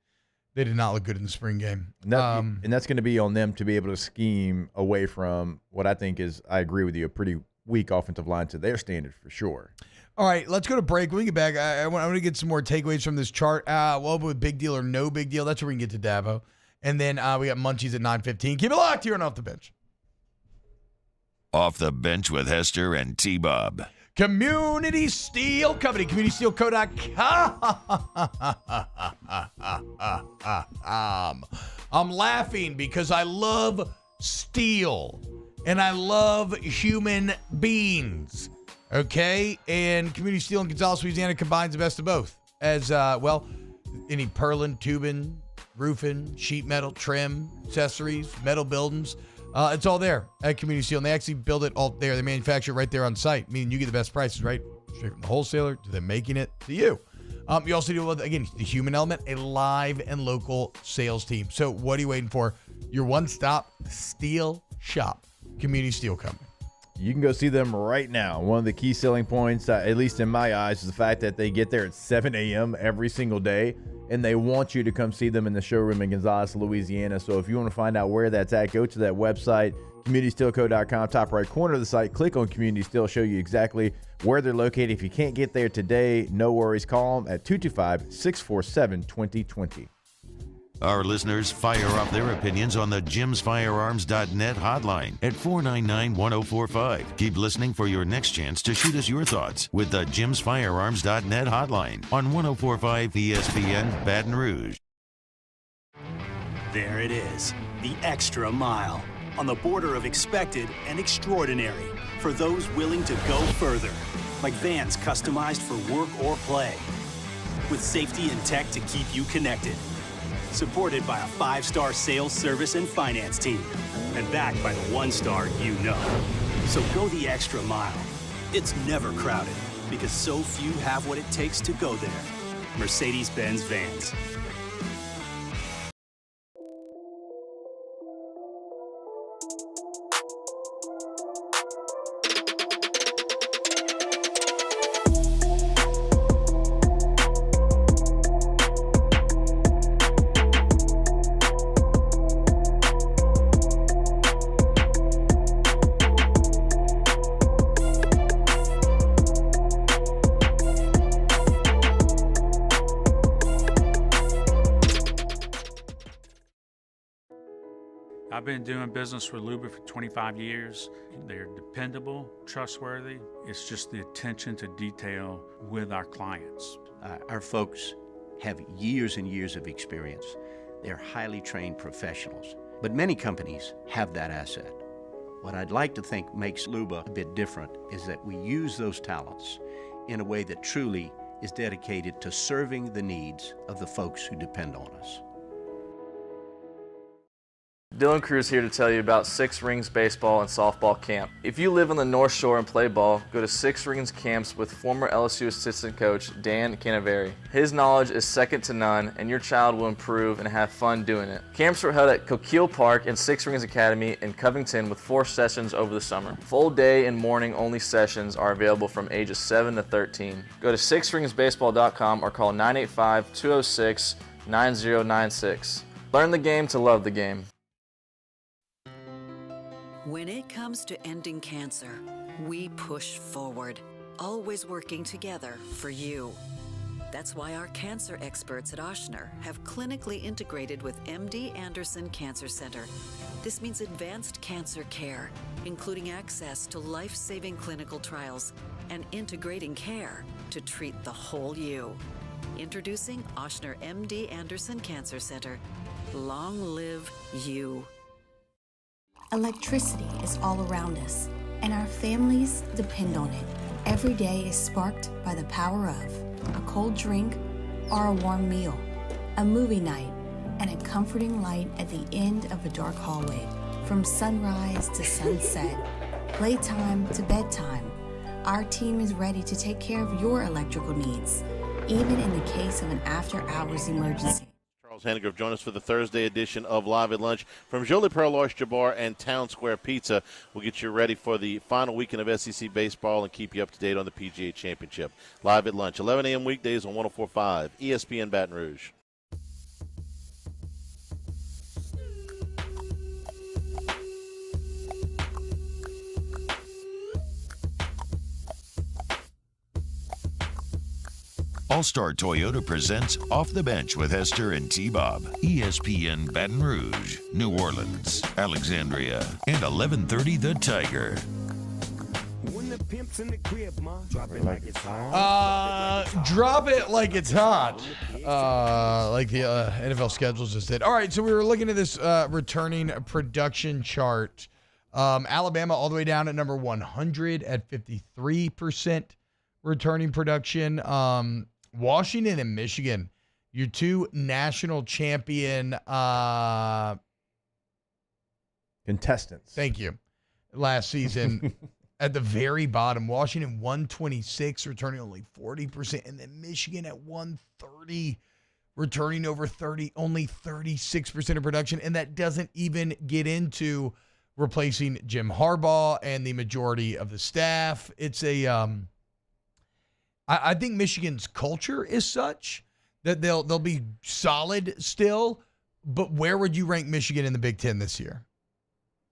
they did not look good in the spring game. And that's going to be on them to be able to scheme away from what I think is, I agree with you, a pretty weak offensive line to their standard for sure. All right, let's go to break. When we get back, I want to get some more takeaways from this chart. With big deal or no big deal, that's where we can get to Dabo. And then we got Munchies at 9:15. Keep it locked here on Off the Bench. Off the Bench with Hester and T-Bob. Community Steel Company, communitysteelco.com. I'm laughing because I love steel and I love human beings. Okay? And Community Steel in Gonzales, Louisiana combines the best of both. As, any purlin, tubing, roofing, sheet metal, trim, accessories, metal buildings. It's all there at Community Steel, and they actually build it all there. They manufacture it right there on site, meaning you get the best prices, right? Straight from the wholesaler to them making it to you. You also do, again, the human element, a live and local sales team. So what are you waiting for? Your one-stop steel shop, Community Steel Company. You can go see them right now. One of the key selling points, at least in my eyes, is the fact that they get there at 7 a.m. every single day, and they want you to come see them in the showroom in Gonzales, Louisiana. So if you want to find out where that's at, go to that website, communitysteelco.com, top right corner of the site. Click on Community Steel, show you exactly where they're located. If you can't get there today, no worries. Call them at 225-647-2020. Our listeners fire off their opinions on the jimsfirearms.net hotline at 499-1045. Keep listening for your next chance to shoot us your thoughts with the jimsfirearms.net hotline on 1045 ESPN Baton Rouge. There it is, the extra mile, on the border of expected and extraordinary, for those willing to go further, like vans customized for work or play, with safety and tech to keep you connected. Supported by a 5-star sales, service, and finance team. And backed by the 1-star you know. So go the extra mile. It's never crowded because so few have what it takes to go there. Mercedes-Benz Vans. I've been doing business with Luba for 25 years. They're dependable, trustworthy. It's just the attention to detail with our clients. Our folks have years and years of experience. They're highly trained professionals. But many companies have that asset. What I'd like to think makes Luba a bit different is that we use those talents in a way that truly is dedicated to serving the needs of the folks who depend on us. Dylan Cruz here to tell you about Six Rings Baseball and Softball Camp. If you live on the North Shore and play ball, go to Six Rings Camps with former LSU assistant coach Dan Canaveri. His knowledge is second to none, and your child will improve and have fun doing it. Camps are held at Coquille Park and Six Rings Academy in Covington with 4 sessions over the summer. Full day and morning only sessions are available from ages 7 to 13. Go to sixringsbaseball.com or call 985-206-9096. Learn the game to love the game. When it comes to ending cancer, we push forward, always working together for you. That's why our cancer experts at Ochsner have clinically integrated with MD Anderson Cancer Center. This means advanced cancer care, including access to life-saving clinical trials and integrating care to treat the whole you. Introducing Ochsner MD Anderson Cancer Center. Long live you. Electricity is all around us, and our families depend on it. Every day is sparked by the power of a cold drink or a warm meal, a movie night, and a comforting light at the end of a dark hallway. From sunrise to sunset, playtime to bedtime, our team is ready to take care of your electrical needs, even in the case of an after-hours emergency. Hennigrove, join us for the Thursday edition of Live at Lunch from Jolie Pearl Oyster Bar and Town Square Pizza. We'll get you ready for the final weekend of SEC baseball and keep you up to date on the PGA Championship. Live at Lunch, 11 a.m. weekdays on 104.5 ESPN Baton Rouge. All-Star Toyota presents Off the Bench with Hester and T-Bob. ESPN Baton Rouge, New Orleans, Alexandria, and 1130 The Tiger. Drop it like it's hot. Drop it like it's hot. Like the NFL schedules just did. All right, so we were looking at this returning production chart. Alabama all the way down at number 100 at 53% returning production. Washington and Michigan, your two national champion contestants. Thank you. Last season, at the very bottom, Washington 126, returning only 40%, and then Michigan at 130, returning over 30, only 36% of production, and that doesn't even get into replacing Jim Harbaugh and the majority of the staff. It's a I think Michigan's culture is such that they'll be solid still, but where would you rank Michigan in the Big Ten this year?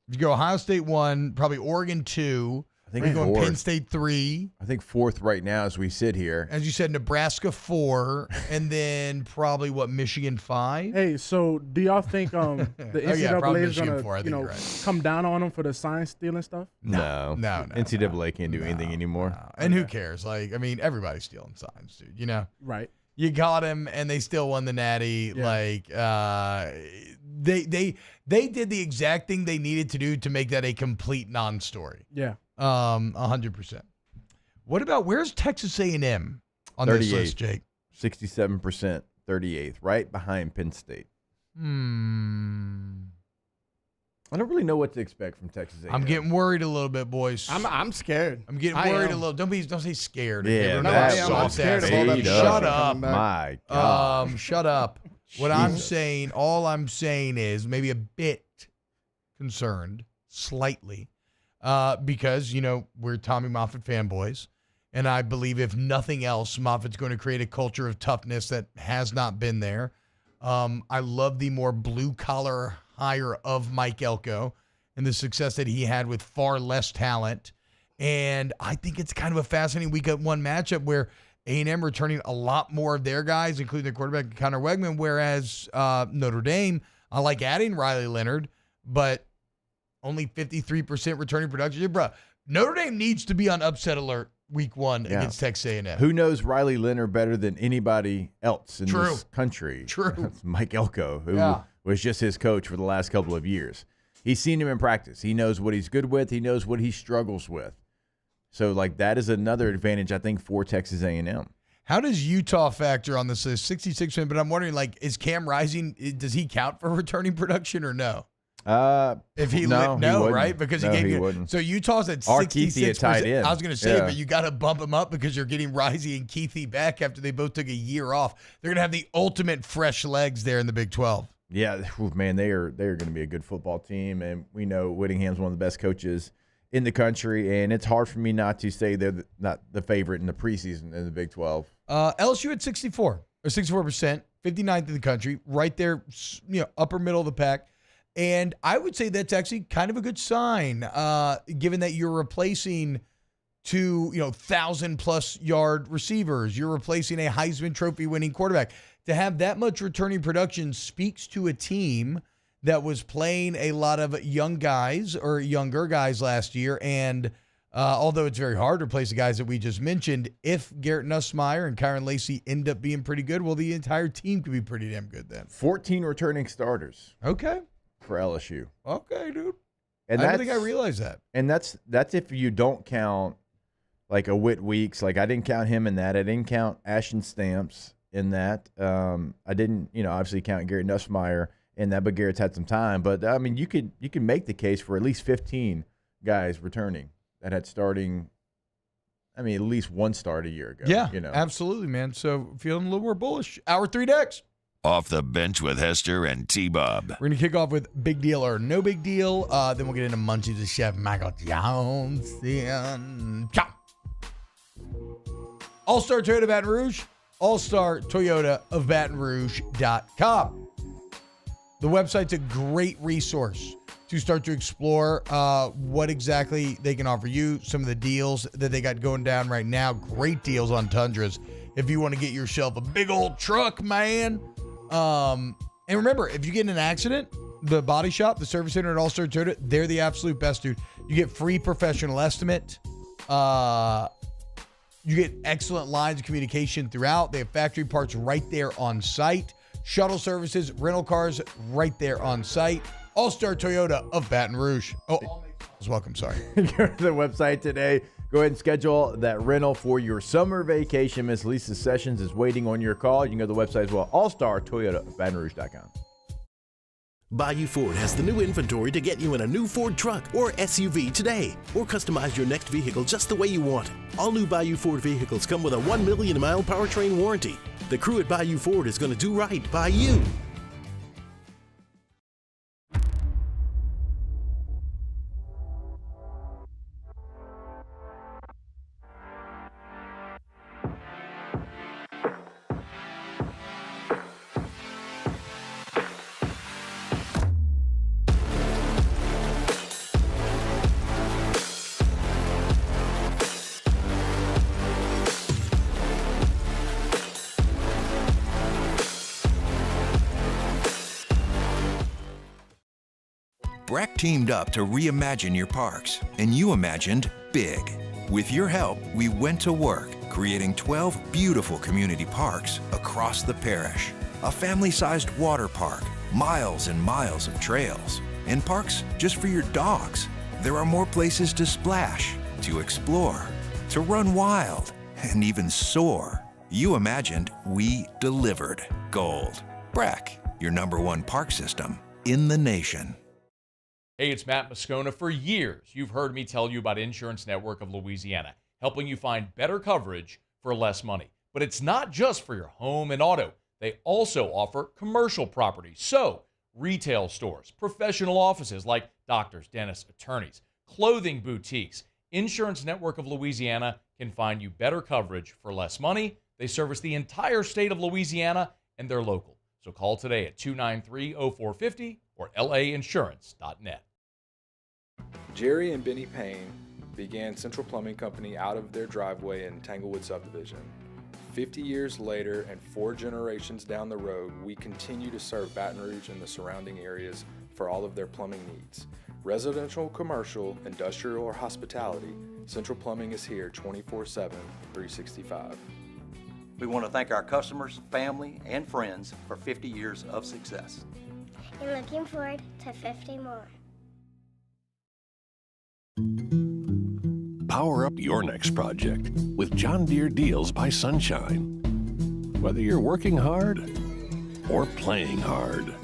If you go Ohio State 1, probably Oregon 2, I think we're going fourth. Penn State 3. I think 4th right now as we sit here. As you said, Nebraska 4, and then probably Michigan 5. Hey, so do y'all think the NCAA probably is Michigan gonna 4, I think you're right. come down on them for the sign stealing stuff? No. NCAA can't do anything anymore. And who cares? Like, I mean, everybody's stealing signs, dude. You know, right? You got him, and they still won the Natty. Yeah. Like, they did the exact thing they needed to do to make that a complete non-story. Yeah. 100%. What about where's Texas A&M on this list, Jake? 67%, 38th, right behind Penn State. I don't really know what to expect from Texas A&M. I'm getting worried a little bit, boys. I'm scared. I'm getting worried a little. Don't say scared. Yeah, I'm scared of all that. Shut up. My God. Shut up. What I'm saying, all I'm saying is maybe a bit concerned, slightly, because, you know, we're Tommy Moffitt fanboys. And I believe if nothing else, Moffitt's going to create a culture of toughness that has not been there. I love the more blue-collar hire of Mike Elko and the success that he had with far less talent. And I think it's kind of a fascinating week at one matchup where A&M returning a lot more of their guys, including their quarterback, Connor Wegman, whereas Notre Dame, I like adding Riley Leonard, but only 53% returning production. Bro, Notre Dame needs to be on upset alert week 1 against Texas A&M. Who knows Riley Leonard better than anybody else in this country? True. It's Mike Elko, who was just his coach for the last couple of years. He's seen him in practice. He knows what he's good with. He knows what he struggles with. So, that is another advantage, I think, for Texas A&M. How does Utah factor on this list? 66 win, but I'm wondering, is Cam Rising, does he count for returning production or no? If he no, right? Because he wouldn't. So Utah's at 66%. Tight end. I was going to say, but you got to bump him up because you're getting Rising and Keithy back after they both took a year off. They're going to have the ultimate fresh legs there in the Big 12. Yeah, man, they are going to be a good football team, and we know Whittingham's one of the best coaches in the country, and it's hard for me not to say they're not the favorite in the preseason in the Big 12. LSU at 64%, 59th in the country, right there, upper middle of the pack. And I would say that's actually kind of a good sign, given that you're replacing two, 1,000+ yard receivers. You're replacing a Heisman Trophy winning quarterback. To have that much returning production speaks to a team that was playing a lot of young guys or younger guys last year. And although it's very hard to replace the guys that we just mentioned, if Garrett Nussmeier and Kyron Lacey end up being pretty good, well, the entire team could be pretty damn good then. 14 returning starters. Okay. For LSU. Okay, dude. And I don't think I realized that. And that's if you don't count a Whit Weeks. I didn't count him in that. I didn't count Ashton Stamps in that. I didn't, obviously count Garrett Nussmeier in that, but Garrett's had some time. But I mean, you can make the case for at least 15 guys returning that had starting. I mean, at least one start a year ago. Yeah, absolutely, man. So feeling a little more bullish. Hour 3 next. Off the Bench with Hester and T-Bob. We're going to kick off with Big Deal or No Big Deal. Then we'll get into Munchies with Chef Michael Johnson. Ciao. All-Star Toyota Baton Rouge. All-Star Toyota of BatonRouge.com. The website's a great resource to start to explore what exactly they can offer you, some of the deals that they got going down right now. Great deals on Tundras. If you want to get yourself a big old truck, man. And remember, if you get in an accident, the body shop, the service center at All-Star Toyota, they're the absolute best, dude. You get free professional estimate. You get excellent lines of communication throughout. They have factory parts right there on site. Shuttle services, rental cars right there on site. All-Star Toyota of Baton Rouge. Oh, welcome. Sorry. Go to the website today. Go ahead and schedule that rental for your summer vacation. Miss Lisa Sessions is waiting on your call. You can go to the website as well, All-Star Toyota of BatonRouge.com. Bayou Ford has the new inventory to get you in a new Ford truck or SUV today, or customize your next vehicle just the way you want it. All new Bayou Ford vehicles come with a 1 million mile powertrain warranty. The crew at Bayou Ford is going to do right by you. Breck teamed up to reimagine your parks, and you imagined big. With your help, we went to work, creating 12 beautiful community parks across the parish. A family-sized water park, miles and miles of trails, and parks just for your dogs. There are more places to splash, to explore, to run wild, and even soar. You imagined, we delivered. Gold. Breck, your #1 park system in the nation. Hey, it's Matt Moscona. For years, you've heard me tell you about Insurance Network of Louisiana, helping you find better coverage for less money. But it's not just for your home and auto. They also offer commercial property. So, retail stores, professional offices like doctors, dentists, attorneys, clothing boutiques. Insurance Network of Louisiana can find you better coverage for less money. They service the entire state of Louisiana, and they're local. So call today at 293-0450 or lainsurance.net. Jerry and Benny Payne began Central Plumbing Company out of their driveway in Tanglewood Subdivision. 50 years later and 4 generations down the road, we continue to serve Baton Rouge and the surrounding areas for all of their plumbing needs. Residential, commercial, industrial, or hospitality, Central Plumbing is here 24/7, 365. We want to thank our customers, family, and friends for 50 years of success. And looking forward to 50 more. Power up your next project with John Deere Deals by Sunshine. Whether you're working hard or playing hard,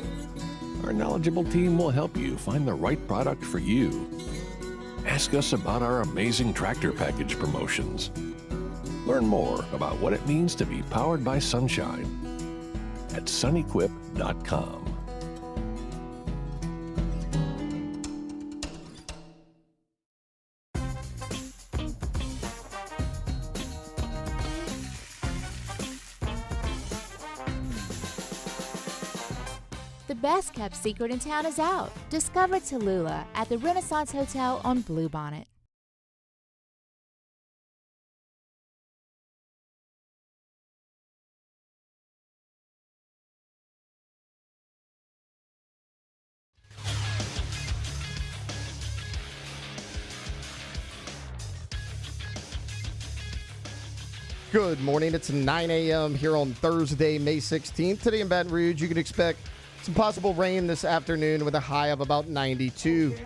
our knowledgeable team will help you find the right product for you. Ask us about our amazing tractor package promotions. Learn more about what it means to be powered by sunshine at sunequip.com. The best kept secret in town is out. Discover Tallulah at the Renaissance Hotel on Bluebonnet. Good morning. It's 9 a.m. here on Thursday, May 16th. Today in Baton Rouge, you can expect some possible rain this afternoon with a high of about 92.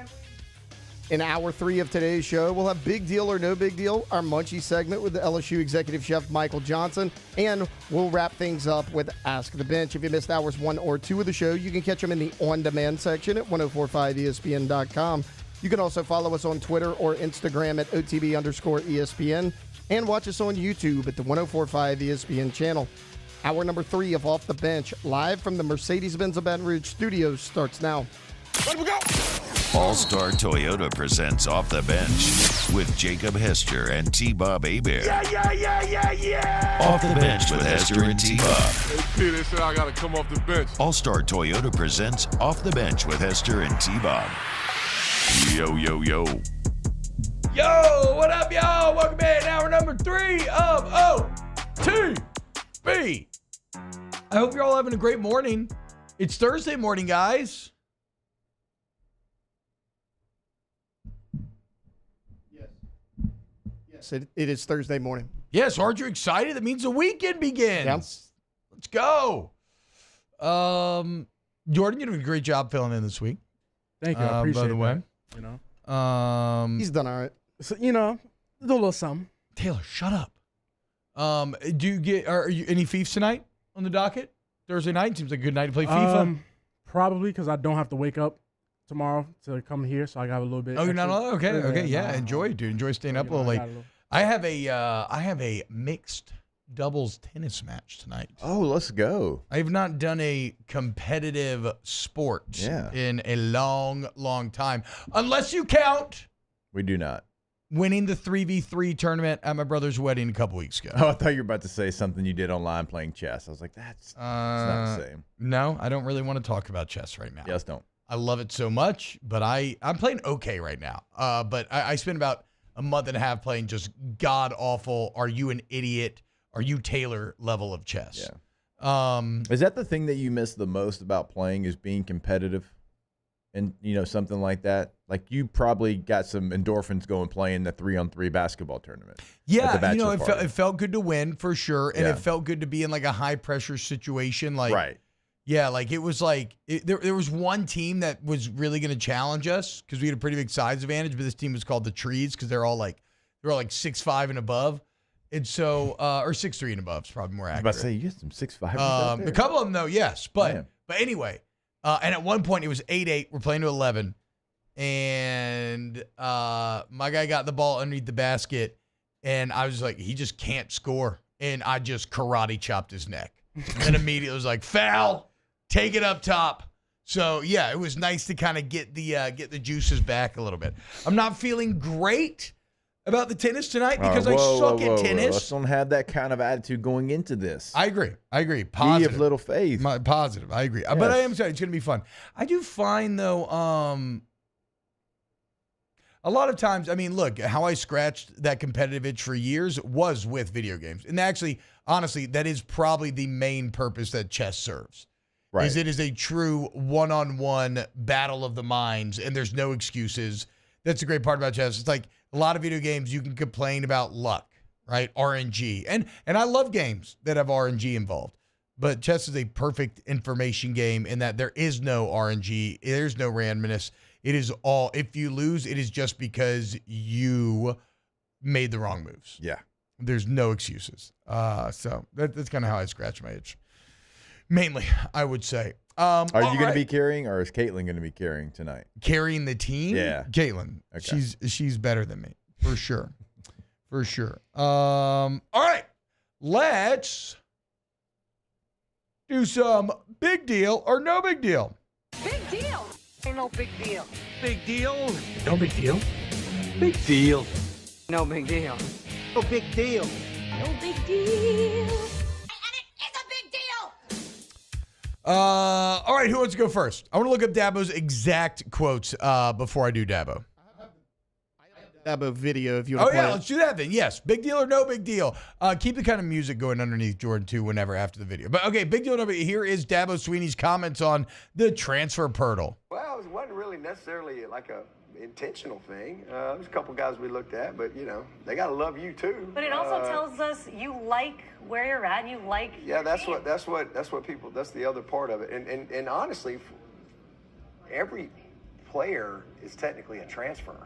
In hour 3 of today's show, we'll have Big Deal or No Big Deal, our Munchie segment with the LSU executive chef Michael Johnson, and we'll wrap things up with Ask the Bench. If you missed hours 1 or 2 of the show, you can catch them in the on-demand section at 1045ESPN.com. You can also follow us on Twitter or Instagram at OTB_ESPN. And watch us on YouTube at the 1045 ESPN channel. Hour number 3 of Off the Bench, live from the Mercedes-Benz of Baton Rouge studios, starts now. Let we go! All-Star Toyota presents Off the Bench with Jacob Hester and T-Bob Hebert. Yeah! Off the Bench with Hester and T-Bob. Hey, they said I got to come off the bench. All-Star Toyota presents Off the Bench with Hester and T-Bob. Yo, yo, yo. Yo, what up, y'all? Welcome in hour number 3 of OTB. I hope you're all having a great morning. It's Thursday morning, guys. Yes, it is Thursday morning. Yes, aren't you excited? That means the weekend begins. Yeah. Let's go. Jordan, you're doing a great job filling in this week. Thank you. I appreciate by the way. that, you know. He's done all right. So, you know, do a little something. Taylor, shut up. Are you any Fiefs tonight on the docket? Thursday night seems like a good night to play FIFA. Probably because I don't have to wake up tomorrow to come here, so I got a little bit. Oh, you're not on? Okay. Yeah, no, enjoy, dude. Enjoy staying up a little late. I have a mixed doubles tennis match tonight. Oh, let's go. I have not done a competitive sport in a long, long time, unless you count. We do not. Winning the 3v3 tournament at my brother's wedding a couple weeks ago. Oh, I thought you were about to say something you did online playing chess. I was like, that's not the same. No, I don't really want to talk about chess right now. Yes, don't. I love it so much, but I'm playing okay right now. But I spent about a month and a half playing just god-awful, are you an idiot, are you Taylor level of chess. Yeah. Is that the thing that you miss the most about playing is being competitive? And, you know, something like that. Like, you probably got some endorphins going playing the 3-on-3 basketball tournament. Yeah, you know, it felt good to win for sure. And it felt good to be in, like, a high-pressure situation. Like, right. Yeah, like, it was like, there was one team that was really going to challenge us because we had a pretty big size advantage, but this team was called the Trees because they're all like 6'5" and above. And so, or 6'3" and above is probably more accurate. I was about to say, you had some 6'5". A couple of them, though, yes. But anyway. And at one point, it was 8-8. We're playing to 11. And my guy got the ball underneath the basket. And I was like, he just can't score. And I just karate chopped his neck. And immediately was like, foul, take it up top. So, yeah, it was nice to kind of get the juices back a little bit. I'm not feeling great about the tennis tonight because I suck at tennis. Let's don't have that kind of attitude going into this. I agree. Positive. Be of little faith. Positive. I agree. Yes. But I am excited. It's going to be fun. I do find, though, a lot of times, I mean, look, how I scratched that competitive itch for years was with video games. And actually, honestly, that is probably the main purpose that chess serves, Right. Is it is a true one-on-one battle of the minds, and there's no excuses. That's the great part about chess. It's like a lot of video games, you can complain about luck, right? RNG. And I love games that have RNG involved. But chess is a perfect information game in that there is no RNG. There's no randomness. It is all, if you lose, it is just because you made the wrong moves. Yeah. There's no excuses. So that's kind of how I scratch my itch. Mainly, I would say. Are you going to be carrying, or is Caitlin going to be carrying tonight? Carrying the team? Yeah. Caitlin. Okay. She's better than me, for sure. For sure. All right. Let's do some big deal or no big deal. Big deal. Or no big deal. Big deal. No big deal. Big deal. No big deal. No big deal. No big deal. All right, who wants to go first? I want to look up Dabo's exact quotes before I do Dabo. Dabo video if you want to play it. Let's do that then. Yes, big deal or no big deal. Keep the kind of music going underneath Jordan too whenever after the video. But okay, big deal or no big deal. Here is Dabo Swinney's comments on the transfer portal. Well, it wasn't really necessarily like a intentional thing. There's a couple guys we looked at, but they got to love you too. But it also tells us you like where you're at. You like. Yeah, that's what people. That's the other part of it. And honestly, every player is technically a transfer.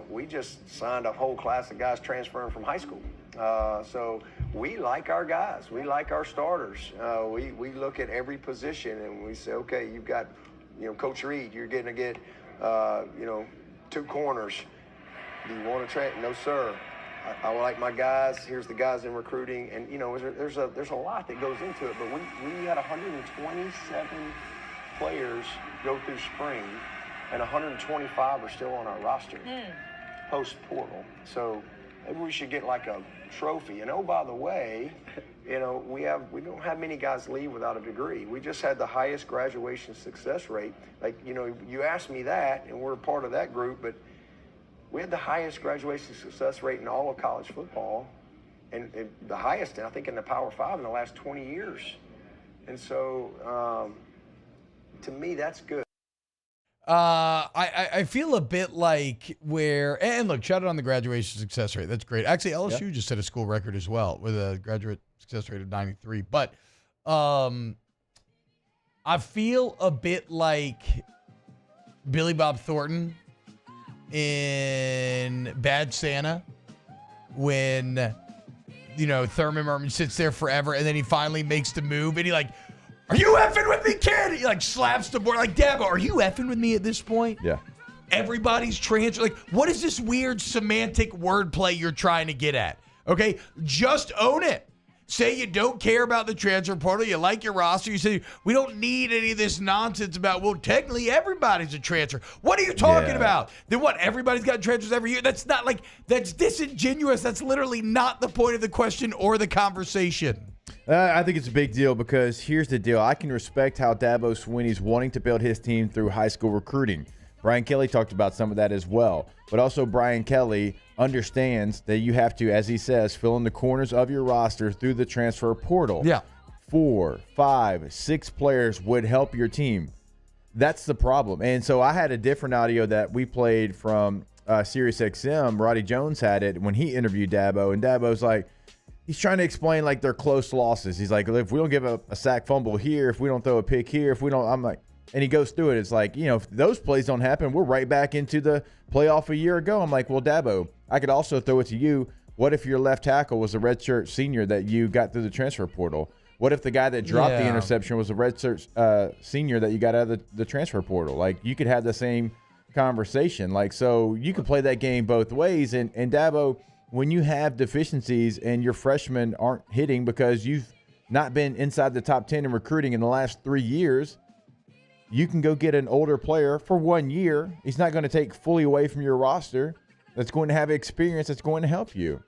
We just signed a whole class of guys transferring from high school. So we like our guys. We like our starters. We look at every position and we say, okay, you've got, Coach Reed, you're going to get, 2 corners. Do you want to train? No, sir. I like my guys. Here's the guys in recruiting. And, there's a lot that goes into it. But we had 127 players go through spring, and 125 are still on our roster post-portal. So maybe we should get like a trophy. And, oh, by the way, we don't have many guys leave without a degree. We just had the highest graduation success rate. Like, you asked me that, and we're a part of that group, but we had the highest graduation success rate in all of college football, and the highest, I think, in the Power 5 in the last 20 years. And so, to me, that's good. I feel a bit like and look, shout out on the graduation success rate. That's great. Actually, LSU just set a school record as well with a graduate success rate of 93. But I feel a bit like Billy Bob Thornton in Bad Santa when, Thurman Merman sits there forever and then he finally makes the move and he are you effing with me, kid? He slaps the board Dabo, are you effing with me at this point? Yeah. Everybody's transfer. What is this weird semantic wordplay you're trying to get at? Okay, just own it. Say you don't care about the transfer portal. You like your roster. You say, we don't need any of this nonsense about, well, technically everybody's a transfer. What are you talking about? Then what, everybody's got transfers every year? That's not that's disingenuous. That's literally not the point of the question or the conversation. I think it's a big deal because here's the deal. I can respect how Dabo Swinney's wanting to build his team through high school recruiting. Brian Kelly talked about some of that as well. But also Brian Kelly understands that you have to, as he says, fill in the corners of your roster through the transfer portal. Yeah. 4, 5, 6 players would help your team. That's the problem. And so I had a different audio that we played from Sirius XM. Roddy Jones had it when he interviewed Dabo. And Dabo's he's trying to explain their close losses. He's like, if we don't give a sack fumble here, if we don't throw a pick here, if we don't, and he goes through it. It's if those plays don't happen, we're right back into the playoff a year ago. I'm like, well, Dabo, I could also throw it to you. What if your left tackle was a redshirt senior that you got through the transfer portal? What if the guy that dropped the interception was a redshirt senior that you got out of the transfer portal? You could have the same conversation. So you could play that game both ways. And Dabo, when you have deficiencies and your freshmen aren't hitting because you've not been inside the top 10 in recruiting in the last 3 years, you can go get an older player for 1 year. He's not going to take fully away from your roster. That's going to have experience that's going to help you.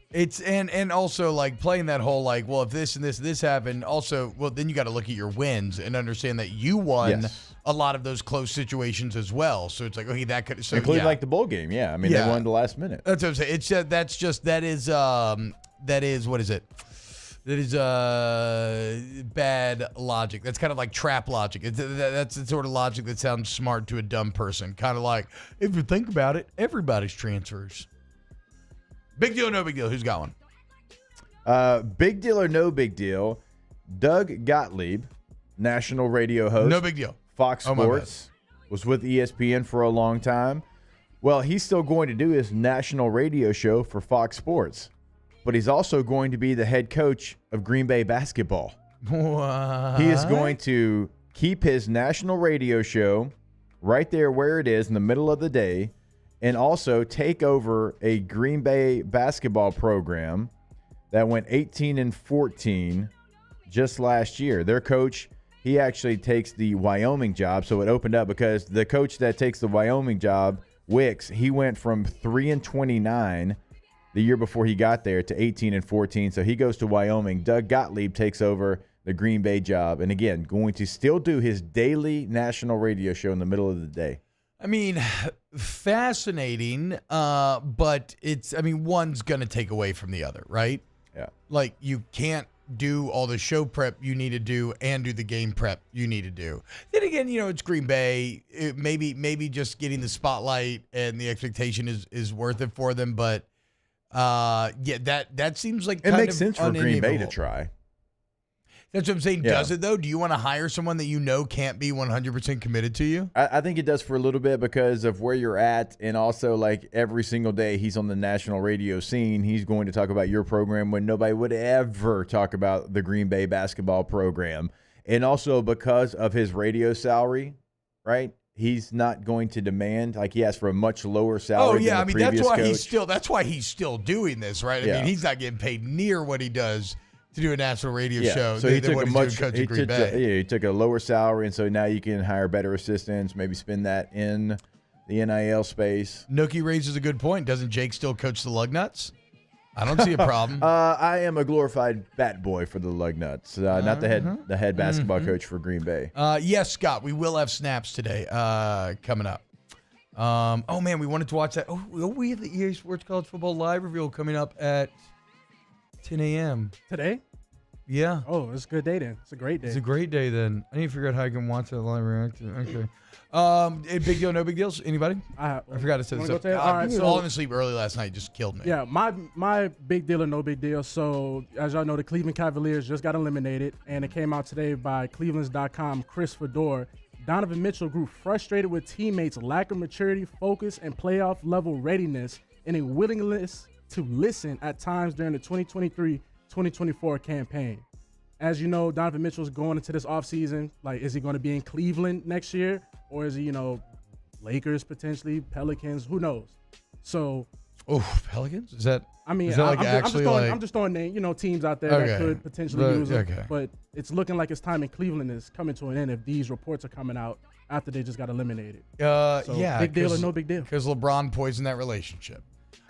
It's and also playing that whole well, if this and this happened, also, well, then you got to look at your wins and understand that you won a lot of those close situations as well. So it's okay, that could including the bowl game. Yeah, they won the last minute. That's what I'm saying. It's that is what is it? That is bad logic. That's kind of like trap logic. That's the sort of logic that sounds smart to a dumb person. Kind of like, if you think about it, everybody's transfers. Big deal, no big deal. Who's got one? Big deal or no big deal. Doug Gottlieb, national radio host. No big deal. Fox Sports, was with ESPN for a long time. Well, he's still going to do his national radio show for Fox Sports, but he's also going to be the head coach of Green Bay basketball. What? He is going to keep his national radio show right there where it is in the middle of the day, and also take over a Green Bay basketball program that went 18-14 just last year. Their coach, he actually takes the Wyoming job, so it opened up because the coach that takes the Wyoming job, Wicks, he went from 3-29 the year before he got there to 18-14. So he goes to Wyoming. Doug Gottlieb takes over the Green Bay job, and again, going to still do his daily national radio show in the middle of the day. I mean, fascinating, but one's going to take away from the other, right? Yeah. Like, you can't do all the show prep you need to do and do the game prep you need to do. Then again, it's Green Bay. Maybe just getting the spotlight and the expectation is worth it for them. But that seems like it makes sense for Green Bay to try. That's what I'm saying. Yeah. Does it, though? Do you want to hire someone that can't be 100% committed to you? I think it does for a little bit because of where you're at, and also like every single day he's on the national radio scene. He's going to talk about your program when nobody would ever talk about the Green Bay basketball program. And also because of his radio salary, right? He's not going to demand, like he asked for a much lower salary. Oh, yeah. Than the previous That's why he's still doing this, right? I mean, he's not getting paid near what he does to do a national radio show. So he took he took a lower salary, and so now you can hire better assistants, maybe spend that in the NIL space. Nookie raises a good point. Doesn't Jake still coach the Lugnuts? I don't see a problem. I am a glorified bat boy for the Lugnuts, not the head basketball coach for Green Bay. Yes, Scott, we will have snaps today coming up. Oh man, we wanted to watch that. Oh, we have the EA Sports College Football Live reveal coming up at 10 a.m. Today? Yeah. Oh, it's a good day then. It's a great day. It's a great day then. I need to figure out how I can watch that live reaction. Okay. Big deal, no big deals? Anybody? I forgot to say this up. All right, falling asleep early last night just killed me. Yeah, my big deal or no big deal. So, as y'all know, the Cleveland Cavaliers just got eliminated, and it came out today by Cleveland's.com, Chris Fedor. Donovan Mitchell grew frustrated with teammates' lack of maturity, focus, and playoff-level readiness, and a willingness to listen at times during the 2023-2024 campaign. As you know, Donovan Mitchell's going into this offseason. Like, is he going to be in Cleveland next year? Or is he, Lakers potentially, Pelicans? Who knows? So. Oh, Pelicans? Is that? I mean, I'm just throwing teams out there that could potentially use him. Okay. But it's looking like his time in Cleveland is coming to an end if these reports are coming out after they just got eliminated. Big deal or no big deal? Because LeBron poisoned that relationship.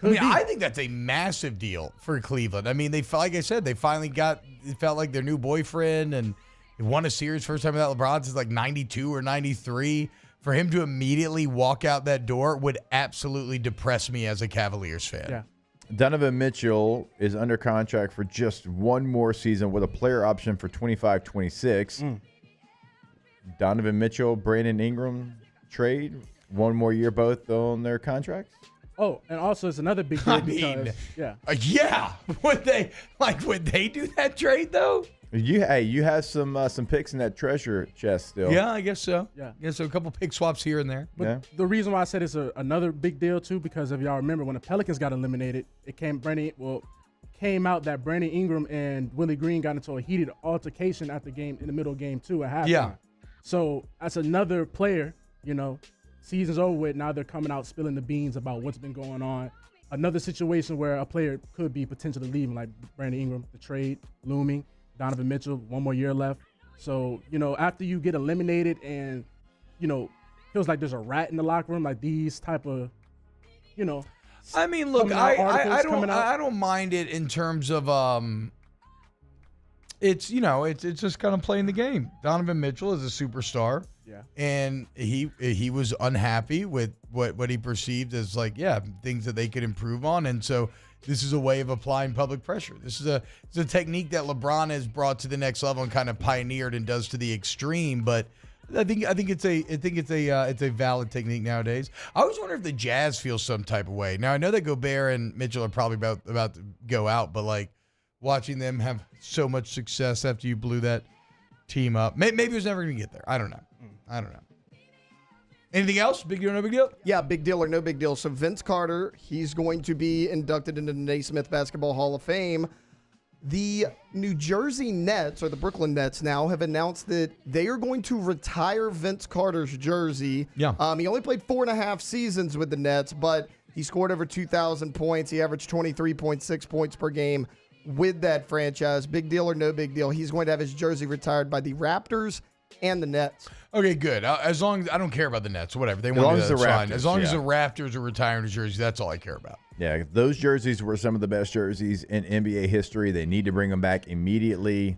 I think that's a massive deal for Cleveland. I mean, like I said, they finally it felt like their new boyfriend, and they won a series first time without LeBron since like 92 or 93. For him to immediately walk out that door would absolutely depress me as a Cavaliers fan. Yeah. Donovan Mitchell is under contract for just one more season with a player option for 25-26. Donovan Mitchell, Brandon Ingram trade, one more year both on their contracts. Oh, and also it's another big deal because would they do that trade though? You have some picks in that treasure chest still. Yeah, I guess so. Yeah, so a couple pick swaps here and there. But the reason why I said it's another big deal too, because if y'all remember when the Pelicans got eliminated, it came out that Brandon Ingram and Willie Green got into a heated altercation at the game in the middle of game 2 at halftime. Yeah. So that's another player, season's over with. Now they're coming out spilling the beans about what's been going on. Another situation where a player could be potentially leaving, like Brandon Ingram, the trade looming. Donovan Mitchell, one more year left. So, after you get eliminated and, feels like there's a rat in the locker room, like these type of, I mean, look, I don't mind it in terms of it's just kind of playing the game. Donovan Mitchell is a superstar. Yeah. And he was unhappy with what he perceived as things that they could improve on. And so this is a way of applying public pressure. This is a technique that LeBron has brought to the next level and kind of pioneered and does to the extreme. But I think it's a valid technique nowadays. I always wonder if the Jazz feel some type of way. Now I know that Gobert and Mitchell are probably about to go out, but watching them have so much success after you blew that team up, maybe it was never going to get there. I don't know. Anything else? Big deal or no big deal? Yeah, big deal or no big deal. So Vince Carter, he's going to be inducted into the Naismith Basketball Hall of Fame. The New Jersey Nets, or the Brooklyn Nets now, have announced that they are going to retire Vince Carter's jersey. Yeah. He only played 4.5 seasons with the Nets, but he scored over 2,000 points. He averaged 23.6 points per game with that franchise. Big deal or no big deal, he's going to have his jersey retired by the Raptors and the Nets. Okay, good. As long as I don't care about the Nets, whatever they As want long to as do, the that's fine. Raptors, As long as yeah. the Raptors are retiring the jersey, that's all I care about. Yeah, those jerseys were some of the best jerseys in NBA history. They need to bring them back immediately.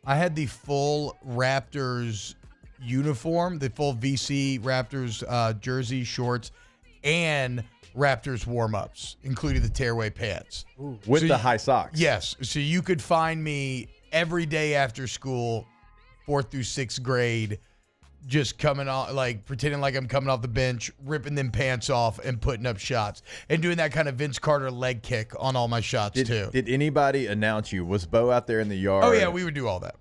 I had the full Raptors uniform, the full VC Raptors jersey, shorts, and Raptors warm-ups, including the tearaway pants. With the high socks. Yes. So you could find me every day after school, 4th through 6th grade, just coming off, pretending like I'm coming off the bench, ripping them pants off and putting up shots and doing that kind of Vince Carter leg kick on all my shots too. Did anybody announce you? Was Bo out there in the yard? Oh yeah, we would do all that.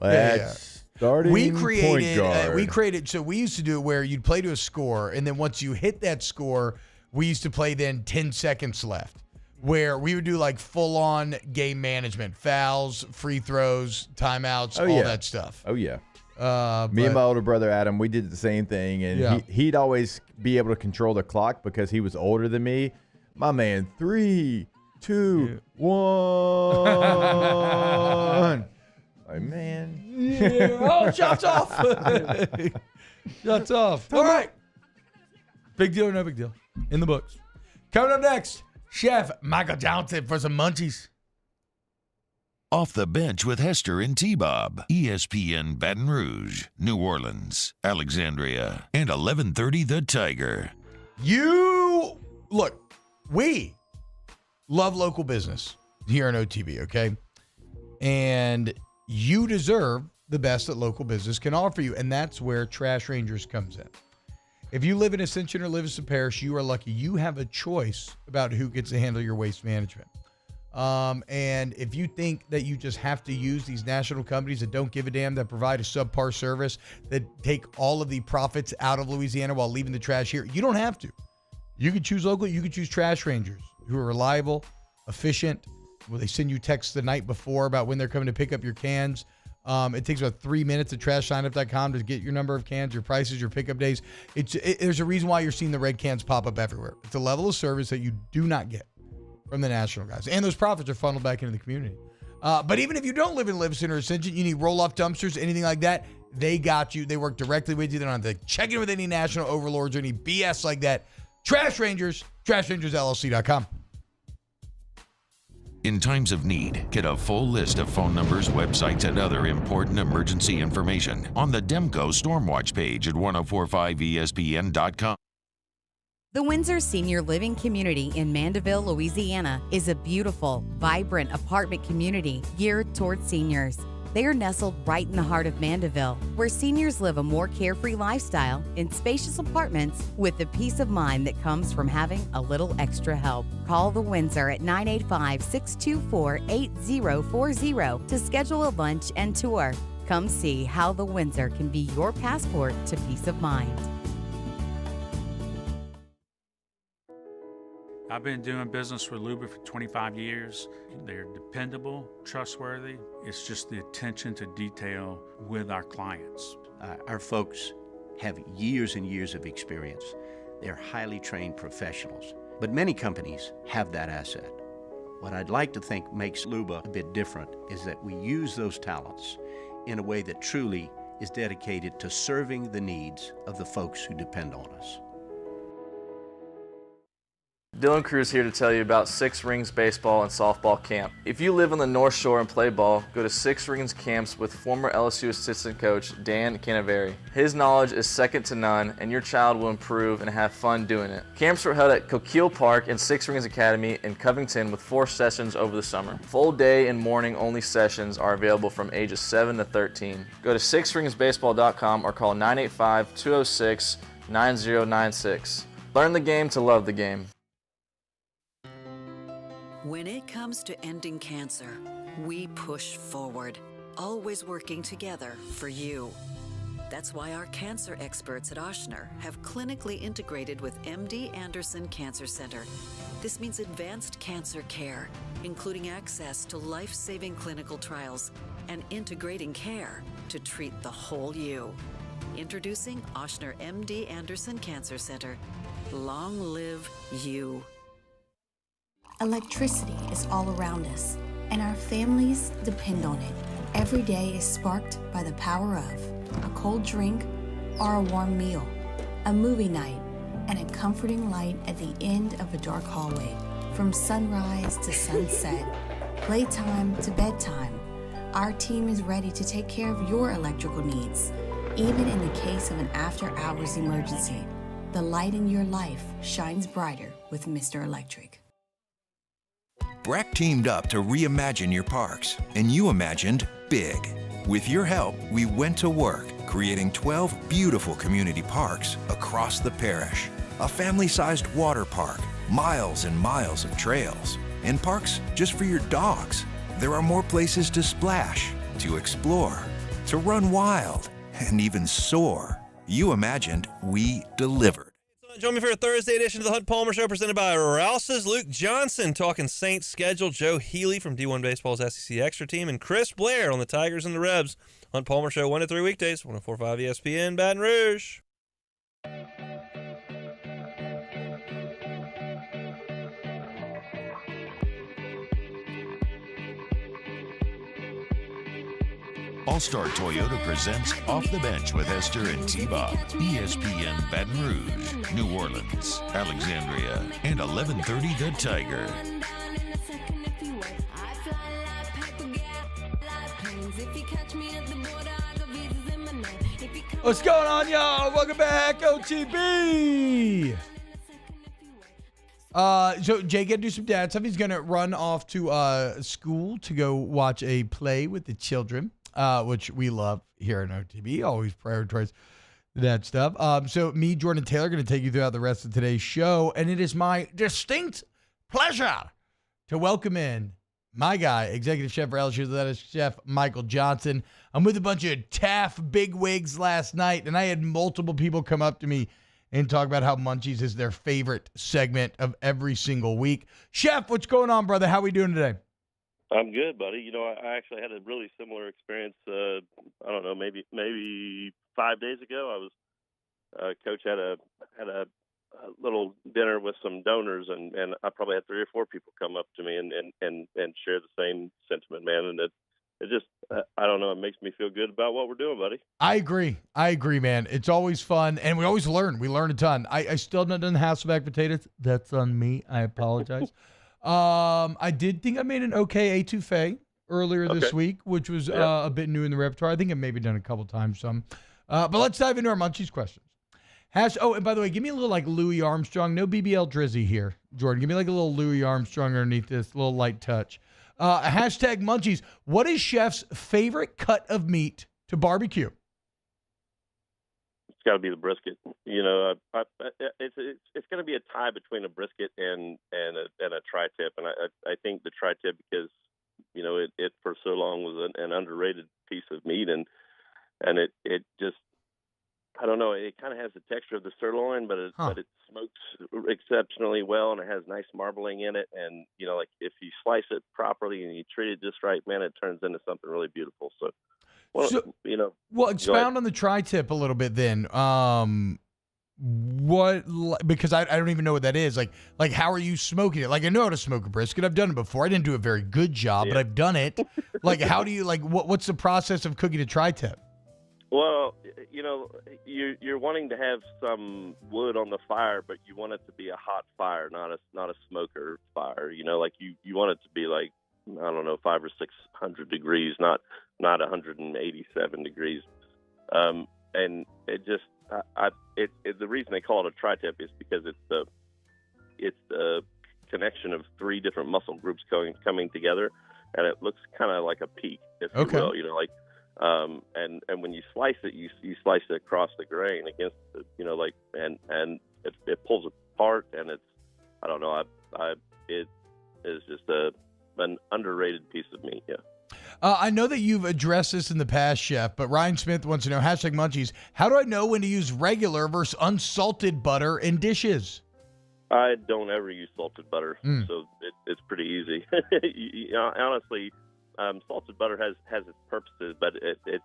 That's starting we point guard. created, so we used to do it where you'd play to a score, and then once you hit that score, we used to play then 10 seconds left, where we would do full-on game management, fouls, free throws, timeouts, all that stuff. Oh yeah. Me and my older brother Adam, we did the same thing, and he'd always be able to control the clock because he was older than me. My man, 3, 2, 1. Like, man. Yeah. Oh, shots off. Shots off. All right. Big deal or no big deal? In the books. Coming up next, Chef Michael Johnson for some munchies. Off the Bench with Hester and T-Bob. ESPN Baton Rouge, New Orleans, Alexandria, and 1130 The Tiger. We love local business here in OTB, okay? And you deserve the best that local business can offer you, and that's where Trash Rangers comes in. If you live in Ascension or Livingston Parish, you are lucky. You have a choice about who gets to handle your waste management. And if you think that you just have to use these national companies that don't give a damn, that provide a subpar service, that take all of the profits out of Louisiana while leaving the trash here, you don't have to. You can choose local. You can choose Trash Rangers, who are reliable, efficient. Will they send you texts the night before about when they're coming to pick up your cans? It takes about 3 minutes at trashsignup.com to get your number of cans, your prices, your pickup days. There's a reason why you're seeing the red cans pop up everywhere. It's a level of service that you do not get from the national guys. And those profits are funneled back into the community. But even if you don't live in Livingston or Ascension, you need roll-off dumpsters, anything like that, they got you. They work directly with you. They don't have to check in with any national overlords or any BS like that. Trash Rangers, TrashRangersLLC.com. In times of need, get a full list of phone numbers, websites, and other important emergency information on the Demco Stormwatch page at 1045ESPN.com. The Windsor Senior Living Community in Mandeville, Louisiana is a beautiful, vibrant apartment community geared toward seniors. They are nestled right in the heart of Mandeville, where seniors live a more carefree lifestyle in spacious apartments with the peace of mind that comes from having a little extra help. Call the Windsor at 985-624-8040 to schedule a lunch and tour. Come see how the Windsor can be your passport to peace of mind. I've been doing business with Luba for 25 years. They're dependable, trustworthy. It's just the attention to detail with our clients. Our folks have years and years of experience. They're highly trained professionals, but many companies have that asset. What I'd like to think makes Luba a bit different is that we use those talents in a way that truly is dedicated to serving the needs of the folks who depend on us. Dylan Cruz here to tell you about Six Rings Baseball and Softball Camp. If you live on the North Shore and play ball, go to Six Rings Camps with former LSU assistant coach Dan Canaveri. His knowledge is second to none, and your child will improve and have fun doing it. Camps are held at Coquille Park and Six Rings Academy in Covington with 4 sessions over the summer. Full day and morning only sessions are available from ages 7 to 13. Go to sixringsbaseball.com or call 985-206-9096. Learn the game to love the game. When it comes to ending cancer, we push forward, always working together for you. That's why our cancer experts at Ochsner have clinically integrated with MD Anderson Cancer Center. This means advanced cancer care, including access to life-saving clinical trials and integrating care to treat the whole you. Introducing Ochsner MD Anderson Cancer Center. Long live you. Electricity is all around us, and our families depend on it. Every day is sparked by the power of a cold drink or a warm meal, a movie night, and a comforting light at the end of a dark hallway. From sunrise to sunset, playtime to bedtime, our team is ready to take care of your electrical needs, even in the case of an after-hours emergency. The light in your life shines brighter with Mr. Electric. Breck teamed up to reimagine your parks, and you imagined big. With your help, we went to work, creating 12 beautiful community parks across the parish. A family-sized water park, miles and miles of trails, and parks just for your dogs. There are more places to splash, to explore, to run wild, and even soar. You imagined, we delivered. Join me for a Thursday edition of the Hunt Palmer Show presented by Rouse's. Luke Johnson talking Saints schedule. Joe Healy from D1 Baseball's SEC Extra Team. And Chris Blair on the Tigers and the Rebs. Hunt Palmer Show 1 to 3 weekdays. 104.5 ESPN Baton Rouge. All-Star Toyota presents Off the Bench with Hester and T-Bob. ESPN Baton Rouge, New Orleans, Alexandria, and 1130 The Tiger. What's going on, y'all? Welcome back, OTB. So Jay got to do some dad stuff. He's going to run off to school to go watch a play with the children. Which we love here in OTB, always prioritize that stuff. So me, Jordan, and Taylor are going to take you throughout the rest of today's show, and it is my distinct pleasure to welcome in my guy, executive chef for LSU, that is Chef Michael Johnson. I'm with a bunch of TAF bigwigs last night, and I had multiple people come up to me and talk about how Munchies is their favorite segment of every single week. Chef, what's going on, brother? How we doing today? I'm good, buddy. You know, I actually had a really similar experience. I don't know, maybe 5 days ago. I was Coach had a little dinner with some donors, and I probably had 3 or 4 people come up to me and share the same sentiment, man. And it just I don't know, it makes me feel good about what we're doing, buddy. I agree, man. It's always fun, and we always learn. We learn a ton. I still not done Hasselback potatoes. That's on me. I apologize. I did think I made an okay etouffee earlier this week, which was a bit new in the repertoire. I think I've maybe done a couple times some. But let's dive into our Munchies questions. And by the way, give me a little like Louis Armstrong. No BBL Drizzy here, Jordan. Give me like a little Louis Armstrong underneath this, little light touch. Hashtag Munchies. What is Chef's favorite cut of meat to barbecue? It's got to be the brisket. You know, it's going to be a tie between a brisket and a tri-tip, and I think the tri-tip, because you know it for so long was an underrated piece of meat, and it just, I don't know, it kind of has the texture of the sirloin, but it smokes exceptionally well, and it has nice marbling in it, and you know, like if you slice it properly and you treat it just right, man, it turns into something really beautiful. So. Well, expound on the tri-tip a little bit then. Because I don't even know what that is. Like how are you smoking it? Like I know how to smoke a brisket. I've done it before. I didn't do a very good job, but I've done it. Like how do you what's the process of cooking a tri-tip? Well, you're wanting to have some wood on the fire, but you want it to be a hot fire, not a smoker fire. Like you want it to be like, I don't know, 500 or 600 degrees, not 187 degrees. And it just, the reason they call it a tri-tip is because it's the connection of three different muscle groups coming together, and it looks kind of like a peak, if you will. And when you slice it, you slice it across the grain against, and it pulls apart, and it's, I don't know, it is just an underrated piece of meat. Yeah. I know that you've addressed this in the past, Chef, but Ryan Smith wants to know, #Munchies, how do I know when to use regular versus unsalted butter in dishes? I don't ever use salted butter, so it's pretty easy. Honestly, salted butter has its purposes, but it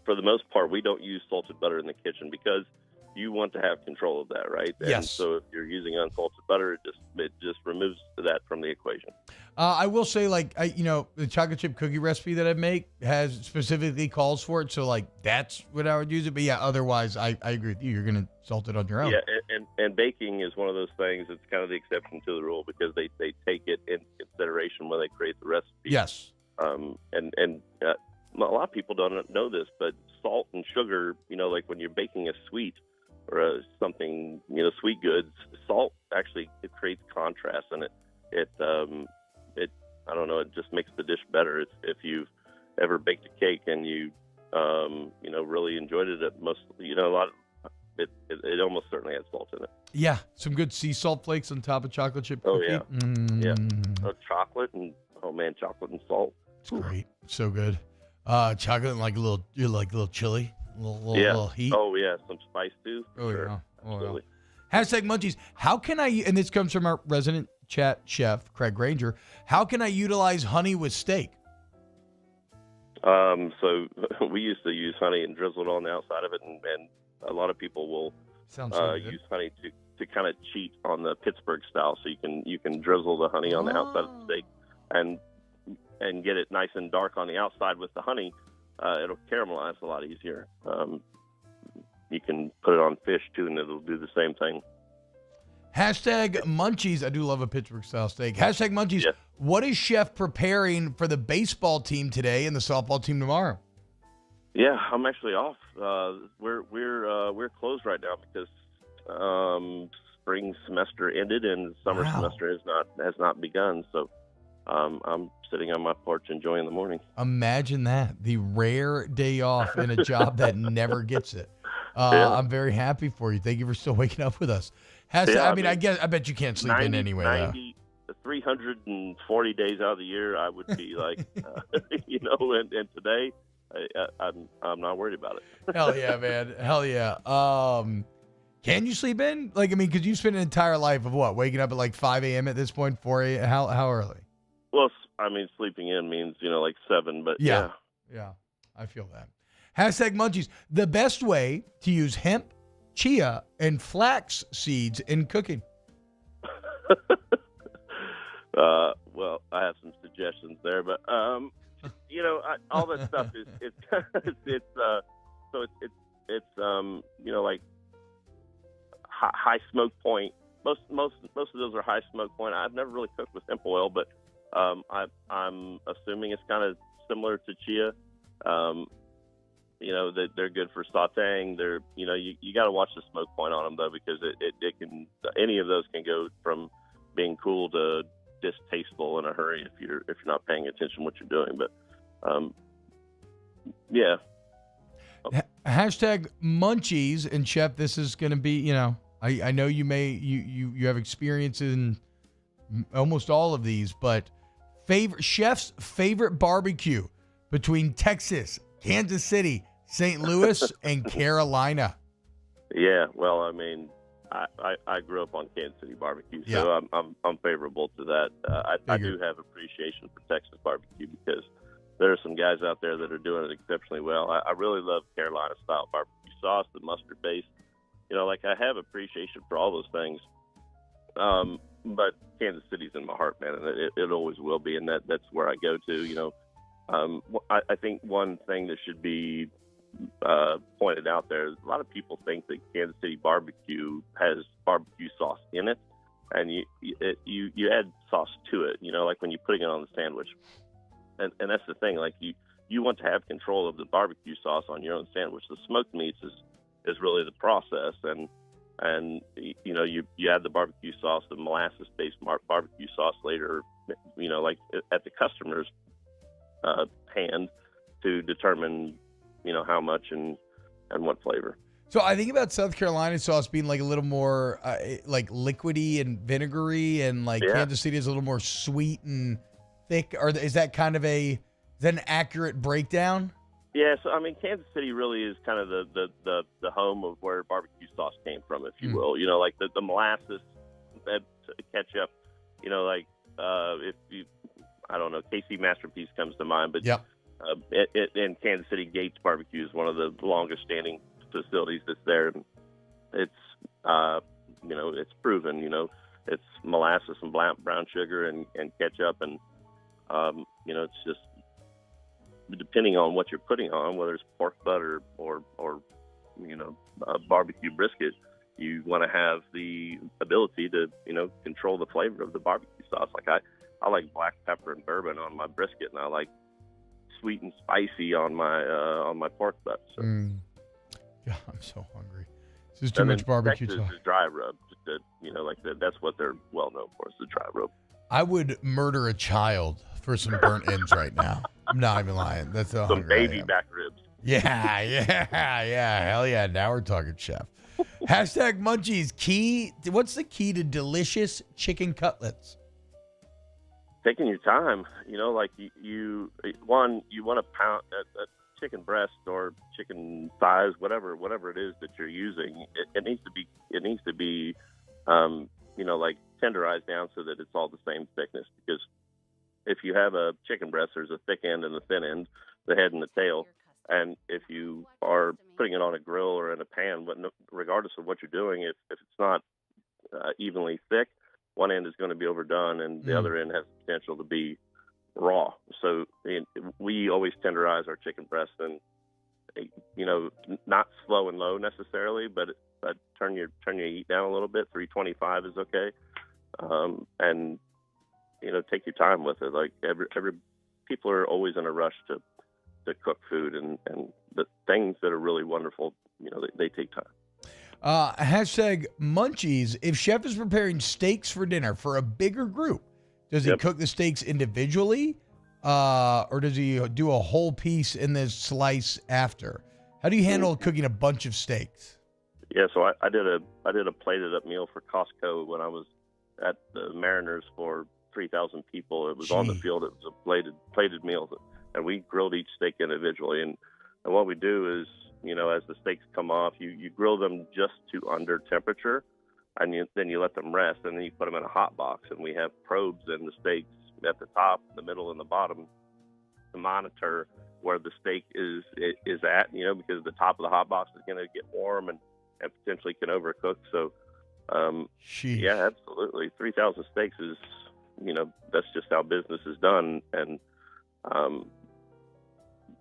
for the most part, we don't use salted butter in the kitchen because you want to have control of that, right? Yes. And so if you're using unsalted butter, it just removes that from the equation. I will say, the chocolate chip cookie recipe that I make has specifically calls for it, so that's what I would use it. But yeah, otherwise, I agree with you. You're gonna salt it on your own. Yeah, and baking is one of those things. It's kind of the exception to the rule because they take it into consideration when they create the recipe. Yes. And a lot of people don't know this, but salt and sugar, like when you're baking a sweet or something, sweet goods, salt actually, it creates contrast, and it I don't know, it just makes the dish better. If you've ever baked a cake and you really enjoyed it, it almost certainly has salt in it. Yeah, some good sea salt flakes on top of chocolate chip Oh cookie. yeah, yeah. Chocolate and chocolate and salt. It's great, so good. Chocolate and like a little chili, little heat. Oh yeah, some spice too. Oh sure. yeah, Absolutely. #Munchies. How can I? And this comes from our resident chat chef, Craig Granger. How can I utilize honey with steak? So we used to use honey and drizzle it on the outside of it, and a lot of people will use honey to kind of cheat on the Pittsburgh style. So you can drizzle the honey on the outside of the steak and get it nice and dark on the outside with the honey. It'll caramelize a lot easier. You can put it on fish too, and it'll do the same thing. #Munchies. I do love a Pittsburgh style steak. #Munchies. Yes. What is Chef preparing for the baseball team today and the softball team tomorrow? Yeah, I'm actually off. We're closed right now because spring semester ended and summer semester has not begun. So I'm sitting on my porch enjoying the morning. Imagine that, the rare day off in a job that never gets it. I'm very happy for you. Thank you for still waking up with us. I bet you can't sleep in anyway. 340 days out of the year, I would be like, and today, I'm not worried about it. Hell yeah, man. Hell yeah. Can you sleep in? Because you spend an entire life of what? Waking up at 5 a.m. at this point, 4 a.m.? How early? Well, sleeping in means, 7, but yeah. Yeah, I feel that. #Munchies. The best way to use hemp, chia, and flax seeds in cooking. Well, I have some suggestions there, but all that stuff is high smoke point. Most of those are high smoke point. I've never really cooked with hemp oil, but I'm assuming it's kind of similar to chia. That they're good for sautéing. You got to watch the smoke point on them though, because it can, any of those can go from being cool to distasteful in a hurry if you're not paying attention to what you're doing. But yeah. #Munchies. And Chef, this is going to be, I know you have experience in almost all of these, but Chef's favorite barbecue between Texas, Kansas City, St. Louis, and Carolina. Yeah, well, I grew up on Kansas City barbecue, so yeah. I'm favorable to that. I do have appreciation for Texas barbecue because there are some guys out there that are doing it exceptionally well. I really love Carolina style barbecue sauce, the mustard base. I have appreciation for all those things. But Kansas City's in my heart, man, and it always will be, and that's where I go to. I think one thing that should be pointed out there, a lot of people think that Kansas City barbecue has barbecue sauce in it, and you add sauce to it, like when you're putting it on the sandwich. And that's the thing, like you want to have control of the barbecue sauce on your own sandwich. The smoked meats is really the process, and you add the barbecue sauce, the molasses-based barbecue sauce later, like at the customer's hand to determine, how much and what flavor. So I think about South Carolina sauce being like a little more like liquidy and vinegary, and like Kansas City is a little more sweet and thick. Or is that kind of an accurate breakdown? Yeah, so I mean, Kansas City really is kind of the home of where barbecue sauce came from, if you will. Like the molasses, that ketchup. If you, I don't know, KC Masterpiece comes to mind, but in Kansas City, Gates Barbecue is one of the longest standing facilities that's there. And it's it's proven. It's molasses and brown sugar and ketchup, and it's just, depending on what you're putting on, whether it's pork butt or barbecue brisket, you want to have the ability to control the flavor of the barbecue sauce. Like I like black pepper and bourbon on my brisket, and I like sweet and spicy on my pork butt. So. Yeah, I'm so hungry. This is too much barbecue Texas sauce. Is dry rub. That's what they're well known for, is the dry rub. I would murder a child for some burnt ends right now. I'm not even lying. That's how some hungry I baby am. back ribs. Yeah. Hell yeah. Now we're talking, chef. Hashtag Munchies. What's the key to delicious chicken cutlets? Taking your time. Like you want to pound a chicken breast or chicken thighs, whatever it is that you're using. It needs to be like tenderized down so that it's all the same thickness. Because if you have a chicken breast, there's a thick end and a thin end, the head and the tail. And if you are putting it on a grill or in a pan, regardless of what you're doing, if it's not evenly thick, one end is going to be overdone and the other end has the potential to be raw. So we always tenderize our chicken breast, and not slow and low necessarily, but turn your heat down a little bit. 325 is okay, and take your time with it. Like every people are always in a rush to cook food, and the things that are really wonderful, they take time. Hashtag Munchies. If chef is preparing steaks for dinner for a bigger group, does he cook the steaks individually, or does he do a whole piece in this slice after? How do you handle cooking a bunch of steaks? Yeah, so I did a plated up meal for Costco when I was at the Mariners for 3,000 people. It was on the field. It was a plated meal, and we grilled each steak individually. And what we do is, as the steaks come off, you grill them just to under temperature, and then you let them rest, and then you put them in a hot box. And we have probes in the steaks at the top, the middle, and the bottom to monitor where the steak is at, because the top of the hot box is going to get warm and potentially can overcook. So, yeah, absolutely. 3,000 steaks is, that's just how business is done. And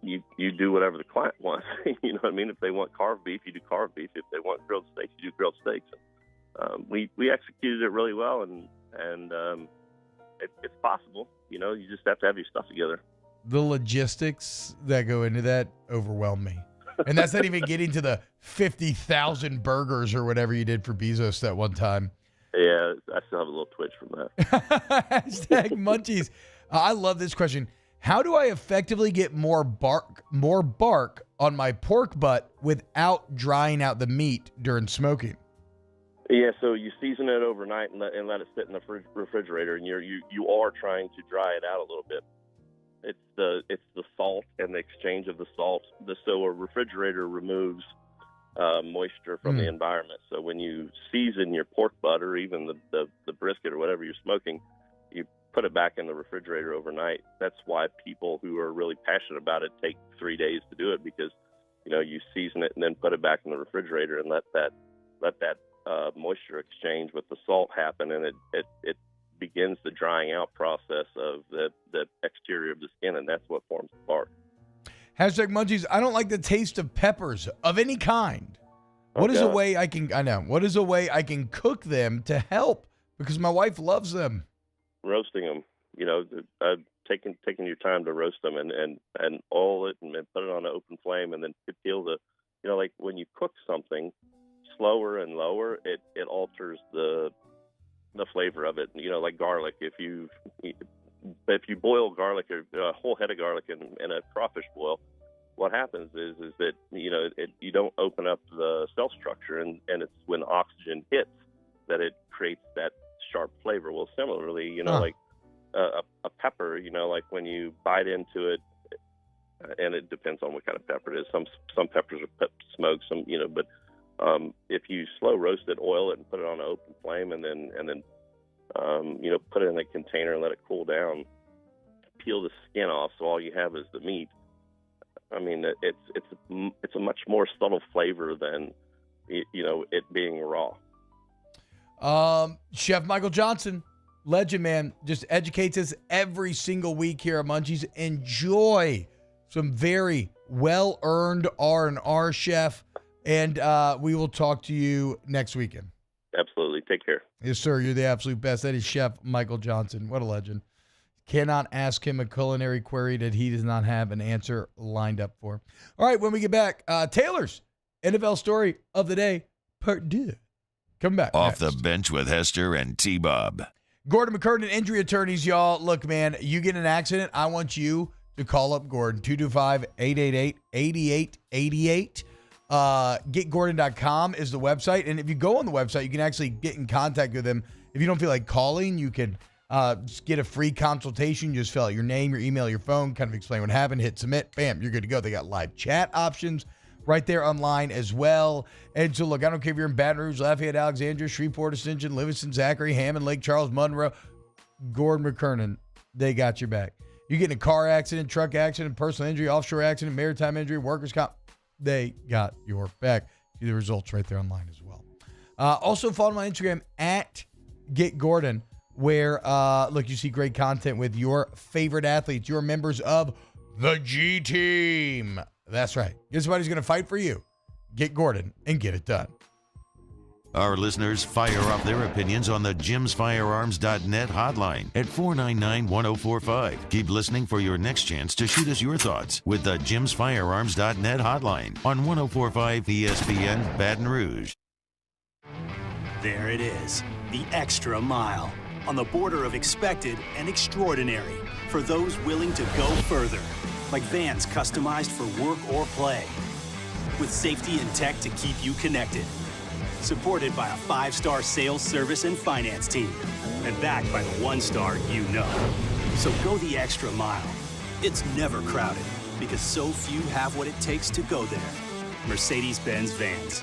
you do whatever the client wants. You know what I mean? If they want carved beef, you do carved beef. If they want grilled steaks, you do grilled steaks. We executed it really well, and it's possible. You just have to have your stuff together. The logistics that go into that overwhelm me. And that's not even getting to the 50,000 burgers or whatever you did for Bezos that one time. Yeah, I still have a little twitch from that. Hashtag Munchies. I love this question. How do I effectively get more bark on my pork butt without drying out the meat during smoking? Yeah, so you season it overnight and let it sit in the refrigerator, and you are trying to dry it out a little bit. It's the salt and the exchange of the salt. So a refrigerator removes moisture from the environment. So when you season your pork butt or even the brisket or whatever you're smoking, you put it back in the refrigerator overnight. That's why people who are really passionate about it take 3 days to do it, because you season it and then put it back in the refrigerator and let that moisture exchange with the salt happen, and it begins the drying out process of the exterior of the skin, and that's what forms the bark. Hashtag Munchies, I don't like the taste of peppers of any kind. What is a way I can cook them to help? Because my wife loves them. Roasting them, taking your time to roast them and oil it and then put it on an open flame and then peel the, like when you cook something slower and lower, it alters the flavor of it. Like garlic. If you boil garlic, or a whole head of garlic in a crawfish boil, what happens is that you don't open up the cell structure, and it's when oxygen hits that it creates that sharp flavor. Well, similarly, like a pepper, like when you bite into it, and it depends on what kind of pepper it is. Some peppers are smoked, some but if you slow roast it, oil it, and put it on an open flame, and then put it in a container and let it cool down, peel the skin off, so all you have is the meat. I mean, it's a much more subtle flavor than it being raw. Chef Michael Johnson, legend, man, just educates us every single week here at Munchies. Enjoy some very well-earned R&R, Chef, and we will talk to you next weekend. Absolutely. Take care. Yes, sir. You're the absolute best. That is Chef Michael Johnson. What a legend. Cannot ask him a culinary query that he does not have an answer lined up for. All right, when we get back, Taylor's NFL story of the day, part 2. Come back. Off next. the bench with Hester and T-Bob. Gordon McCurdy, injury attorneys, y'all. Look, man, you get in an accident, I want you to call up Gordon, 225-888-8888. GetGordon.com is the website. And if you go on the website, you can actually get in contact with him. If you don't feel like calling, you can just get a free consultation. You just fill out your name, your email, your phone, kind of explain what happened, hit submit, bam, you're good to go. They got live chat options right there online as well. And so, look, I don't care if you're in Baton Rouge, Lafayette, Alexandria, Shreveport, Ascension, Livingston, Zachary, Hammond, Lake Charles, Monroe, Gordon McKernan, they got your back. You get in a car accident, truck accident, personal injury, offshore accident, maritime injury, workers' comp, they got your back. See the results right there online as well. Also, follow me on Instagram at GetGordon, where, look, you see great content with your favorite athletes, your members of the G Team. That's right. Guess somebody's going to fight for you. Get Gordon and get it done. Our listeners fire off their opinions on the jimsfirearms.net hotline at 499-1045. Keep listening for your next chance to shoot us your thoughts with the jimsfirearms.net hotline on 1045 ESPN Baton Rouge. There it is, the extra mile, on the border of expected and extraordinary for those willing to go further, like vans customized for work or play, with safety and tech to keep you connected. Supported by a 5-star sales, service, and finance team. And backed by the 1-star you know. So go the extra mile. It's never crowded because so few have what it takes to go there. Mercedes-Benz Vans.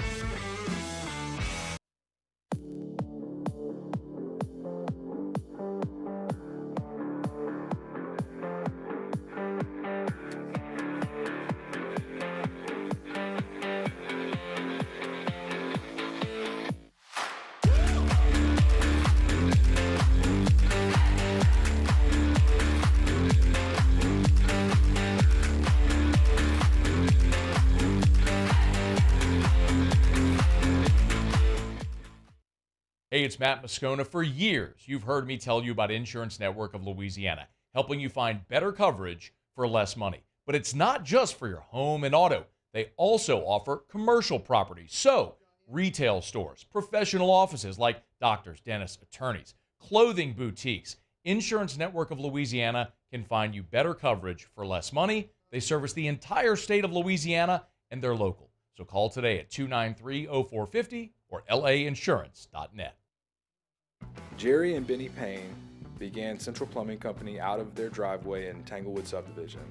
Hey, it's Matt Moscona. For years, you've heard me tell you about Insurance Network of Louisiana, helping you find better coverage for less money. But it's not just for your home and auto. They also offer commercial properties. So, retail stores, professional offices like doctors, dentists, attorneys, clothing boutiques. Insurance Network of Louisiana can find you better coverage for less money. They service the entire state of Louisiana, and they're local. So call today at 293-0450 or lainsurance.net. Jerry and Benny Payne began Central Plumbing Company out of their driveway in Tanglewood Subdivision.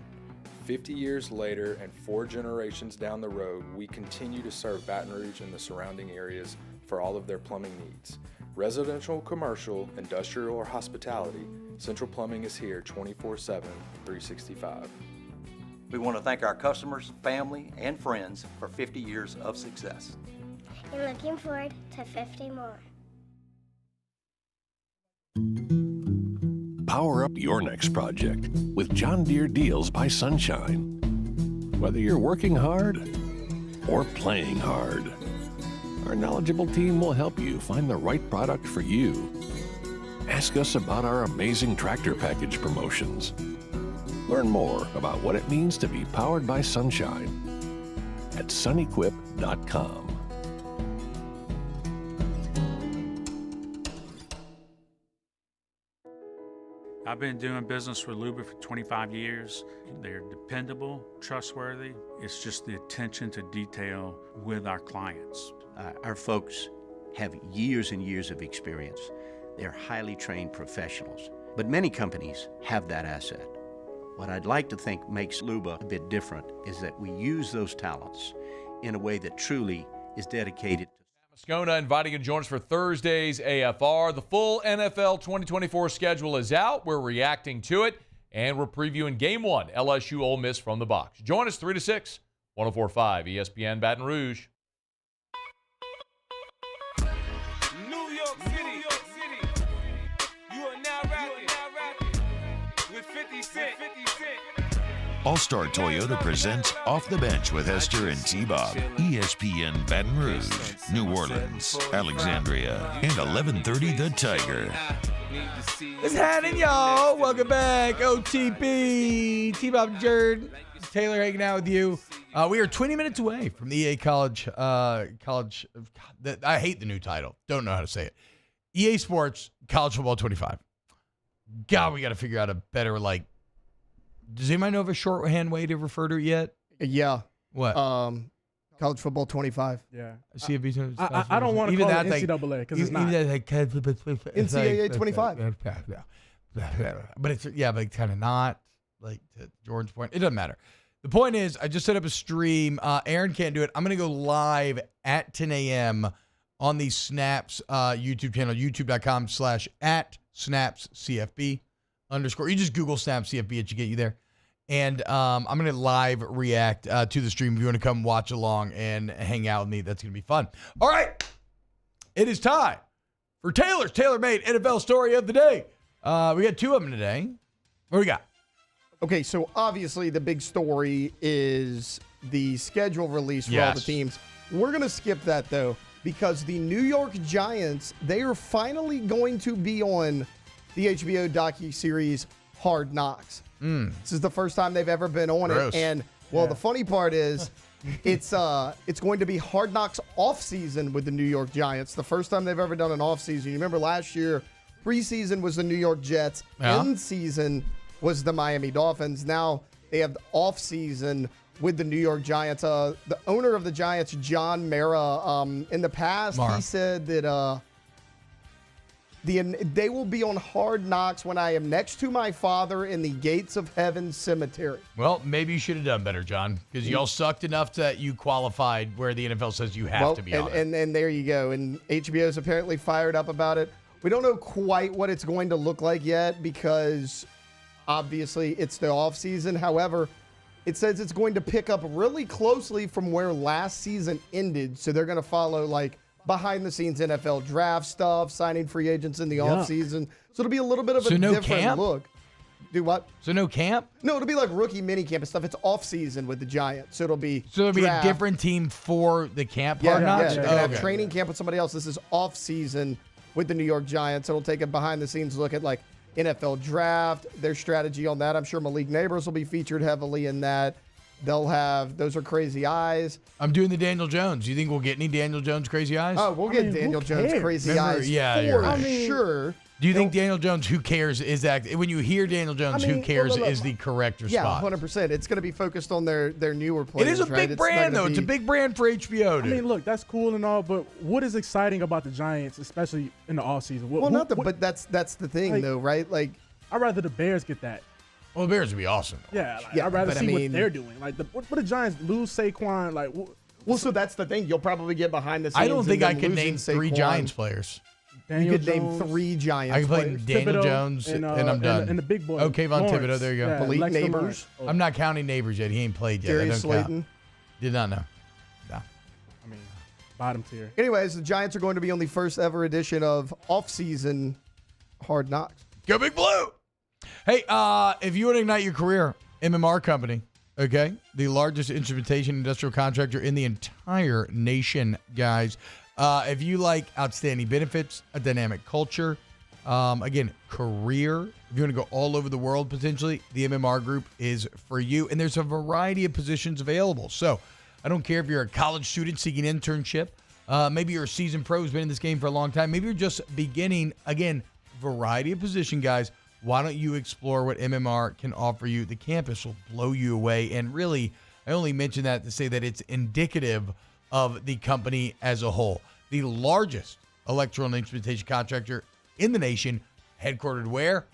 50 years later and 4 generations down the road, we continue to serve Baton Rouge and the surrounding areas for all of their plumbing needs. Residential, commercial, industrial, or hospitality, Central Plumbing is here 24/7, 365. We want to thank our customers, family, and friends for 50 years of success. And looking forward to 50 more. Power up your next project with John Deere Deals by Sunshine. Whether you're working hard or playing hard, our knowledgeable team will help you find the right product for you. Ask us about our amazing tractor package promotions. Learn more about what it means to be powered by sunshine at sunequip.com. I've been doing business with Luba for 25 years. They're dependable, trustworthy. It's just the attention to detail with our clients. Our folks have years and years of experience. They're highly trained professionals, but many companies have that asset. What I'd like to think makes Luba a bit different is that we use those talents in a way that truly is dedicated. Moscona inviting you to join us for Thursday's AFR. The full NFL 2024 schedule is out. We're reacting to it, and we're previewing Game 1, LSU Ole Miss from the box. Join us 3 to 6, 104.5 ESPN Baton Rouge. New York City. You are now rapping with 50 Cent. All-Star Toyota presents Off the Bench with Hester and T-Bob. ESPN Baton Rouge, New Orleans, Alexandria, and 1130 The Tiger. What's happening, y'all? Welcome back. OTB. T-Bob, Jared, Taylor hanging out with you. We are 20 minutes away from the EA College. I hate the new title. Don't know how to say it. EA Sports College Football 25. God, we got to figure out a better, does anybody know of a shorthand way to refer to it yet? Yeah. What? College Football 25. Yeah. CFB. I don't want to call it NCAA because it's not. NCAA 25. But it's kind of not. Like to George's point, it doesn't matter. The point is, I just set up a stream. Aaron can't do it. I'm going to go live at 10 a.m. on the Snaps YouTube channel, youtube.com/@SnapsCFB_. You just Google Snaps CFB, it should get you there. And I'm going to live react to the stream. If you want to come watch along and hang out with me, that's going to be fun. All right. It is time for Taylor's tailor-made NFL story of the day. We got two of them today. What do we got? Okay, so obviously the big story is the schedule release for all the teams. We're going to skip that, though, because the New York Giants, they are finally going to be on the HBO docuseries Hard Knocks. This is the first time they've ever been on it. And, the funny part is it's going to be Hard Knocks off-season with the New York Giants. The first time they've ever done an off-season. You remember last year, preseason was the New York Jets. End season was the Miami Dolphins. Now they have the off-season with the New York Giants. The owner of the Giants, John Mara, in the past, he said that they will be on Hard Knocks when I am next to my father in the gates of heaven cemetery. Well, maybe you should have done better, John, because y'all sucked enough that you qualified where the NFL says you have to be on it. And there you go. And HBO is apparently fired up about it. We don't know quite what it's going to look like yet because obviously it's the offseason. However, it says it's going to pick up really closely from where last season ended. So they're going to follow behind-the-scenes NFL draft stuff, signing free agents in the offseason. So it'll be a little bit of a different look. Do what? So no camp? No, it'll be like rookie minicamp and stuff. It's off-season with the Giants. So it'll be a different team for the camp Hard Knocks? Yeah, they're going to have training camp with somebody else. This is off-season with the New York Giants. It'll take a behind-the-scenes look at NFL draft, their strategy on that. I'm sure Malik Neighbors will be featured heavily in that. They'll have Those Are Crazy Eyes. I'm doing the Daniel Jones. Do you think we'll get any Daniel Jones Crazy Eyes? Oh, we'll get Daniel Jones Crazy Eyes. Yeah, you're right. Sure. Do you think Daniel Jones, Who Cares, is that? When you hear Daniel Jones, Who Cares is the correct response? Yeah, 100%. It's going to be focused on their newer players. It is a big brand, though. It's a big brand for HBO, dude. I mean, look, that's cool and all, but what is exciting about the Giants, especially in the offseason? But that's the thing, though, right? I'd rather the Bears get that. Well, the Bears would be awesome. Yeah, I'd rather see what they're doing. What the Giants lose Saquon? So that's the thing. You'll probably get behind the scenes. I don't think I can name three Giants players. You could name three Giants I can play players. Daniel Jones, and I'm done. And the big boy. Okay, Von Thibodeau, there you go. Malik Neighbors. I'm not counting Neighbors yet. He ain't played yet. Darius Slayton. Did not know. No. I mean, bottom tier. Anyways, the Giants are going to be on the first ever edition of off-season Hard Knocks. Go Big Blue! Hey, if you want to ignite your career, MMR Company, Okay, the largest instrumentation industrial contractor in the entire nation, guys. If you like outstanding benefits, a dynamic culture, again, career, if you want to go all over the world potentially, the MMR Group is for you. And there's a variety of positions available. So I don't care if you're a college student seeking internship. Maybe you're a seasoned pro who's been in this game for a long time. Maybe you're just beginning. Again, variety of position, guys. Why don't you explore what MMR can offer you? The campus will blow you away. And really, I only mention that to say that it's indicative of the company as a whole. The largest electrical and instrumentation contractor in the nation, headquartered where?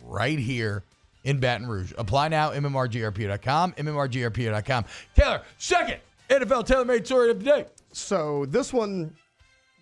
Right here in Baton Rouge. Apply now, mmrgrpo.com, mmrgrpo.com. Taylor, second NFL tailor-made story of the day. So this one,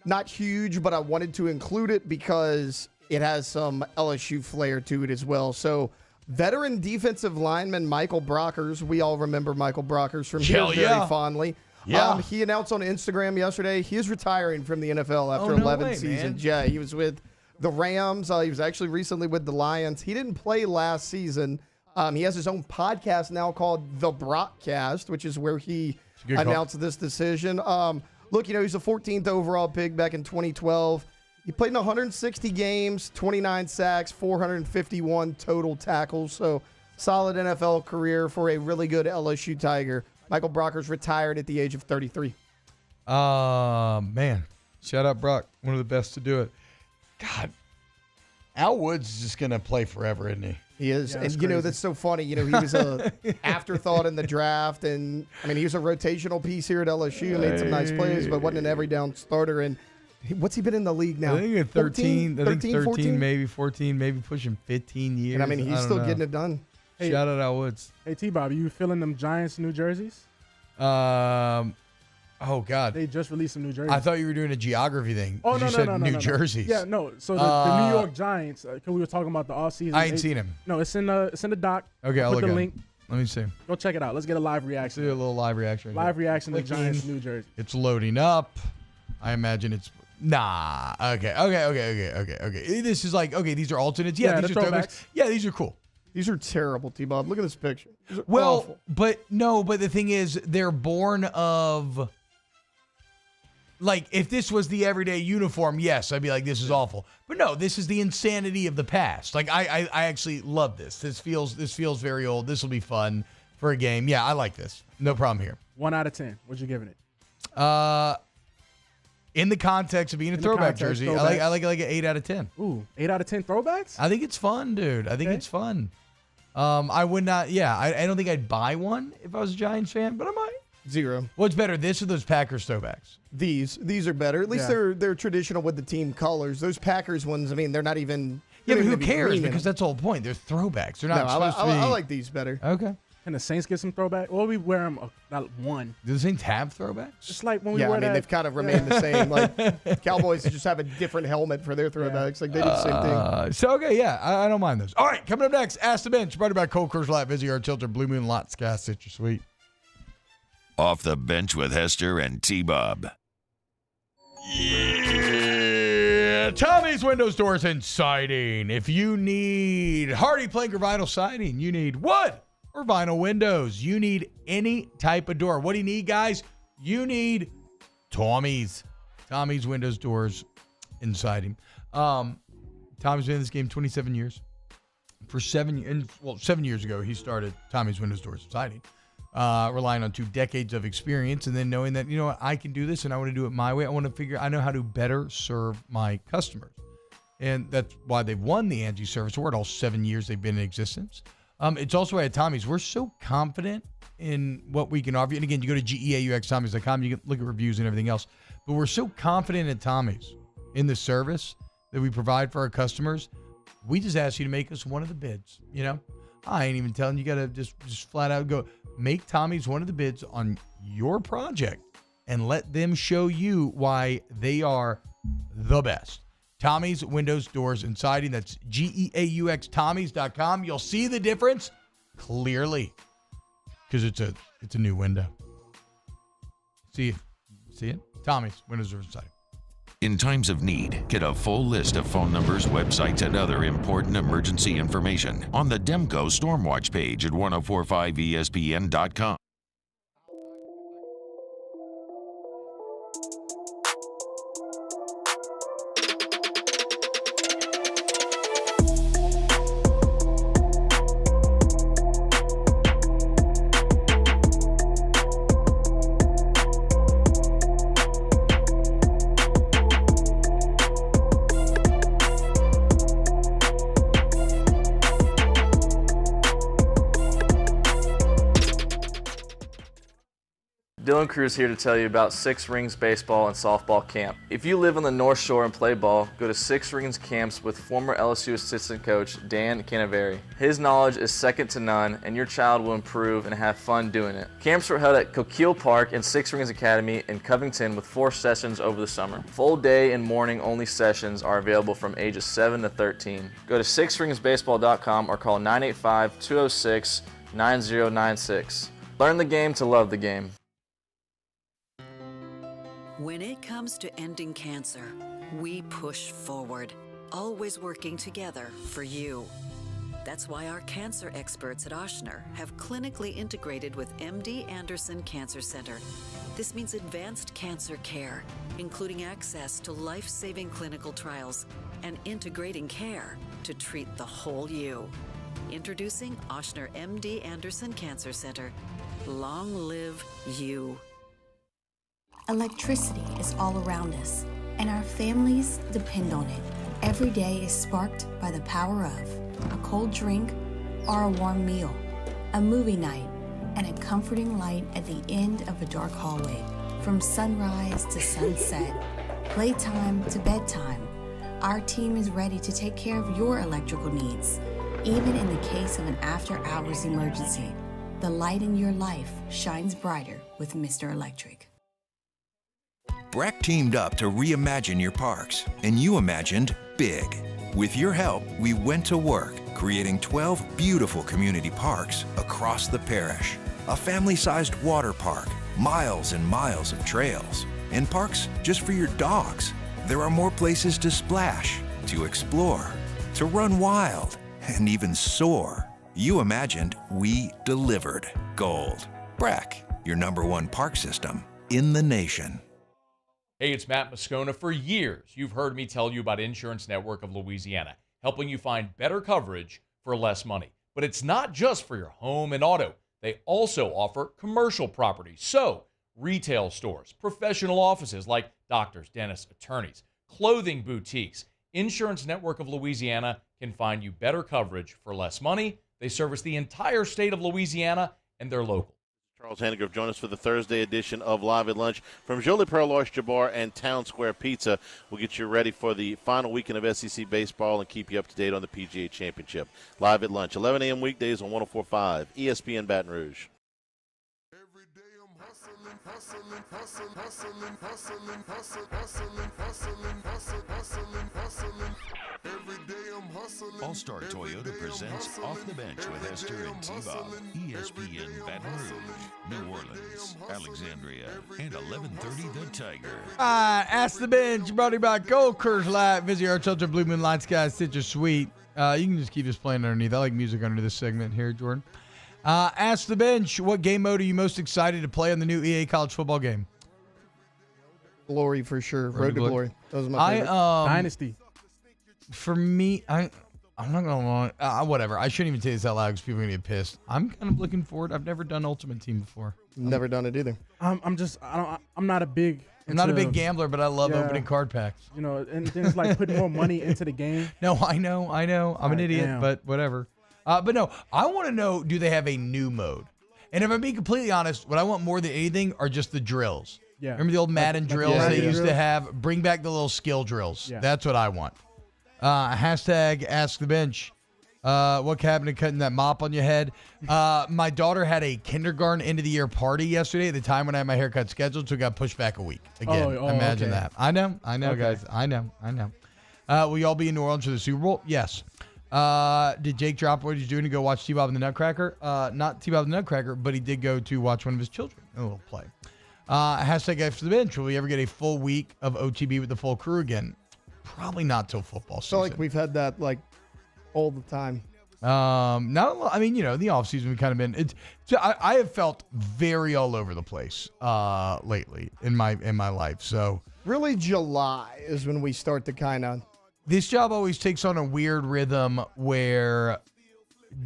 not huge, but I wanted to include it because it has some LSU flair to it as well. So veteran defensive lineman Michael Brockers, we all remember Michael Brockers from here very fondly. Yeah. He announced on Instagram yesterday he is retiring from the NFL after 11 seasons. Yeah, he was with the Rams. He was actually recently with the Lions. He didn't play last season. He has his own podcast now called The Brockcast, which is where he announced this decision. Look, he's a 14th overall pick back in 2012. He played in 160 games, 29 sacks, 451 total tackles. So solid NFL career for a really good LSU Tiger. Michael Brockers retired at the age of 33. Man. Shout out Brock. One of the best to do it. God. Al Woods is just going to play forever, isn't he? He is. Yeah, and, that's so funny. He was a afterthought in the draft. And, he was a rotational piece here at LSU. Made some nice plays, but wasn't an every down starter. And what's he been in the league now? I think at 13, 13, 14? maybe 14, maybe pushing 15 years. And, he's still getting it done. Hey, shout out Al Woods. Hey, T-Bob, you feeling them Giants New Jerseys? Oh, God. They just released some New Jerseys. I thought you were doing a geography thing. Oh, no, New Jerseys. Yeah, no. So the New York Giants, we were talking about the offseason. I ain't seen him. No, it's in the doc. Okay, I'll look the at link. Let me see. Go check it out. Let's get a live reaction. Let's do a little live reaction. Live reaction to Giants New Jersey. It's loading up. I imagine it's... Nah. Okay. This is like, these are alternates. Yeah, these are throwbacks. Yeah, these are cool. These are terrible, T-Bob. Look at this picture. Well, awful. but the thing is, they're born of... Like, if this was the everyday uniform, yes, I'd be like, this is awful. But no, this is the insanity of the past. Like, I actually love this. This feels very old. This will be fun for a game. Yeah, I like this. No problem here. 1 out of 10. What you giving it? In the context of being a throwback jersey, I like an 8 out of 10. Ooh, 8 out of 10 throwbacks? I think it's fun, dude. I think it's fun. I would not. Yeah, I don't think I'd buy one if I was a Giants fan, but I might. 0. What's better, this or those Packers throwbacks? These are better. At least they're traditional with the team colors. Those Packers ones, they're not even. Yeah, but who cares? Because that's the whole point. They're throwbacks. They're not supposed to be. I like these better. Okay. Can the Saints get some throwback? Or we wear them not one. Do the Saints have throwbacks? Just like when we wear that. They've kind of remained the same. Like Cowboys just have a different helmet for their throwbacks. Like they do the same thing. So I don't mind those. All right, coming up next, Ask the Bench, brought to you by Cold Coors Light, Vizzy Yard Tilter, Blue Moon Lots, Gas, Citrus Sweet. Off the Bench with Hester and T-Bob. Yeah, Tommy's Windows, Doors, and Siding. If you need hardy plank or vinyl siding, you need wood or vinyl windows. You need any type of door. What do you need, guys? You need Tommy's Windows, Doors, and Siding. Tommy's been in this game 27 years. For 7 years ago, he started Tommy's Windows, Doors, and Siding. Relying on 2 decades of experience and then knowing that, what, I can do this and I want to do it my way. I know how to better serve my customers. And that's why they've won the Angie Service Award all 7 years they've been in existence. It's also why at Tommy's, we're so confident in what we can offer you. And again, you go to GEAUXTommy's.com, you can look at reviews and everything else. But we're so confident at Tommy's in the service that we provide for our customers. We just ask you to make us one of the bids, I ain't even telling you. Got to just flat out go. Make Tommy's one of the bids on your project and let them show you why they are the best. Tommy's Windows, Doors, and Siding. That's GEAUXTommy's.com. You'll see the difference clearly because it's a new window. See it? Tommy's Windows, Doors, and Siding. In times of need, get a full list of phone numbers, websites, and other important emergency information on the Demco Stormwatch page at 1045ESPN.com. Dylan Cruz here to tell you about Six Rings Baseball and Softball Camp. If you live on the North Shore and play ball, go to Six Rings Camps with former LSU assistant coach Dan Culinary. His knowledge is second to none, and your child will improve and have fun doing it. Camps were held at Coquille Park and Six Rings Academy in Covington with 4 sessions over the summer. Full day and morning only sessions are available from ages 7 to 13. Go to sixringsbaseball.com or call 985-206-9096. Learn the game to love the game. When it comes to ending cancer, we push forward, always working together for you. That's why our cancer experts at Ochsner have clinically integrated with MD Anderson Cancer Center. This means advanced cancer care, including access to life-saving clinical trials and integrating care to treat the whole you. Introducing Ochsner MD Anderson Cancer Center. Long live you. Electricity is all around us, and our families depend on it. Every day is sparked by the power of a cold drink or a warm meal, a movie night, and a comforting light at the end of a dark hallway. From sunrise to sunset, playtime to bedtime, our team is ready to take care of your electrical needs. Even in the case of an after-hours emergency, the light in your life shines brighter with Mr. Electric. Breck teamed up to reimagine your parks, and you imagined big. With your help, we went to work, creating 12 beautiful community parks across the parish. A family-sized water park, miles and miles of trails, and parks just for your dogs. There are more places to splash, to explore, to run wild, and even soar. You imagined, we delivered. Gold. Breck, your #1 park system in the nation. Hey, it's Matt Moscona. For years, you've heard me tell you about Insurance Network of Louisiana, helping you find better coverage for less money. But it's not just for your home and auto. They also offer commercial properties. So, retail stores, professional offices like doctors, dentists, attorneys, clothing boutiques. Insurance Network of Louisiana can find you better coverage for less money. They service the entire state of Louisiana, and they're local. Charles Hannigrove, join us for the Thursday edition of Live at Lunch from Jolie Pearl Loche Jabbar and Town Square Pizza. We'll get you ready for the final weekend of SEC baseball and keep you up to date on the PGA Championship. Live at Lunch, 11 a.m. weekdays on 104.5 ESPN Baton Rouge. All-Star Toyota presents Off the Bench with Hester and T-Bob. ESPN Baton Rouge, New Orleans, Alexandria, and 1130 The Tiger. Ask the Bench, brought to you by Gold Coors Light. Visit our Children Blue Moon Light Sky Citrus Suite. You can just keep this playing underneath. I like music under this segment here, Jordan. Ask the Bench, what game mode are you most excited to play on the new EA College football game? Glory for sure. Road to Glory. That was my favorite. Dynasty. For me, I'm not going to lie. Whatever. I shouldn't even say this out loud because people are going to get pissed. I'm kind of looking forward. I've never done Ultimate Team before. Never done it either. I'm not a big gambler, but I love opening card packs. You know, and things like putting more money into the game. No, I know. I'm an idiot, damn. but whatever. But no, I want to know, do they have a new mode? And if I'm being completely honest, what I want more than anything are just the drills. Yeah. Remember the old Madden drills they used drills? to have? Bring back the little skill drills. Yeah. That's what I want. Hashtag Ask the Bench. What cabinet cutting that mop on your head? My daughter had a kindergarten end of the year party yesterday at the time when I had my haircut scheduled, so it got pushed back a week. Again, imagine that. I know, okay. Guys. I know. Will y'all be in New Orleans for the Super Bowl? Yes. Did Jake drop what he's doing to go watch T-Bob and the Nutcracker? Not T-Bob and the Nutcracker, but he did go to watch one of his children. A little play. Hashtag after the bench. Will we ever get a full week of OTB with the full crew again? Probably not till football season. I feel like we've had that like all the time. Not a lot. I mean, the off season we've kind of been. I have felt very all over the place lately in my life. So really, July is when we start to kind of. This job always takes on a weird rhythm where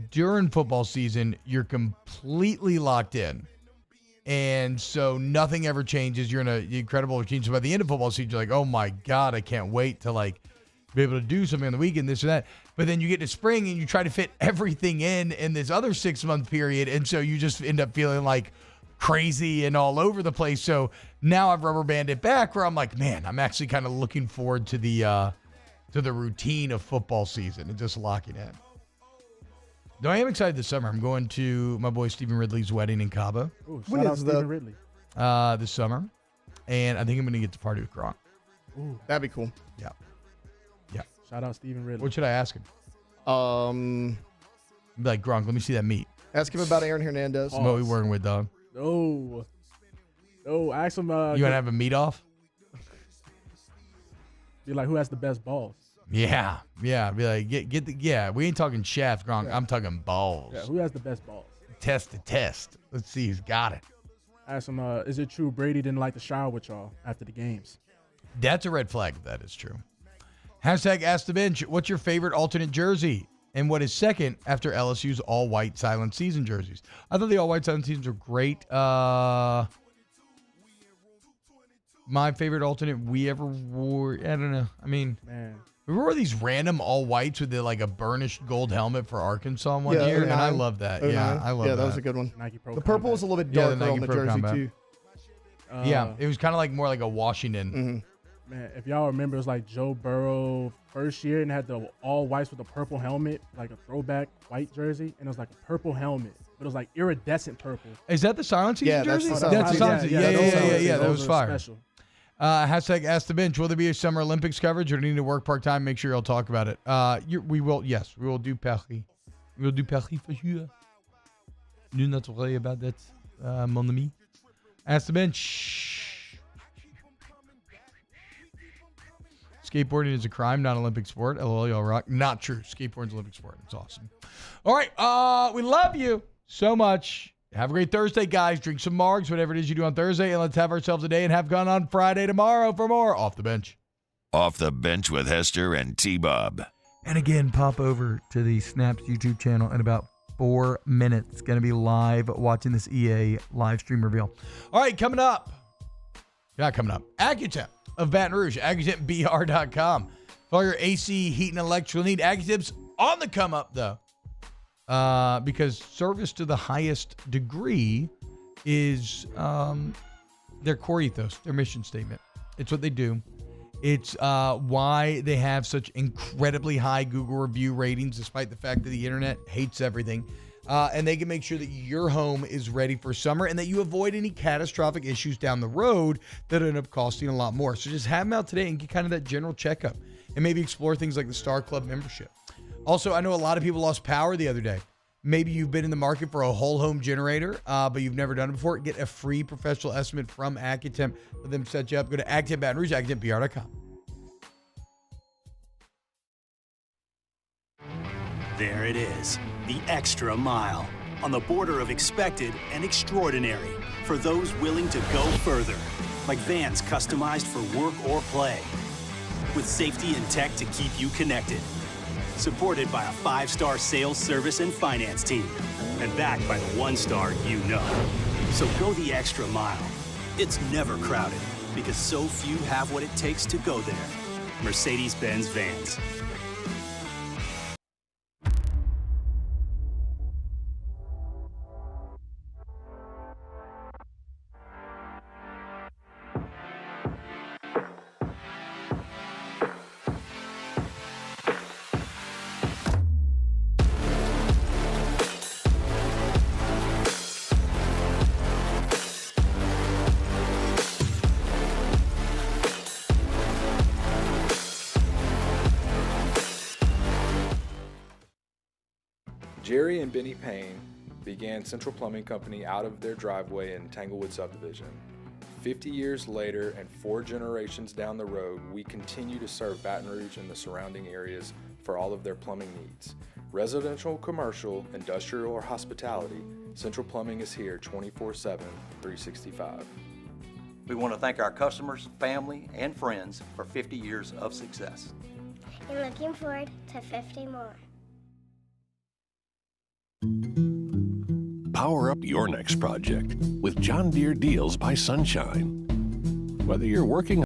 during football season you're completely locked in. And so nothing ever changes. You're in an incredible routine. So by the end of football season, you're like, oh my God, I can't wait to like be able to do something on the weekend, this or that. But then you get to spring and you try to fit everything in this other 6-month period. And so you just end up feeling like crazy and all over the place. So now I've rubber banded it back where I'm like, man, I'm actually kind of looking forward to the routine of football season and just locking in. Though I am excited this summer. I'm going to my boy Stephen Ridley's wedding in Cabo. Ooh, when is Stephen Ridley? This summer. And I think I'm going to get to party with Gronk. Ooh, that'd be cool. Yeah. Shout out Stephen Ridley. What should I ask him? Be like, Gronk, let me see that meat. Ask him about Aaron Hernandez. What we working with, dog? No, ask him. You want to have a meat off? Be like, who has the best balls? Yeah. Be like, get the. We ain't talking shaft, Gronk. Yeah. I'm talking balls. Yeah, who has the best balls? Test the test. Let's see who's got it. Ask him, is it true Brady didn't like to shower with y'all after the games? That's a red flag if that is true. Hashtag Ask the Bench. What's your favorite alternate jersey? And what is second after LSU's all-white silent season jerseys? I thought the all-white silent seasons were great. My favorite alternate we ever wore, I don't know. I mean, man, we wore these random all-whites with like a burnished gold helmet for Arkansas one year, and I love that. 09. Yeah, I love that. Yeah, that was a good one. Nike Pro the purple Combat. was a little bit Yeah, the darker Nike on the Pro jersey, Combat. too. Yeah, it was kind of like more like a Washington. Mm-hmm. Man, if y'all remember, it was like Joe Burrow first year and had the all whites with a purple helmet, like a throwback white jersey, and it was like a purple helmet, but it was like iridescent purple. Is that the silent season Yeah, that's jersey? the silent That's the season. silent season. Yeah, Yeah, that was those are fire. special. Hashtag Ask the Bench. Will there be a Summer Olympics coverage or do you need to work part-time? Make sure you'll talk about it. We will, yes. We will do Paris. We will do Paris for sure. Do not worry about that, mon ami. Ask the Bench. Skateboarding is a crime, not an Olympic sport. LOL, y'all rock. Not true. Skateboarding's an Olympic sport. It's awesome. All right. We love you so much. Have a great Thursday, guys. Drink some margs, whatever it is you do on Thursday, and let's have ourselves a day and have fun on Friday tomorrow for more Off the Bench. Off the Bench with Hester and T-Bob. And again, pop over to the Snaps YouTube channel in about 4 minutes. Going to be live watching this EA live stream reveal. All right, coming up. Not coming up. Accutemp of Baton Rouge. AccuTempBR.com. For all your AC, heat, and electrical need. Accutemp's on the come up, though. Because service to the highest degree is their core ethos, their mission statement. It's what they do. It's why they have such incredibly high Google review ratings, despite the fact that the internet hates everything. And they can make sure that your home is ready for summer and that you avoid any catastrophic issues down the road that end up costing a lot more. So just have them out today and get kind of that general checkup and maybe explore things like the Star Club membership. Also, I know a lot of people lost power the other day. Maybe you've been in the market for a whole home generator, but you've never done it before. Get a free professional estimate from Accutemp. Let them set you up. Go to Accutemp Baton Rouge, AccuTempBR.com. There it is, the extra mile, on the border of expected and extraordinary for those willing to go further, like vans customized for work or play, with safety and tech to keep you connected. Supported by a 5-star sales, service, and finance team, and backed by the 1-star you know. So go the extra mile. It's never crowded, because so few have what it takes to go there. Mercedes-Benz Vans. Jerry and Benny Payne began Central Plumbing Company out of their driveway in Tanglewood Subdivision. 50 years later and 4 generations down the road, we continue to serve Baton Rouge and the surrounding areas for all of their plumbing needs. Residential, commercial, industrial, or hospitality, Central Plumbing is here 24/7, 365. We want to thank our customers, family, and friends for 50 years of success. And looking forward to 50 more. Power up your next project with John Deere Deals by Sunshine. Whether you're working